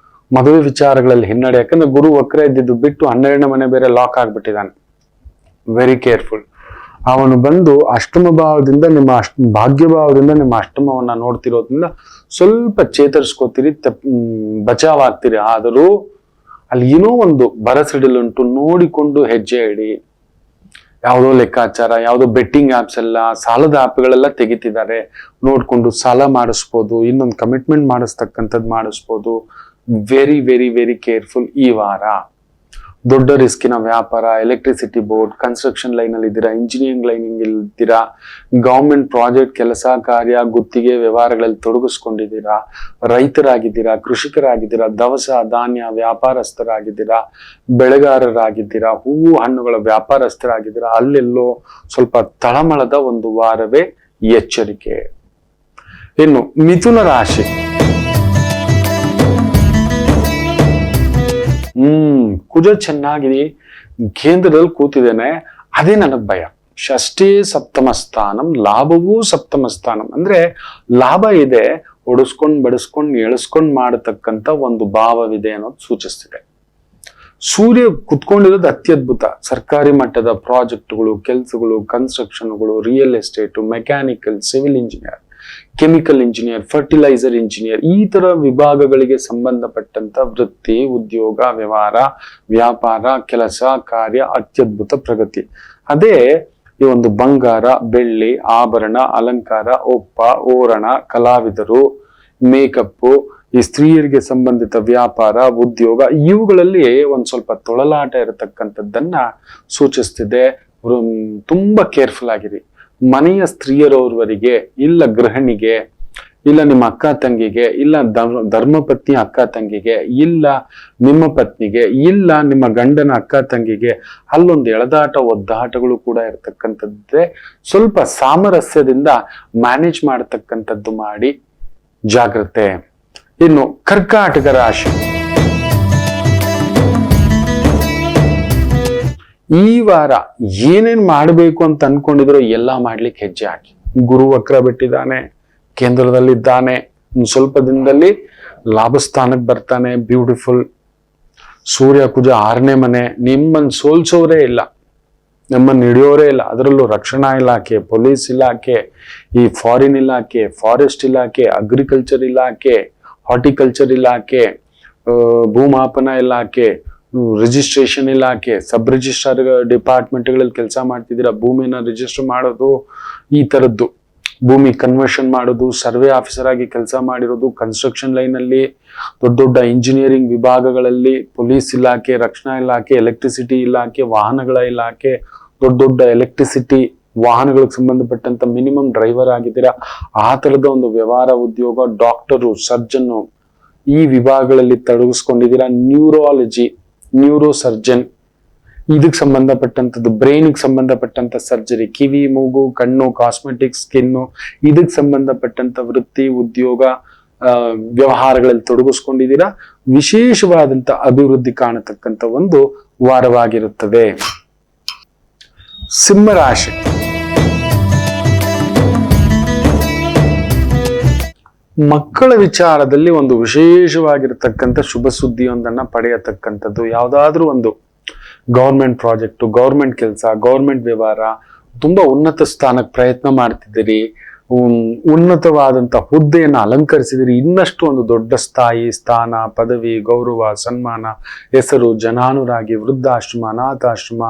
ಮದುವೆ ವಿಚಾರಗಳಲ್ಲಿ ಹಿನ್ನಡೆ. ಯಾಕಂದ್ರೆ ಗುರು ವಕ್ರ ಇದ್ದಿದ್ದು ಬಿಟ್ಟು 12ನೇ ಮನೆ ಬೇರೆ ಲಾಕ್ ಆಗ್ಬಿಟ್ಟಿದ್ದಾನೆ. Very careful. ಅವನು ಬಂದು ಅಷ್ಟಮ ಭಾವದಿಂದ ಭಾಗ್ಯ ಭಾವದಿಂದ ನಿಮ್ಮ ಅಷ್ಟಮವನ್ನ ನೋಡ್ತಿರೋದ್ರಿಂದ ಸ್ವಲ್ಪ ಚೇತರಿಸ್ಕೋತೀರಿ, ಬಚಾವಾಗ್ತೀರಿ. ಆದರೂ ಅಲ್ಲಿ ಏನೋ ಒಂದು ಬರಸಿಡಲುಂಟು. ನೋಡಿಕೊಂಡು ಹೆಜ್ಜೆ ಇಡಿ. ಯಾವುದೋ ಲೆಕ್ಕಾಚಾರ, ಯಾವುದೋ ಬೆಟ್ಟಿಂಗ್ ಆಪ್ಸ್ ಎಲ್ಲ, ಸಾಲದ ಆಪ್ಗಳೆಲ್ಲ ತೆಗಿತಿದ್ದಾರೆ. ನೋಡ್ಕೊಂಡು ಸಾಲ ಮಾಡಿಸ್ಬೋದು, ಇನ್ನೊಂದು ಕಮಿಟ್ಮೆಂಟ್ ಮಾಡಿಸ್ತಕ್ಕಂಥದ್ದು ಮಾಡಿಸ್ಬೋದು. ವೆರಿ ವೆರಿ ವೆರಿ ಕೇರ್ಫುಲ್ ಈ ವಾರ. ದೊಡ್ಡ ರಿಸ್ಕಿನ ವ್ಯಾಪಾರ, ಎಲೆಕ್ಟ್ರಿಸಿಟಿ ಬೋರ್ಡ್, ಕನ್ಸ್ಟ್ರಕ್ಷನ್ ಲೈನ್ ಅಲ್ಲಿ ಇದ್ದೀರಾ, ಇಂಜಿನಿಯರಿಂಗ್ ಲೈನಿಂಗ್ ಇದ್ದೀರಾ, ಗವರ್ಮೆಂಟ್ ಪ್ರಾಜೆಕ್ಟ್, ಕೆಲಸ ಕಾರ್ಯ, ಗುತ್ತಿಗೆ ವ್ಯವಹಾರಗಳಲ್ಲಿ ತೊಡಗಿಸ್ಕೊಂಡಿದ್ದೀರಾ, ರೈತರಾಗಿದ್ದೀರಾ, ಕೃಷಿಕರಾಗಿದ್ದೀರಾ, ದವಸ ಧಾನ್ಯ ವ್ಯಾಪಾರಸ್ಥರಾಗಿದ್ದೀರಾ, ಬೆಳೆಗಾರರಾಗಿದ್ದೀರಾ, ಹೂವು ಹಣ್ಣುಗಳ ವ್ಯಾಪಾರಸ್ಥರಾಗಿದ್ದೀರಾ, ಅಲ್ಲೆಲ್ಲೋ ಸ್ವಲ್ಪ ತಳಮಳದ ಒಂದು ವಾರವೇ ಎಚ್ಚರಿಕೆ. ಇನ್ನು ಮಿಥುನ ರಾಶಿ. ಕುಜ ಚೆನ್ನಾಗಿದೆ, ಕೇಂದ್ರದಲ್ಲಿ ಕೂತಿದ್ದೇನೆ, ಅದೇ ನನಗ್ ಭಯ. ಷಷ್ಠೇ ಸಪ್ತಮ ಸ್ಥಾನಂ, ಲಾಭವೂ ಸಪ್ತಮ ಸ್ಥಾನಂ. ಅಂದ್ರೆ ಲಾಭ ಇದೆ, ಒಡಿಸ್ಕೊಂಡ್ ಬಡಿಸ್ಕೊಂಡ್ ಎಳಿಸ್ಕೊಂಡ್ ಮಾಡತಕ್ಕಂತ ಒಂದು ಭಾವವಿದೆ ಅನ್ನೋದು ಸೂಚಿಸ್ತಿದೆ. ಸೂರ್ಯ ಕುತ್ಕೊಂಡಿರೋದು ಅತ್ಯದ್ಭುತ. ಸರ್ಕಾರಿ ಮಟ್ಟದ ಪ್ರಾಜೆಕ್ಟ್ಗಳು, ಕೆಲಸಗಳು, ಕನ್ಸ್ಟ್ರಕ್ಷನ್ಗಳು, real estate, mechanical, civil engineer, chemical engineer, fertiliser engineer, ಈ ತರ ವಿಭಾಗಗಳಿಗೆ ಸಂಬಂಧಪಟ್ಟಂತ ವೃತ್ತಿ, ಉದ್ಯೋಗ, ವ್ಯವಹಾರ, ವ್ಯಾಪಾರ, ಕೆಲಸ ಕಾರ್ಯ ಅತ್ಯದ್ಭುತ ಪ್ರಗತಿ. ಅದೇ ಈ ಒಂದು ಬಂಗಾರ, ಬೆಳ್ಳಿ, ಆಭರಣ, ಅಲಂಕಾರ, ಒಪ್ಪ, ಓರಣ, ಕಲಾವಿದರು, ಮೇಕಪ್ಪು, ಈ ಸ್ತ್ರೀಯರಿಗೆ ಸಂಬಂಧಿತ ವ್ಯಾಪಾರ, ಉದ್ಯೋಗ, ಇವುಗಳಲ್ಲಿ ಒಂದ್ ಸ್ವಲ್ಪ ತೊಳಲಾಟ ಇರತಕ್ಕಂಥದ್ದನ್ನ ಸೂಚಿಸ್ತಿದೆ. ತುಂಬಾ ಕೇರ್ಫುಲ್ ಆಗಿರಿ. ಮನೆಯ ಸ್ತ್ರೀಯರವರಿಗೆ, ಇಲ್ಲ ಗೃಹಿಣಿಗೆ, ಇಲ್ಲ ನಿಮ್ಮ ಅಕ್ಕ ತಂಗಿಗೆ, ಇಲ್ಲ ಧರ್ಮಪತ್ನಿ ಅಕ್ಕ ತಂಗಿಗೆ, ಇಲ್ಲ ನಿಮ್ಮ ಪತ್ನಿಗೆ, ಇಲ್ಲ ನಿಮ್ಮ ಗಂಡನ ಅಕ್ಕ ತಂಗಿಗೆ, ಅಲ್ಲೊಂದು ಎಳೆದಾಟ ಒದ್ದಾಟಗಳು ಕೂಡ ಇರತಕ್ಕಂಥದ್ದೇ. ಸ್ವಲ್ಪ ಸಾಮರಸ್ಯದಿಂದ ಮ್ಯಾನೇಜ್ ಮಾಡತಕ್ಕಂಥದ್ದು ಮಾಡಿ. ಜಾಗ್ರತೆ. ಇನ್ನು ಕರ್ಕಾಟಕ ರಾಶಿ, ಈ ವಾರ ಏನೇನ್ ಮಾಡಬೇಕು ಅಂತ ಅನ್ಕೊಂಡಿದ್ರು ಎಲ್ಲ ಮಾಡ್ಲಿಕ್ಕೆ ಹೆಜ್ಜೆ ಹಾಕಿ. ಗುರು ವಕ್ರ ಬಿಟ್ಟಿದ್ದಾನೆ, ಕೇಂದ್ರದಲ್ಲಿದ್ದಾನೆ, ಸ್ವಲ್ಪ ದಿನದಲ್ಲಿ ಲಾಭಸ್ಥಾನಕ್ಕೆ ಬರ್ತಾನೆ. ಬ್ಯೂಟಿಫುಲ್. ಸೂರ್ಯ ಕುಜ 6ನೇ ಮನೆ. ನಿಮ್ಮನ್ನು ಸೋಲ್ಸೋರೇ ಇಲ್ಲ, ನಮ್ಮನ್ನು ಹಿಡಿಯೋರೇ ಇಲ್ಲ. ಅದರಲ್ಲೂ ರಕ್ಷಣಾ ಇಲಾಖೆ, ಪೊಲೀಸ್ ಇಲಾಖೆ, ಈ ಫಾರಿನ್ ಇಲಾಖೆ, ಫಾರೆಸ್ಟ್ ಇಲಾಖೆ, ಅಗ್ರಿಕಲ್ಚರ್ ಇಲಾಖೆ, ಹಾರ್ಟಿಕಲ್ಚರ್ ಇಲಾಖೆ, ಭೂಮಾಪನ ಇಲಾಖೆ, ರಿಜಿಸ್ಟ್ರೇಷನ್ ಇಲಾಖೆ, ಸಬ್ ರಿಜಿಸ್ಟ್ರಾರ್ ಡಿಪಾರ್ಟ್ಮೆಂಟ್ಗಳಲ್ಲಿ ಕೆಲಸ ಮಾಡ್ತಿದ್ದೀರಾ, ಭೂಮಿನ ರಿಜಿಸ್ಟರ್ ಮಾಡೋದು, ಈ ತರದ್ದು ಭೂಮಿ ಕನ್ವರ್ಷನ್ ಮಾಡೋದು, ಸರ್ವೆ ಆಫೀಸರ್ ಆಗಿ ಕೆಲಸ ಮಾಡಿರೋದು, ಕನ್ಸ್ಟ್ರಕ್ಷನ್ ಲೈನ್ ಅಲ್ಲಿ, ದೊಡ್ಡ ದೊಡ್ಡ ಇಂಜಿನಿಯರಿಂಗ್ ವಿಭಾಗಗಳಲ್ಲಿ, ಪೊಲೀಸ್ ಇಲಾಖೆ, ರಕ್ಷಣಾ ಇಲಾಖೆ, ಎಲೆಕ್ಟ್ರಿಸಿಟಿ ಇಲಾಖೆ, ವಾಹನಗಳ ಇಲಾಖೆ, ದೊಡ್ಡ ದೊಡ್ಡ ಎಲೆಕ್ಟ್ರಿಸಿಟಿ ವಾಹನಗಳಿಗೆ ಸಂಬಂಧಪಟ್ಟಂತ ಮಿನಿಮಮ್ ಡ್ರೈವರ್ ಆಗಿದ್ದೀರಾ, ಆ ತರದ ಒಂದು ವ್ಯವಹಾರ ಉದ್ಯೋಗ, ಡಾಕ್ಟರು, ಸರ್ಜನ್ನು, ಈ ವಿಭಾಗಗಳಲ್ಲಿ ತೊಡಗಿಸ್ಕೊಂಡಿದ್ದೀರಾ. ನ್ಯೂರಾಲಜಿ, ನ್ಯೂರೋ ಸರ್ಜನ್, ಇದಕ್ಕೆ ಸಂಬಂಧಪಟ್ಟಂಥದ್ದು, ಬ್ರೈನ್ಗೆ ಸಂಬಂಧಪಟ್ಟಂತ ಸರ್ಜರಿ, ಕಿವಿ, ಮೂಗು, ಕಣ್ಣು, ಕಾಸ್ಮೆಟಿಕ್ಸ್, ಸ್ಕಿನ್ನು, ಇದಕ್ಕೆ ಸಂಬಂಧಪಟ್ಟಂತ ವೃತ್ತಿ, ಉದ್ಯೋಗ, ವ್ಯವಹಾರಗಳಲ್ಲಿ ತೊಡಗಿಸ್ಕೊಂಡಿದ್ದೀರಾ. ವಿಶೇಷವಾದಂತ ಅಭಿವೃದ್ಧಿ ಕಾಣತಕ್ಕಂಥ ಒಂದು ವಾರವಾಗಿರುತ್ತದೆ. ಸಿಂಹರಾಶಿ, ಮಕ್ಕಳ ವಿಚಾರದಲ್ಲಿ ಒಂದು ವಿಶೇಷವಾಗಿರತಕ್ಕಂಥ ಶುಭ ಸುದ್ದಿಯೊಂದನ್ನ ಪಡೆಯತಕ್ಕಂಥದ್ದು. ಯಾವುದಾದ್ರೂ ಒಂದು ಗೌರ್ಮೆಂಟ್ ಪ್ರಾಜೆಕ್ಟು, ಗೌರ್ಮೆಂಟ್ ಕೆಲಸ, ಗೌರ್ಮೆಂಟ್ ವ್ಯವಹಾರ, ತುಂಬಾ ಉನ್ನತ ಸ್ಥಾನಕ್ಕೆ ಪ್ರಯತ್ನ ಮಾಡ್ತಿದ್ದೀರಿ, ಉನ್ನತವಾದಂತ ಹುದ್ದೆಯನ್ನು ಅಲಂಕರಿಸಿದಿರಿ, ಇನ್ನಷ್ಟು ಒಂದು ದೊಡ್ಡ ಸ್ಥಾನ, ಪದವಿ, ಗೌರವ, ಸನ್ಮಾನ, ಹೆಸರು, ಜನಾನುರಾಗಿ, ವೃದ್ಧಾಶ್ರಮ, ಅನಾಥಾಶ್ರಮ,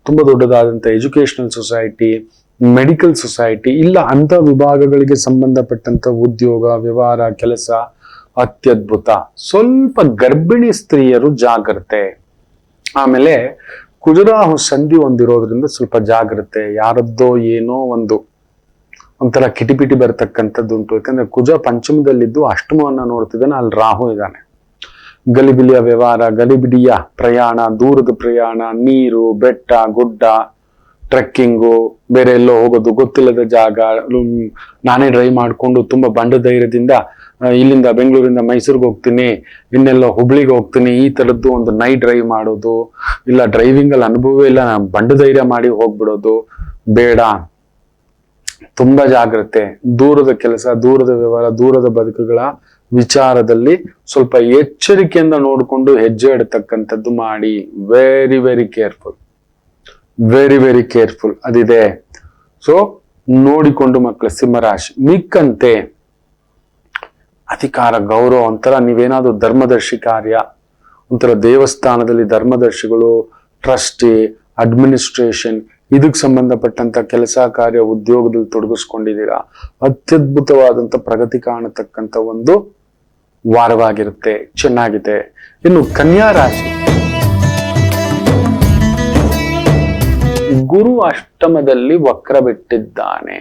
ತುಂಬಾ ದೊಡ್ಡದಾದಂತ ಎಜುಕೇಶನಲ್ ಸೊಸೈಟಿ, ಮೆಡಿಕಲ್ ಸೊಸೈಟಿ, ಇಲ್ಲ ಅಂತ ವಿಭಾಗಗಳಿಗೆ ಸಂಬಂಧಪಟ್ಟಂತ ಉದ್ಯೋಗ, ವ್ಯವಹಾರ, ಕೆಲಸ ಅತ್ಯದ್ಭುತ. ಸ್ವಲ್ಪ ಗರ್ಭಿಣಿ ಸ್ತ್ರೀಯರು ಜಾಗ್ರತೆ. ಆಮೇಲೆ ಕುಜರಾಹು ಸಂಧಿ ಹೊಂದಿರೋದ್ರಿಂದ ಸ್ವಲ್ಪ ಜಾಗ್ರತೆ. ಯಾರದ್ದೋ ಏನೋ ಒಂಥರ ಕಿಟಿಪಿಟಿ ಬರ್ತಕ್ಕಂಥದ್ದು ಉಂಟು. ಯಾಕಂದ್ರೆ ಕುಜ ಪಂಚಮದಲ್ಲಿದ್ದು ಅಷ್ಟಮವನ್ನ ನೋಡ್ತಿದ್ದಾನೆ, ಅಲ್ಲಿ ರಾಹು ಇದ್ದಾನೆ. ಗಲಿಬಿಲಿಯ ವ್ಯವಹಾರ, ಗಲಿಬಿಲಿಯ ಪ್ರಯಾಣ, ದೂರದ ಪ್ರಯಾಣ, ನೀರು, ಬೆಟ್ಟ, ಗುಡ್ಡ, ಟ್ರೆಕ್ಕಿಂಗು, ಬೇರೆ ಎಲ್ಲೋ ಹೋಗೋದು, ಗೊತ್ತಿಲ್ಲದ ಜಾಗ, ನಾನೇ ಡ್ರೈವ್ ಮಾಡಿಕೊಂಡು ತುಂಬಾ ಬಂಡ ಧೈರ್ಯದಿಂದ ಇಲ್ಲಿಂದ ಬೆಂಗಳೂರಿಂದ ಮೈಸೂರಿಗೆ ಹೋಗ್ತೀನಿ, ಇನ್ನೆಲ್ಲೋ ಹುಬ್ಳಿಗೆ ಹೋಗ್ತೀನಿ, ಈ ತರದ್ದು ಒಂದು ನೈಟ್ ಡ್ರೈವ್ ಮಾಡೋದು, ಇಲ್ಲ ಡ್ರೈವಿಂಗ್ ಅಲ್ಲಿ ಅನುಭವ ಇಲ್ಲ, ಬಂಡ ಧೈರ್ಯ ಮಾಡಿ ಹೋಗ್ಬಿಡೋದು ಬೇಡ. ತುಂಬಾ ಜಾಗ್ರತೆ. ದೂರದ ಕೆಲಸ, ದೂರದ ವ್ಯವಹಾರ, ದೂರದ ಬದುಕುಗಳ ವಿಚಾರದಲ್ಲಿ ಸ್ವಲ್ಪ ಎಚ್ಚರಿಕೆಯಿಂದ ನೋಡಿಕೊಂಡು ಹೆಜ್ಜೆ ಇಡತಕ್ಕಂಥದ್ದು ಮಾಡಿ. Very very careful, very very careful ಅದಿದೆ. ಸೊ ನೋಡಿಕೊಂಡು ಮಕ್ಕಳ ಸಿಂಹರಾಶಿ. ಮಿಕ್ಕಂತೆ ಅಧಿಕಾರ, ಗೌರವ, ಒಂಥರ ನೀವೇನಾದ್ರೂ ಧರ್ಮದರ್ಶಿ ಕಾರ್ಯ, ಒಂಥರ ದೇವಸ್ಥಾನದಲ್ಲಿ ಧರ್ಮದರ್ಶಿಗಳು, ಟ್ರಸ್ಟಿ, ಅಡ್ಮಿನಿಸ್ಟ್ರೇಷನ್, ಇದಕ್ಕೆ ಸಂಬಂಧಪಟ್ಟಂತ ಕೆಲಸ ಕಾರ್ಯ, ಉದ್ಯೋಗದಲ್ಲಿ ತೊಡಗಿಸ್ಕೊಂಡಿದ್ದೀರಾ. ಅತ್ಯದ್ಭುತವಾದಂತ ಪ್ರಗತಿ ಕಾಣತಕ್ಕಂತ ಒಂದು ವಾರವಾಗಿರುತ್ತೆ. ಚೆನ್ನಾಗಿದೆ. ಇನ್ನು ಕನ್ಯಾ ರಾಶಿ, ಗುರು ಅಷ್ಟಮದಲ್ಲಿ ವಕ್ರ ಬಿಟ್ಟಿದ್ದಾನೆ.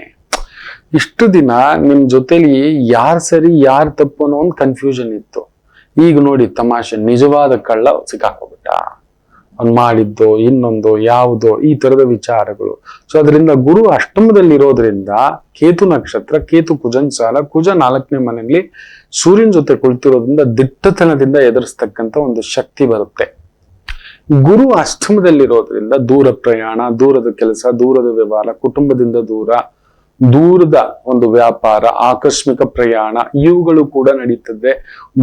ಇಷ್ಟು ದಿನ ನಿಮ್ ಜೊತೆಲಿ ಯಾರ್ ಸರಿ ಯಾರ್ ತಪ್ಪು ಅನ್ನೋ ಒಂದು ಕನ್ಫ್ಯೂಷನ್ ಇತ್ತು. ಈಗ ನೋಡಿ ತಮಾಷೆ, ನಿಜವಾದ ಕಳ್ಳ ಸಿಕ್ಕಾಕೋಬಿಟ್ಟ. ಅವ್ನು ಮಾಡಿದ್ದೋ ಇನ್ನೊಂದೋ ಯಾವುದೋ ಈ ತರದ ವಿಚಾರಗಳು. ಸೊ ಅದರಿಂದ ಗುರು ಅಷ್ಟಮದಲ್ಲಿರೋದ್ರಿಂದ ಕೇತು ನಕ್ಷತ್ರ, ಕೇತು ಕುಜನ್ ಸಾಲ, ಕುಜ 4ನೇ ಮನೆಯಲ್ಲಿ ಸೂರ್ಯನ ಜೊತೆ ಕುಳಿತಿರೋದ್ರಿಂದ ದಿಟ್ಟತನದಿಂದ ಎದುರಿಸ್ತಕ್ಕಂಥ ಒಂದು ಶಕ್ತಿ ಬರುತ್ತೆ. ಗುರು ಅಷ್ಟಮದಲ್ಲಿರೋದ್ರಿಂದ ದೂರ ಪ್ರಯಾಣ, ದೂರದ ಕೆಲಸ, ದೂರದ ವ್ಯವಹಾರ, ಕುಟುಂಬದಿಂದ ದೂರದ ಒಂದು ವ್ಯಾಪಾರ, ಆಕಸ್ಮಿಕ ಪ್ರಯಾಣ, ಇವುಗಳು ಕೂಡ ನಡೀತದೆ.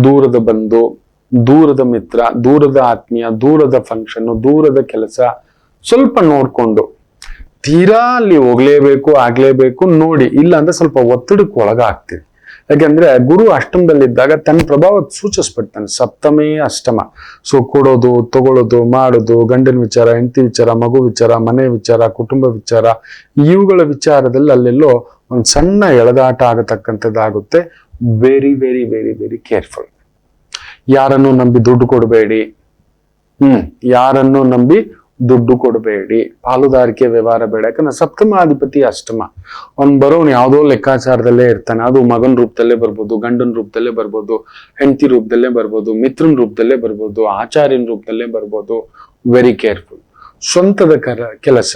ದೂರದ ಬಂಧು, ದೂರದ ಮಿತ್ರ, ದೂರದ ಆತ್ಮೀಯ, ದೂರದ ಫಂಕ್ಷನ್, ದೂರದ ಕೆಲಸ ಸ್ವಲ್ಪ ನೋಡ್ಕೊಂಡು, ತೀರಾ ಅಲ್ಲಿ ಹೋಗ್ಲೇಬೇಕು ಆಗ್ಲೇಬೇಕು ನೋಡಿ, ಇಲ್ಲ ಅಂದ್ರೆ ಸ್ವಲ್ಪ ಒತ್ತಡಕ್ಕೆ ಒಳಗಾಗ್ತೀವಿ. ಯಾಕೆಂದ್ರೆ ಗುರು ಅಷ್ಟಮದಲ್ಲಿದ್ದಾಗ ತನ್ನ ಪ್ರಭಾವ ಸೂಚಿಸ್ಬಿಡ್ತಾನೆ. ಸಪ್ತಮೇ ಅಷ್ಟಮ. ಸೊ ಕೊಡೋದು, ತಗೊಳ್ಳೋದು, ಮಾಡೋದು, ಗಂಡನ ವಿಚಾರ, ಹೆಂಡತಿ ವಿಚಾರ, ಮಗು ವಿಚಾರ, ಮನೆ ವಿಚಾರ, ಕುಟುಂಬ ವಿಚಾರ, ಇವುಗಳ ವಿಚಾರದಲ್ಲಿ ಅಲ್ಲೆಲ್ಲೋ ಒಂದು ಸಣ್ಣ ಎಳೆದಾಟ ಆಗತಕ್ಕಂಥದ್ದಾಗುತ್ತೆ. Very very very very careful. ಯಾರನ್ನು ನಂಬಿ ದುಡ್ಡು ಕೊಡಬೇಡಿ. ಯಾರನ್ನು ನಂಬಿ ದುಡ್ಡು ಕೊಡಬೇಡಿ. ಪಾಲುದಾರಿಕೆ ವ್ಯವಹಾರ ಬೇಡ. ಯಾಕಂದ್ರೆ ಸಪ್ತಮಾಧಿಪತಿ ಅಷ್ಟಮ. ಅವ್ನು ಬರೋನು ಯಾವುದೋ ಲೆಕ್ಕಾಚಾರದಲ್ಲೇ ಇರ್ತಾನೆ. ಅದು ಮಗನ ರೂಪದಲ್ಲೇ ಬರ್ಬೋದು, ಗಂಡನ ರೂಪದಲ್ಲೇ ಬರ್ಬೋದು, ಹೆಂಡತಿ ರೂಪದಲ್ಲೇ ಬರ್ಬೋದು, ಮಿತ್ರನ ರೂಪದಲ್ಲೇ ಬರ್ಬೋದು, ಆಚಾರ್ಯನ ರೂಪದಲ್ಲೇ ಬರ್ಬೋದು. Very careful. ಸ್ವಂತದ ಕೆಲಸ,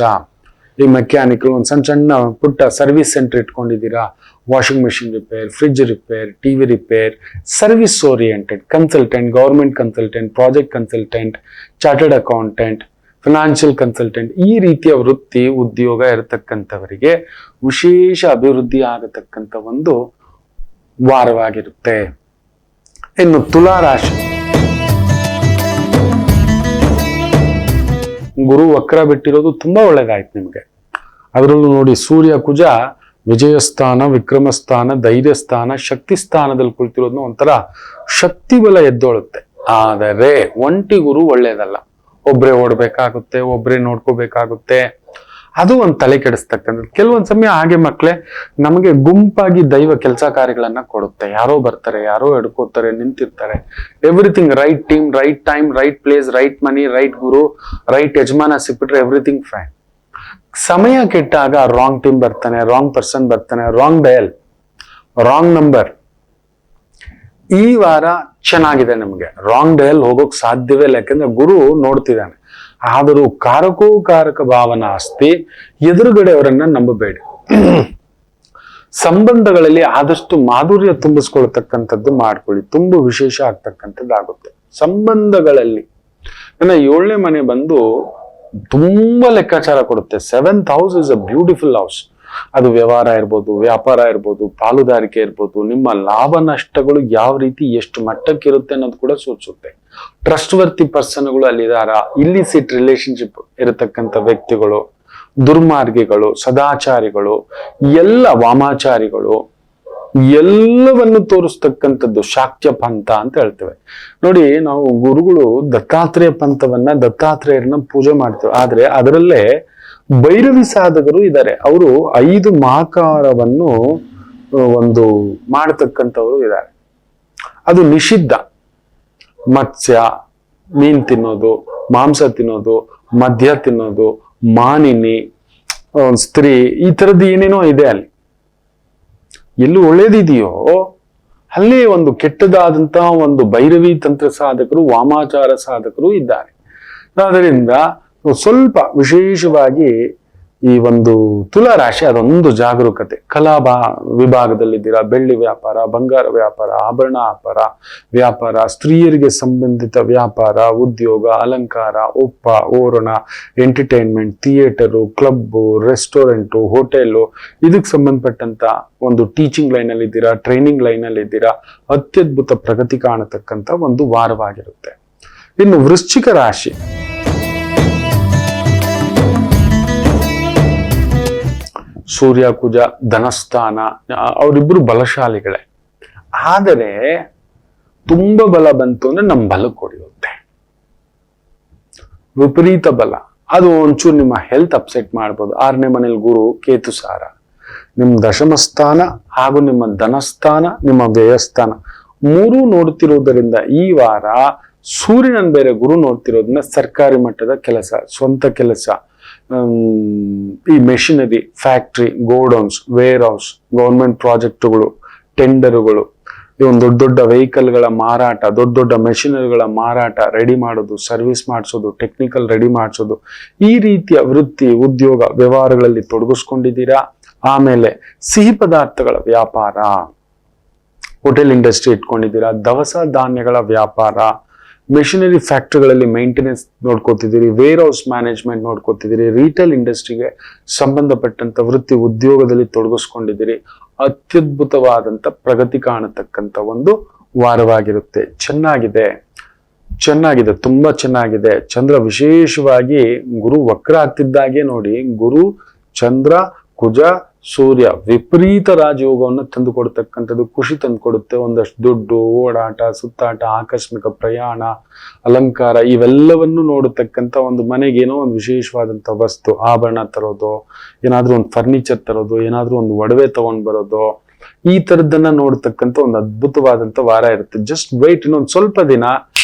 ಈ ಮೆಕ್ಯಾನಿಕಲ್, ಒಂದು ಸಣ್ಣ ಪುಟ್ಟ ಸರ್ವಿಸ್ ಸೆಂಟರ್ ಇಟ್ಕೊಂಡಿದ್ದೀರಾ, washing machine repair, fridge repair, TV repair, service oriented consultant, government consultant, project consultant, chartered accountant, financial consultant, ಈ ರೀತಿಯ ವೃತ್ತಿ ಉದ್ಯೋಗ ಇರತಕ್ಕಂಥವರಿಗೆ ವಿಶೇಷ ಅಭಿವೃದ್ಧಿ ಆಗತಕ್ಕಂಥ ಒಂದು ವಾರವಾಗಿರುತ್ತೆ. ಇನ್ನು ತುಲಾ ರಾಶಿ, ಗುರು ವಕ್ರ ಬಿಟ್ಟಿರೋದು ತುಂಬಾ ಒಳ್ಳೇದಾಯ್ತು ನಿಮ್ಗೆ. ಅದರಲ್ಲೂ ನೋಡಿ ಸೂರ್ಯ ಕುಜ ವಿಜಯಸ್ಥಾನ, ವಿಕ್ರಮ ಸ್ಥಾನ, ಧೈರ್ಯ ಸ್ಥಾನ, ಶಕ್ತಿ ಸ್ಥಾನದಲ್ಲಿ ಕುಳಿತಿರೋದ್ನ ಒಂಥರ ಶಕ್ತಿ ಬಲ ಎದ್ದೋಳುತ್ತೆ. ಆದರೆ ಒಂಟಿ ಗುರು ಒಳ್ಳೇದಲ್ಲ. ಒಬ್ರೇ ಓಡ್ಬೇಕಾಗುತ್ತೆ, ಒಬ್ರೇ ನೋಡ್ಕೋಬೇಕಾಗುತ್ತೆ, ಅದು ಒಂದು ತಲೆ ಕೆಡಿಸ್ತಕ್ಕಂಥದ್ದು. ಕೆಲವೊಂದ್ ಸಮಯ ಹಾಗೆ ಮಕ್ಳೇ ನಮಗೆ ಗುಂಪಾಗಿ ದೈವ ಕೆಲಸ ಕಾರ್ಯಗಳನ್ನ ಕೊಡುತ್ತೆ. ಯಾರೋ ಬರ್ತಾರೆ, ಯಾರೋ ಎಡ್ಕೋತಾರೆ, ನಿಂತಿರ್ತಾರೆ. Everything right team, right time, right place, right money, right ಗುರು, ರೈಟ್ ಯಜಮಾನ ಸಿಕ್ಬಿಟ್ರೆ ಎವ್ರಿಥಿಂಗ್ ಫೈನ್. ಸಮಯ ಕೆಟ್ಟಾಗ ರಾಂಗ್ ಟೀಮ್ ಬರ್ತಾನೆ, ರಾಂಗ್ ಪರ್ಸನ್ ಬರ್ತಾನೆ, ರಾಂಗ್ ಡಯಲ್, ರಾಂಗ್ ನಂಬರ್. ಈ ವಾರ ಚೆನ್ನಾಗಿದೆ ನಮ್ಗೆ. ರಾಂಗ್ ಡಯಲ್ ಹೋಗೋಕ್ ಸಾಧ್ಯವೇ ಇಲ್ಲ, ಯಾಕಂದ್ರೆ ಗುರು ನೋಡ್ತಿದ್ದಾನೆ. ಆದರೂ ಕಾರಕ ಭಾವನ ಆಸ್ತಿ, ಎದುರುಗಡೆ ಅವರನ್ನ ನಂಬಬೇಡಿ. ಸಂಬಂಧಗಳಲ್ಲಿ ಆದಷ್ಟು ಮಾಧುರ್ಯ ತುಂಬಿಸ್ಕೊಳ್ತಕ್ಕಂಥದ್ದು ಮಾಡ್ಕೊಳ್ಳಿ, ತುಂಬಾ ವಿಶೇಷ ಆಗ್ತಕ್ಕಂಥದ್ದಾಗುತ್ತೆ ಸಂಬಂಧಗಳಲ್ಲಿ. ನನ್ನ 7ನೇ ಮನೆ ಬಂದು ತುಂಬಾ ಲೆಕ್ಕಾಚಾರ ಕೊಡುತ್ತೆ. 7th house is a beautiful house. ಅದು ವ್ಯವಹಾರ ಇರ್ಬೋದು, ವ್ಯಾಪಾರ ಇರ್ಬೋದು, ಪಾಲುದಾರಿಕೆ ಇರ್ಬೋದು, ನಿಮ್ಮ ಲಾಭ ನಷ್ಟಗಳು ಯಾವ ರೀತಿ ಎಷ್ಟು ಮಟ್ಟಕ್ಕಿರುತ್ತೆ ಅನ್ನೋದು ಕೂಡ ಸೂಚಿಸುತ್ತೆ. ಟ್ರಸ್ಟ್ ವರ್ತಿ ಪರ್ಸನ್ಗಳು ಅಲ್ಲಿದಾರ, ಇಲ್ಲಿಸಿಟ್ ರಿಲೇಶನ್ಶಿಪ್ ಇರತಕ್ಕಂಥ ವ್ಯಕ್ತಿಗಳು, ದುರ್ಮಾರ್ಗಿಗಳು, ಸದಾಚಾರಿಗಳು, ಎಲ್ಲ ವಾಮಾಚಾರಿಗಳು, ಎಲ್ಲವನ್ನು ತೋರಿಸ್ತಕ್ಕಂಥದ್ದು ಶಾಕ್ಯ ಪಂಥ ಅಂತ ಹೇಳ್ತೇವೆ. ನೋಡಿ, ನಾವು ಗುರುಗಳು ದತ್ತಾತ್ರೇಯ ಪಂಥವನ್ನ, ದತ್ತಾತ್ರೇಯರನ್ನ ಪೂಜೆ ಮಾಡ್ತೇವೆ. ಆದ್ರೆ ಅದರಲ್ಲೇ ಭೈರವಿ ಸಾಧಕರು ಇದ್ದಾರೆ. ಅವರು 5 ಮಹಾಕಾರವನ್ನು ಒಂದು ಮಾಡತಕ್ಕಂಥವ್ರು ಇದ್ದಾರೆ. ಅದು ನಿಷಿದ್ಧ. ಮತ್ಸ್ಯ, ಮೀನ್ ತಿನ್ನೋದು, ಮಾಂಸ ತಿನ್ನೋದು, ಮದ್ಯ ತಿನ್ನೋದು, ಮಾನಿನಿ, ಸ್ತ್ರೀ, ಈ ತರದ್ದು ಏನೇನೋ ಇದೆ ಅಲ್ಲಿ. ಎಲ್ಲೂ ಒಳ್ಳೇದಿದೆಯೋ ಅಲ್ಲಿ ಒಂದು ಕೆಟ್ಟದಾದಂತಹ ಒಂದು ಭೈರವಿ ತಂತ್ರ ಸಾಧಕರು, ವಾಮಾಚಾರ ಸಾಧಕರು ಇದ್ದಾರೆ. ಆದ್ದರಿಂದ ಸ್ವಲ್ಪ ವಿಶೇಷವಾಗಿ ಈ ಒಂದು ತುಲಾ ರಾಶಿ ಅದೊಂದು ಜಾಗರೂಕತೆ. ಕಲಾ ವಿಭಾಗದಲ್ಲಿದ್ದೀರಾ, ಬೆಳ್ಳಿ ವ್ಯಾಪಾರ, ಬಂಗಾರ ವ್ಯಾಪಾರ, ಆಭರಣ ವ್ಯಾಪಾರ, ಸ್ತ್ರೀಯರಿಗೆ ಸಂಬಂಧಿತ ವ್ಯಾಪಾರ, ಉದ್ಯೋಗ, ಅಲಂಕಾರ, ಒಪ್ಪ, ಓರಣ, entertainment, theatre, club, restaurant, hotel, ಇದಕ್ಕೆ ಸಂಬಂಧಪಟ್ಟಂತ ಒಂದು ಟೀಚಿಂಗ್ ಲೈನ್ ಅಲ್ಲಿ ಇದ್ದೀರಾ, ಟ್ರೈನಿಂಗ್ ಲೈನ್ ಅಲ್ಲಿ ಇದ್ದೀರಾ, ಅತ್ಯದ್ಭುತ ಪ್ರಗತಿ ಕಾಣತಕ್ಕಂತ ಒಂದು ವಾರವಾಗಿರುತ್ತೆ. ಇನ್ನು ವೃಶ್ಚಿಕ ರಾಶಿ, ಸೂರ್ಯ ಕುಜ ಧನಸ್ಥಾನ, ಅವರಿಬ್ರು ಬಲಶಾಲಿಗಳೇ. ಆದರೆ ತುಂಬಾ ಬಲ ಬಂತು ಅಂದ್ರೆ ನಮ್ಮ ಬಲಕ್ಕೆ ಹೊಡೆಯುತ್ತೆ. ವಿಪರೀತ ಬಲ ಅದು ಒಂಚೂರು ನಿಮ್ಮ ಹೆಲ್ತ್ ಅಪ್ಸೆಟ್ ಮಾಡ್ಬೋದು. 6ನೇ ಮನೇಲಿ ಗುರು ಕೇತು ಸಾರ, ನಿಮ್ಮ ದಶಮ ಸ್ಥಾನ ಹಾಗೂ ನಿಮ್ಮ ಧನಸ್ಥಾನ, ನಿಮ್ಮ ವ್ಯಯಸ್ಥಾನ 3 ನೋಡ್ತಿರೋದರಿಂದ ಈ ವಾರ ಸೂರ್ಯನನ್ ಬೇರೆ ಗುರು ನೋಡ್ತಿರೋದ್ರಿಂದ ಸರ್ಕಾರಿ ಮಟ್ಟದ ಕೆಲಸ, ಸ್ವಂತ ಕೆಲಸ, ಈ machinery, factory, godowns, warehouse, government ಪ್ರಾಜೆಕ್ಟ್ಗಳು, ಟೆಂಡರ್ಗಳು, ಇವನ್ ದೊಡ್ಡ ದೊಡ್ಡ ವೆಹಿಕಲ್ಗಳ ಮಾರಾಟ, ದೊಡ್ಡ ದೊಡ್ಡ ಮೆಷಿನರಿಗಳ ಮಾರಾಟ, ರೆಡಿ ಮಾಡೋದು, ಸರ್ವಿಸ್ ಮಾಡಿಸೋದು, ಟೆಕ್ನಿಕಲ್ ರೆಡಿ ಮಾಡಿಸೋದು, ಈ ರೀತಿಯ ವೃತ್ತಿ, ಉದ್ಯೋಗ, ವ್ಯವಹಾರಗಳಲ್ಲಿ ತೊಡಗಿಸ್ಕೊಂಡಿದ್ದೀರಾ. ಆಮೇಲೆ ಸಿಹಿ ಪದಾರ್ಥಗಳ ವ್ಯಾಪಾರ, ಹೋಟೆಲ್ ಇಂಡಸ್ಟ್ರಿ ಇಟ್ಕೊಂಡಿದ್ದೀರಾ, ದವಸ ಧಾನ್ಯಗಳ ವ್ಯಾಪಾರ, ಮೆಷಿನರಿ ಫ್ಯಾಕ್ಟ್ರಿಗಳಲ್ಲಿ ಮೇಂಟೆನೆನ್ಸ್ ನೋಡ್ಕೋತಿದ್ದೀರಿ, ವೇರ್ ಹೌಸ್ ಮ್ಯಾನೇಜ್ಮೆಂಟ್ ನೋಡ್ಕೋತಿದ್ದೀರಿ, ರಿಟೇಲ್ ಇಂಡಸ್ಟ್ರಿಗೆ ಸಂಬಂಧಪಟ್ಟಂತ ವೃತ್ತಿ ಉದ್ಯೋಗದಲ್ಲಿ ತೊಡಗಿಸ್ಕೊಂಡಿದ್ದೀರಿ. ಅತ್ಯದ್ಭುತವಾದಂತ ಪ್ರಗತಿ ಕಾಣತಕ್ಕಂತ ಒಂದು ವಾರವಾಗಿರುತ್ತೆ. ಚೆನ್ನಾಗಿದೆ, ತುಂಬಾ ಚೆನ್ನಾಗಿದೆ. ಚಂದ್ರ ವಿಶೇಷವಾಗಿ ಗುರು ವಕ್ರ ಆಗ್ತಿದ್ದಾಗೆ ನೋಡಿ, ಗುರು, ಚಂದ್ರ, ಕುಜ, ಸೂರ್ಯ ವಿಪರೀತ ರಾಜಯೋಗವನ್ನು ತಂದು ಕೊಡ್ತಕ್ಕಂಥದ್ದು, ಖುಷಿ ತಂದು ಕೊಡುತ್ತೆ. ಒಂದಷ್ಟು ದುಡ್ಡು, ಓಡಾಟ, ಸುತ್ತಾಟ, ಆಕಸ್ಮಿಕ ಪ್ರಯಾಣ, ಅಲಂಕಾರ, ಇವೆಲ್ಲವನ್ನು ನೋಡತಕ್ಕಂಥ ಒಂದು ಮನೆಗೆ ಏನೋ ಒಂದು ವಿಶೇಷವಾದಂಥ ವಸ್ತು, ಆಭರಣ ತರೋದು, ಏನಾದ್ರೂ ಒಂದು ಫರ್ನಿಚರ್ ತರೋದು, ಏನಾದ್ರೂ ಒಂದು ಒಡವೆ ತಗೊಂಡ್ ಬರೋದು, ಈ ತರದನ್ನ ನೋಡ್ತಕ್ಕಂಥ ಒಂದು ಅದ್ಭುತವಾದಂಥ ವಾರ ಇರುತ್ತೆ. ಜಸ್ಟ್ ವೇಟ್, ಇನ್ನೊಂದು ಸ್ವಲ್ಪ ದಿನ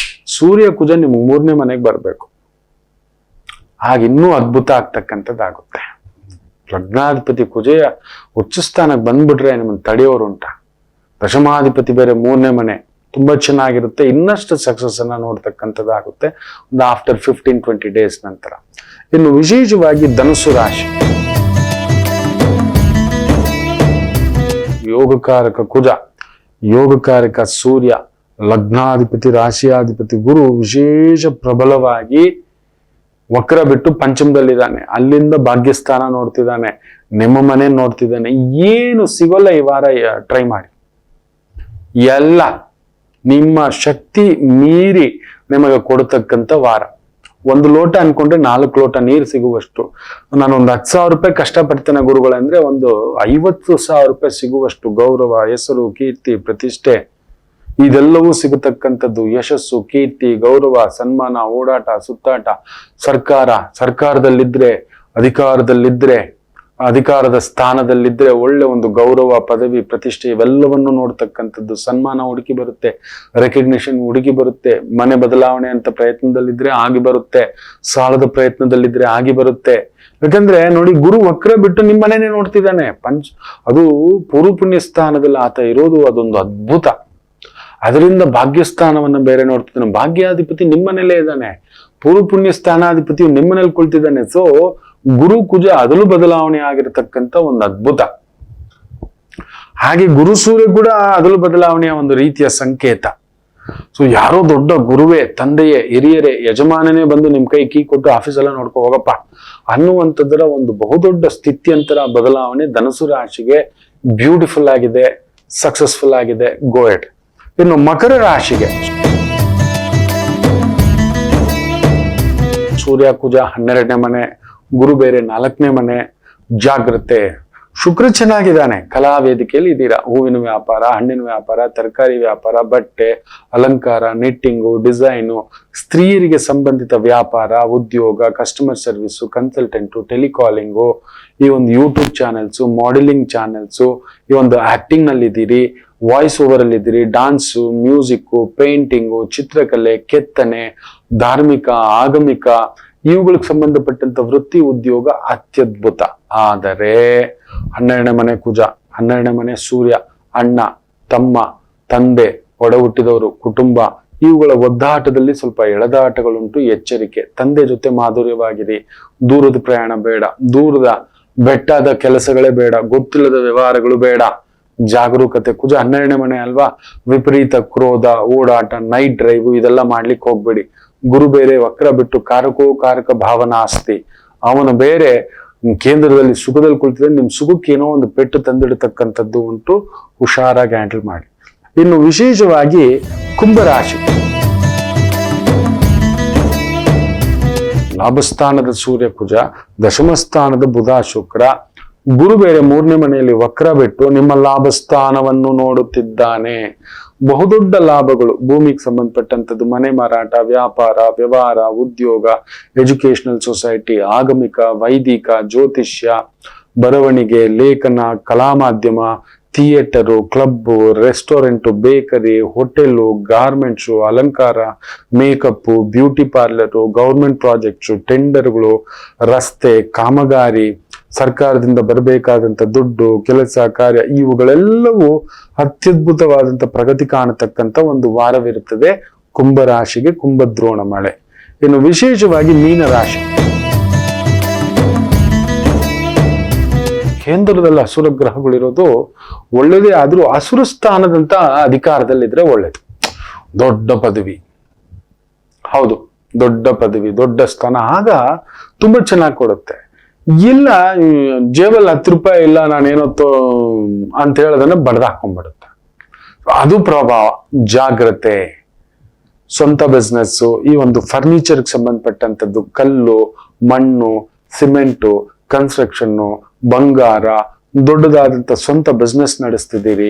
ಸೂರ್ಯ ಕುಜ ನಿಮ್ಗೆ 3ನೇ ಮನೆಗೆ ಬರ್ಬೇಕು, ಆಗ ಇನ್ನೂ ಅದ್ಭುತ ಆಗ್ತಕ್ಕಂಥದ್ದಾಗುತ್ತೆ. ಲಗ್ನಾಧಿಪತಿ ಕುಜೆಯ ಉಚ್ಚ ಸ್ಥಾನಕ್ಕೆ ಬಂದ್ಬಿಟ್ರೆ ನಿಮ್ಮನ್ನು ತಡೆಯೋರು ಉಂಟ. ದಶಮಾಧಿಪತಿ ಬೇರೆ 3ನೇ ಮನೆ, ತುಂಬಾ ಚೆನ್ನಾಗಿರುತ್ತೆ. ಇನ್ನಷ್ಟು ಸಕ್ಸಸ್ ಅನ್ನ ನೋಡ್ತಕ್ಕಂಥದ್ದಾಗುತ್ತೆ ಒಂದು ಆಫ್ಟರ್ 15-20 ಡೇಸ್ ನಂತರ. ಇನ್ನು ವಿಶೇಷವಾಗಿ ಧನುಸ್ಸು ರಾಶಿ, ಯೋಗಕಾರಕ ಕುಜ, ಯೋಗಕಾರಕ ಸೂರ್ಯ, ಲಗ್ನಾಧಿಪತಿ ರಾಶಿಯಾಧಿಪತಿ ಗುರು ವಿಶೇಷ ಪ್ರಬಲವಾಗಿ ವಕ್ರ ಬಿಟ್ಟು ಪಂಚಮದಲ್ಲಿದ್ದಾನೆ. ಅಲ್ಲಿಂದ ಭಾಗ್ಯಸ್ಥಾನ ನೋಡ್ತಿದ್ದಾನೆ, ನಿಮ್ಮ ಮನೆ ನೋಡ್ತಿದ್ದಾನೆ. ಏನು ಸಿಗೋಲ್ಲ ಈ ವಾರ ಟ್ರೈ ಮಾಡಿ. ಎಲ್ಲ ನಿಮ್ಮ ಶಕ್ತಿ ಮೀರಿ ನಿಮಗೆ ಕೊಡ್ತಕ್ಕಂಥ ವಾರ. 1 ಲೋಟ ಅನ್ಕೊಂಡ್ರೆ 4 ಲೋಟ ನೀರು ಸಿಗುವಷ್ಟು. ನಾನು ಒಂದು 10,000 ರೂಪಾಯಿ ಕಷ್ಟಪಡ್ತೇನೆ ಗುರುಗಳಂದ್ರೆ ಒಂದು 50,000 ರೂಪಾಯಿ ಸಿಗುವಷ್ಟು ಗೌರವ, ಹೆಸರು, ಕೀರ್ತಿ, ಪ್ರತಿಷ್ಠೆ ಇದೆಲ್ಲವೂ ಸಿಗತಕ್ಕಂಥದ್ದು. ಯಶಸ್ಸು, ಕೀರ್ತಿ, ಗೌರವ, ಸನ್ಮಾನ, ಓಡಾಟ, ಸುತ್ತಾಟ, ಸರ್ಕಾರದಲ್ಲಿದ್ರೆ, ಅಧಿಕಾರದ ಸ್ಥಾನದಲ್ಲಿದ್ರೆ ಒಳ್ಳೆ ಒಂದು ಗೌರವ, ಪದವಿ, ಪ್ರತಿಷ್ಠೆ ಇವೆಲ್ಲವನ್ನು ನೋಡ್ತಕ್ಕಂಥದ್ದು. ಸನ್ಮಾನ ಹುಡುಕಿ ಬರುತ್ತೆ, ರೆಕಗ್ನಿಷನ್ ಹುಡುಕಿ ಬರುತ್ತೆ. ಮನೆ ಬದಲಾವಣೆ ಅಂತ ಪ್ರಯತ್ನದಲ್ಲಿದ್ರೆ ಆಗಿ ಬರುತ್ತೆ, ಸಾಲದ ಪ್ರಯತ್ನದಲ್ಲಿದ್ರೆ ಆಗಿ ಬರುತ್ತೆ. ಯಾಕಂದ್ರೆ ನೋಡಿ, ಗುರು ವಕ್ರ ಬಿಟ್ಟು ನಿಮ್ಮ ಮನೆನೇ ನೋಡ್ತಿದ್ದಾನೆ. ಅದು ಪೂರ್ವ ಪುಣ್ಯ ಸ್ಥಾನದಲ್ಲಿ ಆತ ಇರೋದು ಅದೊಂದು ಅದ್ಭುತ. ಅದರಿಂದ ಭಾಗ್ಯಸ್ಥಾನವನ್ನ ಬೇರೆ ನೋಡ್ತಿದ್ದಾನೆ. ಭಾಗ್ಯಾಧಿಪತಿ ನಿಮ್ಮನೇಲೇ ಇದ್ದಾನೆ, ಪೂರ್ವ ಪುಣ್ಯ ಸ್ಥಾನಾಧಿಪತಿಯು ನಿಮ್ಮನೇಲಿ ಕುಳಿತಿದ್ದಾನೆ. ಸೊ ಗುರು ಕುಜ ಅದಲು ಬದಲಾವಣೆ ಆಗಿರತಕ್ಕಂಥ ಒಂದು ಅದ್ಭುತ. ಹಾಗೆ ಗುರು ಸೂರ್ಯ ಕೂಡ ಅದಲು ಬದಲಾವಣೆಯ ಒಂದು ರೀತಿಯ ಸಂಕೇತ. ಸೊ ಯಾರೋ ದೊಡ್ಡ ಗುರುವೇ, ತಂದೆಯೇ, ಹಿರಿಯರೇ, ಯಜಮಾನನೇ ಬಂದು ನಿಮ್ ಕೈ ಕೀ ಕೊಟ್ಟು ಆಫೀಸ್ ಎಲ್ಲ ನೋಡ್ಕೊ ಹೋಗಪ್ಪ ಅನ್ನುವಂಥದ್ದರ ಒಂದು ಬಹುದೊಡ್ಡ ಸ್ಥಿತ್ಯಂತರ ಬದಲಾವಣೆ ಧನಸು ರಾಶಿಗೆ ಬ್ಯೂಟಿಫುಲ್ ಆಗಿದೆ, ಸಕ್ಸಸ್ಫುಲ್ ಆಗಿದೆ. ಗೋ ಎಟ್. ಇನ್ನು ಮಕರ ರಾಶಿಗೆ ಸೂರ್ಯ ಕುಜ 12ನೇ ಮನೆ, ಗುರು ಬೇರೆ 4ನೇ ಮನೆ. ಜಾಗ್ರತೆ. ಶುಕ್ರ ಚೆನ್ನಾಗಿದ್ದಾನೆ, ಕಲಾ ವೇದಿಕೆಯಲ್ಲಿ ಇದ್ದೀರಾ. ಹೂವಿನ ವ್ಯಾಪಾರ, ಹಣ್ಣಿನ ವ್ಯಾಪಾರ, ತರಕಾರಿ ವ್ಯಾಪಾರ, ಬಟ್ಟೆ, ಅಲಂಕಾರ, ನಿಟ್ಟಿಂಗು, ಡಿಸೈನು, ಸ್ತ್ರೀಯರಿಗೆ ಸಂಬಂಧಿತ ವ್ಯಾಪಾರ, ಉದ್ಯೋಗ, ಕಸ್ಟಮರ್ ಸರ್ವಿಸು, ಕನ್ಸಲ್ಟೆಂಟು, ಟೆಲಿಕಾಲಿಂಗು, ಈ ಒಂದು ಯೂಟ್ಯೂಬ್ ಚಾನೆಲ್ಸು, ಮಾಡೆಲಿಂಗ್ ಚಾನೆಲ್ಸು, ಈ ಒಂದು ಆಕ್ಟಿಂಗ್ ನಲ್ಲಿ ಇದ್ದೀರಿ, ವಾಯ್ಸ್ ಓವರ್ ಅಲ್ಲಿ ಇದ್ದೀರಿ, ಡಾನ್ಸು, ಮ್ಯೂಸಿಕ್ಕು, ಪೇಂಟಿಂಗು, ಚಿತ್ರಕಲೆ, ಕೆತ್ತನೆ, ಧಾರ್ಮಿಕ, ಆಗಮಿಕ ಇವುಗಳಿಗೆ ಸಂಬಂಧಪಟ್ಟಂತ ವೃತ್ತಿ ಉದ್ಯೋಗ ಅತ್ಯದ್ಭುತ. ಆದರೆ 12ನೇ ಮನೆ ಕುಜ, 12ನೇ ಮನೆ ಸೂರ್ಯ, ಅಣ್ಣ, ತಮ್ಮ, ತಂದೆ, ಒಡ ಹುಟ್ಟಿದವರು, ಕುಟುಂಬ ಇವುಗಳ ಒದ್ದಾಟದಲ್ಲಿ ಸ್ವಲ್ಪ ಎಳೆದಾಟಗಳುಂಟು. ಎಚ್ಚರಿಕೆ. ತಂದೆ ಜೊತೆ ಮಾಧುರ್ಯವಾಗಿರಿ. ದೂರದ ಪ್ರಯಾಣ ಬೇಡ, ದೂರದ ಬೆಟ್ಟದ ಕೆಲಸಗಳೇ ಬೇಡ, ಗೊತ್ತಿಲ್ಲದ ವ್ಯವಹಾರಗಳು ಬೇಡ. ಜಾಗರೂಕತೆ. ಕುಜ 12ನೇ ಮನೆ ಅಲ್ವಾ, ವಿಪರೀತ ಕ್ರೋಧ, ಓಡಾಟ, ನೈಟ್ ಡ್ರೈವ್ ಇದೆಲ್ಲ ಮಾಡ್ಲಿಕ್ಕೆ ಹೋಗ್ಬೇಡಿ. ಗುರು ಬೇರೆ ವಕ್ರ ಬಿಟ್ಟು ಕಾರಕ ಭಾವನಾ ಆಸ್ತಿ. ಅವನು ಬೇರೆ ಕೇಂದ್ರದಲ್ಲಿ ಸುಖದಲ್ಲಿ ಕುಳಿತಿದ್ರೆ ನಿಮ್ ಸುಖಕ್ಕೆ ಏನೋ ಒಂದು ಪೆಟ್ಟು ತಂದಿಡತಕ್ಕಂಥದ್ದು ಉಂಟು. ಹುಷಾರಾಗಿ ಹ್ಯಾಂಡಲ್ ಮಾಡಿ. ಇನ್ನು ವಿಶೇಷವಾಗಿ ಕುಂಭರಾಶಿ. ಲಾಭಸ್ಥಾನದ ಸೂರ್ಯ ಕುಜ, ದಶಮ ಸ್ಥಾನದ ಬುಧ ಶುಕ್ರ, ಗುರು ಬೇರೆ 3ನೇ ಮನೆಯಲ್ಲಿ ವಕ್ರ ಬಿಟ್ಟು ನಿಮ್ಮ ಲಾಭ ಸ್ಥಾನವನ್ನು ನೋಡುತ್ತಿದ್ದಾನೆ. ಬಹುದೊಡ್ಡ ಲಾಭಗಳು, ಭೂಮಿಗೆ ಸಂಬಂಧಪಟ್ಟಂಥದ್ದು, ಮನೆ ಮಾರಾಟ, ವ್ಯಾಪಾರ, ವ್ಯವಹಾರ, ಉದ್ಯೋಗ, ಎಜುಕೇಶನಲ್ ಸೊಸೈಟಿ, ಆಗಮಿಕ, ವೈದಿಕ, ಜ್ಯೋತಿಷ್ಯ, ಬರವಣಿಗೆ, ಲೇಖನ, ಕಲಾ ಮಾಧ್ಯಮ, theatre, club, restaurant, bakery, hotel, garments, ಅಲಂಕಾರ, makeup, beauty parlour, government projects, ಟೆಂಡರ್ಗಳು, ರಸ್ತೆ, ಕಾಮಗಾರಿ, ಸರ್ಕಾರದಿಂದ ಬರಬೇಕಾದಂತ ದುಡ್ಡು, ಕೆಲಸ ಕಾರ್ಯ ಇವುಗಳೆಲ್ಲವೂ ಅತ್ಯದ್ಭುತವಾದಂತ ಪ್ರಗತಿ ಕಾಣತಕ್ಕಂತ ಒಂದು ವಾರವಿರುತ್ತದೆ ಕುಂಭರಾಶಿಗೆ. ಕುಂಭದ್ರೋಣ ಮಳೆ. ಇನ್ನು ವಿಶೇಷವಾಗಿ ಮೀನರಾಶಿ. ಕೇಂದ್ರದಲ್ಲಿ ಅಸುರ ಗ್ರಹಗಳಿರೋದು ಒಳ್ಳೇದೇ, ಆದ್ರೂ ಅಸುರ ಸ್ಥಾನದಂತ ಅಧಿಕಾರದಲ್ಲಿದ್ರೆ ಒಳ್ಳೇದು. ದೊಡ್ಡ ಪದವಿ, ಹೌದು, ದೊಡ್ಡ ಪದವಿ, ದೊಡ್ಡ ಸ್ಥಾನ ಆಗ ತುಂಬಾ ಚೆನ್ನಾಗಿ ಕೊಡುತ್ತೆ. ಇಲ್ಲ ಜೇಬಲ್ಲಿ 10 ರೂಪಾಯಿ ಇಲ್ಲ, ನಾನೇನೋ ಅಂತ ಹೇಳೋದನ್ನ ಬಡ್ದು ಹಾಕೊಂಡ್ಬಿಡುತ್ತೆ. ಅದು ಪ್ರಭಾವ. ಜಾಗ್ರತೆ. ಸ್ವಂತ ಬಿಸ್ನೆಸ್ಸು, ಈ ಒಂದು ಫರ್ನಿಚರ್ಗೆ ಸಂಬಂಧಪಟ್ಟಂಥದ್ದು, ಕಲ್ಲು, ಮಣ್ಣು, ಸಿಮೆಂಟು, ಕನ್ಸ್ಟ್ರಕ್ಷನ್ನು, ಬಂಗಾರ, ದೊಡ್ಡದಾದಂಥ ಸ್ವಂತ ಬಿಸ್ನೆಸ್ ನಡೆಸ್ತಿದ್ದೀರಿ,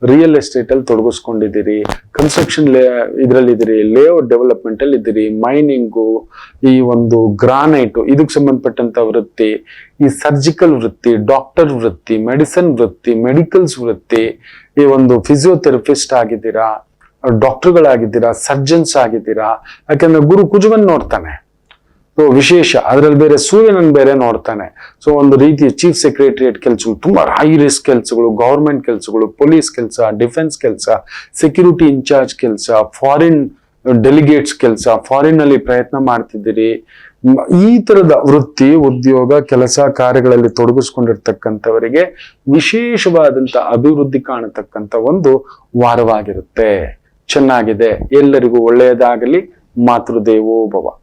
ರಿಯಲ್ ಎಸ್ಟೇಟ್ ಅಲ್ಲಿ ತೊಡಗಿಸ್ಕೊಂಡಿದ್ದೀರಿ, ಕನ್ಸ್ಟ್ರಕ್ಷನ್ ಇದರಲ್ಲಿದ್ದೀರಿ, ಲೇಔಟ್ ಡೆವಲಪ್ಮೆಂಟ್ ಅಲ್ಲಿ ಇದ್ದೀರಿ, ಮೈನಿಂಗು, ಈ ಒಂದು ಗ್ರಾನೈಟು ಇದಕ್ಕೆ ಸಂಬಂಧಪಟ್ಟಂತ ವೃತ್ತಿ, ಈ ಸರ್ಜಿಕಲ್ ವೃತ್ತಿ, ಡಾಕ್ಟರ್ ವೃತ್ತಿ, ಮೆಡಿಸಿನ್ ವೃತ್ತಿ, ಮೆಡಿಕಲ್ಸ್ ವೃತ್ತಿ, ಈ ಒಂದು ಫಿಸಿಯೋಥೆರಪಿಸ್ಟ್ ಆಗಿದ್ದೀರಾ, ಡಾಕ್ಟರ್ಗಳಾಗಿದ್ದೀರಾ, ಸರ್ಜನ್ಸ್ ಆಗಿದ್ದೀರಾ. ಯಾಕಂದ್ರೆ ಗುರು ಕುಜವನ್ ನೋಡ್ತಾನೆ. ಸೊ ವಿಶೇಷ. ಅದರಲ್ಲಿ ಬೇರೆ ಸೂರ್ಯನನ್ ಬೇರೆ ನೋಡ್ತಾನೆ. ಸೊ ಒಂದು ರೀತಿಯ ಚೀಫ್ ಸೆಕ್ರೆಟರಿಯೇಟ್ ಕೆಲಸಗಳು, ತುಂಬಾ ಹೈ ರಿಸ್ಕ್ ಕೆಲಸಗಳು, ಗವರ್ಮೆಂಟ್ ಕೆಲಸಗಳು, ಪೊಲೀಸ್ ಕೆಲಸ, ಡಿಫೆನ್ಸ್ ಕೆಲಸ, ಸೆಕ್ಯೂರಿಟಿ ಇನ್ಚಾರ್ಜ್ ಕೆಲಸ, ಫಾರಿನ್ ಡೆಲಿಗೇಟ್ಸ್ ಕೆಲಸ, ಫಾರಿನ್ ಅಲ್ಲಿ ಪ್ರಯತ್ನ ಮಾಡ್ತಿದ್ದೀರಿ, ಈ ತರದ ವೃತ್ತಿ, ಉದ್ಯೋಗ, ಕೆಲಸ ಕಾರ್ಯಗಳಲ್ಲಿ ತೊಡಗಿಸ್ಕೊಂಡಿರ್ತಕ್ಕಂಥವರಿಗೆ ವಿಶೇಷವಾದಂತ ಅಭಿವೃದ್ಧಿ ಕಾಣತಕ್ಕಂಥ ಒಂದು ವಾರವಾಗಿರುತ್ತೆ. ಚೆನ್ನಾಗಿದೆ. ಎಲ್ಲರಿಗೂ ಒಳ್ಳೆಯದಾಗಲಿ. ಮಾತೃದೇವೋ ಭವ.